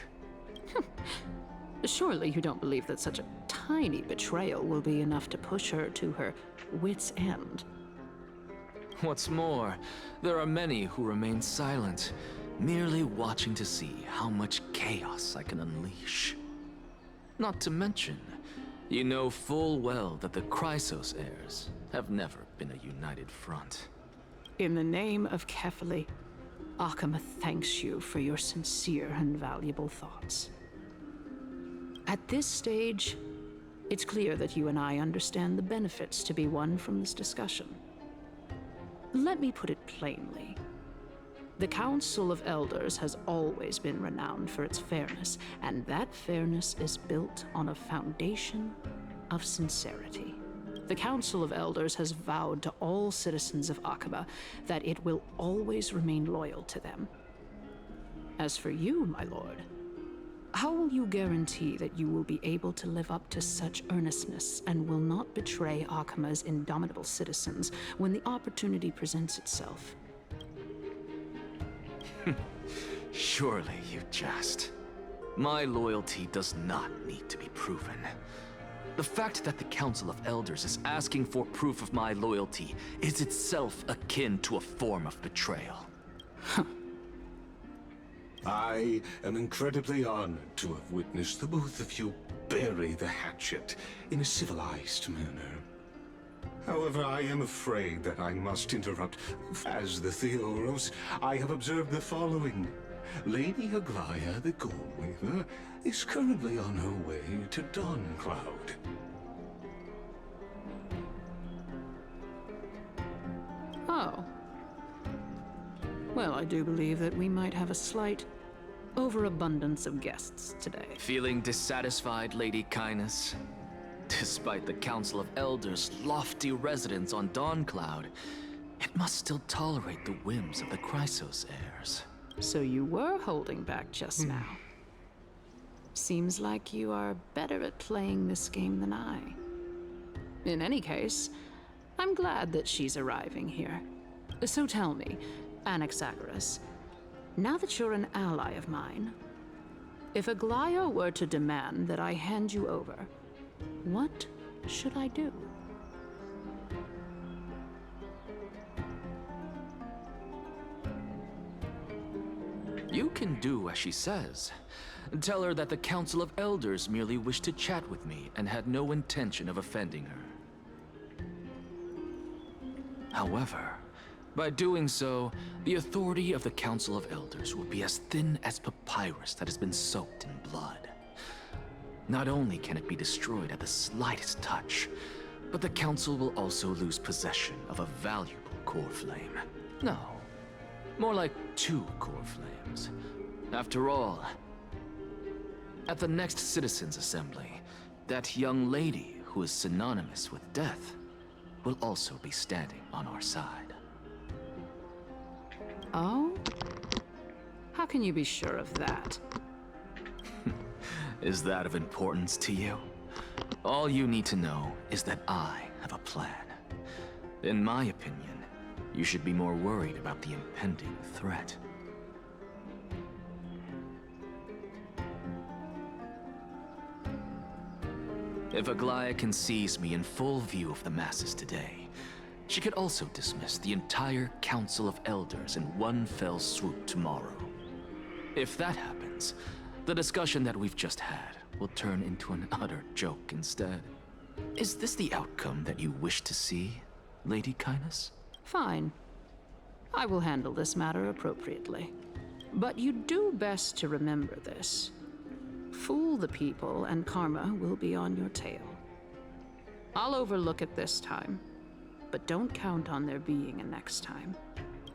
Surely you don't believe that such a tiny betrayal will be enough to push her to her wit's end. What's more, there are many who remain silent, merely watching to see how much chaos I can unleash. Not to mention, You know full well that the Chrysos heirs have never been a united front. In the name of Kefali, Akama thanks you for your sincere and valuable thoughts. At this stage, it's clear that you and I understand the benefits to be won from this discussion. Let me put it plainly. The Council of Elders has always been renowned for its fairness, and that fairness is built on a foundation of sincerity. The Council of Elders has vowed to all citizens of Akaba that it will always remain loyal to them. As for you, my lord, how will you guarantee that you will be able to live up to such earnestness and will not betray Akama's indomitable citizens when the opportunity presents itself? Surely you jest. My loyalty does not need to be proven. The fact that the Council of Elders is asking for proof of my loyalty is itself akin to a form of betrayal. I am incredibly honored to have witnessed the both of you bury the hatchet in a civilized manner. However, I am afraid that I must interrupt. As the Theoros, I have observed the following. Lady Aglaya, the Goldweaver, is currently on her way to Dawncloud. Oh. Well, I do believe that we might have a slight overabundance of guests today. Feeling dissatisfied, Lady Kindness? Despite the Council of Elders' lofty residence on Dawncloud, it must still tolerate the whims of the Chrysos heirs. So you were holding back just now. Seems like you are better at playing this game than I. In any case, I'm glad that she's arriving here. So tell me, Anaxagoras, now that you're an ally of mine, if Aglaya were to demand that I hand you over, what should I do? You can do as she says. Tell her that the Council of Elders merely wished to chat with me and had no intention of offending her. However, by doing so, the authority of the Council of Elders will be as thin as papyrus that has been soaked in blood. Not only can it be destroyed at the slightest touch, but the Council will also lose possession of a valuable core flame. No, more like 2 core flames. After all, at the next Citizens' Assembly, that young lady who is synonymous with death will also be standing on our side. Oh? How can you be sure of that? Is that of importance to you? All you need to know is that I have a plan. In my opinion, you should be more worried about the impending threat. If Aglaya can seize me in full view of the masses today, she could also dismiss the entire Council of Elders in one fell swoop tomorrow. If that happens, the discussion that we've just had will turn into an utter joke instead. Is this the outcome that you wish to see, Lady Kindness? Fine. I will handle this matter appropriately. But you do best to remember this. Fool the people and karma will be on your tail. I'll overlook it this time, but don't count on there being a next time.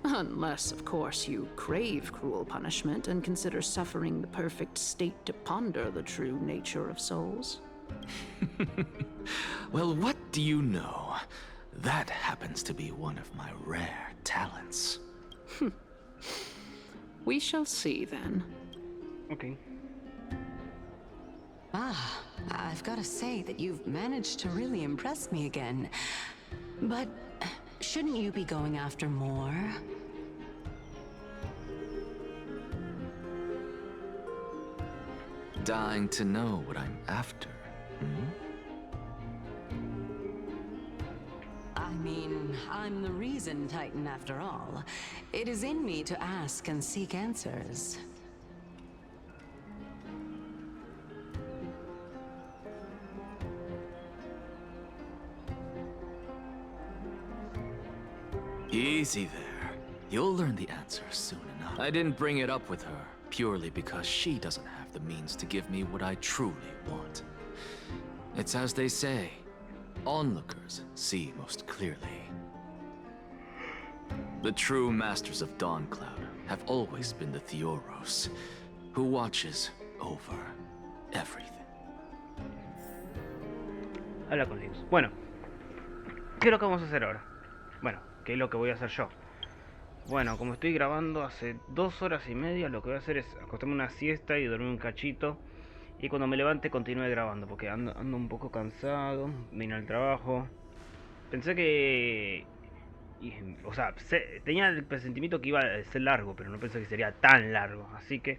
Unless, of course, you crave cruel punishment and consider suffering the perfect state to ponder the true nature of souls. Well, what do you know? That happens to be one of my rare talents. We shall see then. Okay. Ah, I've got to say that you've managed to really impress me again. But shouldn't you be going after more? Dying to know what I'm after, I mean, I'm the reason Titan after all. It is in me to ask and seek answers. Easy there. You'll learn the answer soon enough. I didn't bring it up with her purely because she doesn't have the means to give me what I truly want. It's as they say, onlookers see most clearly. The true masters of Dawncloud have always been the Theoros, who watches over everything. Habla con Linus. Bueno, ¿qué es lo que vamos a hacer ahora? Bueno, ¿qué es lo que voy a hacer yo? Bueno, como estoy grabando hace 2 horas y media, lo que voy a hacer es acostarme una siesta y dormir un cachito. Y cuando me levante continúe grabando, porque ando un poco cansado, vine al trabajo. Pensé que... o sea, tenía el presentimiento que iba a ser largo, pero no pensé que sería tan largo. Así que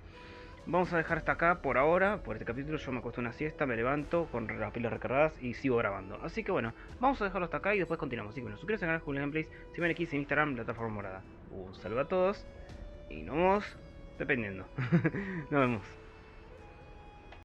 vamos a dejar hasta acá por ahora, por este capítulo. Yo me acuesto una siesta, me levanto con las pilas recargadas y sigo grabando. Así que bueno, vamos a dejarlo hasta acá y después continuamos. Así que bueno, suscríbanse al canal Julio Gameplays, si ven aquí en Instagram, plataforma morada. Un saludo a todos y nos vemos dependiendo. Nos vemos.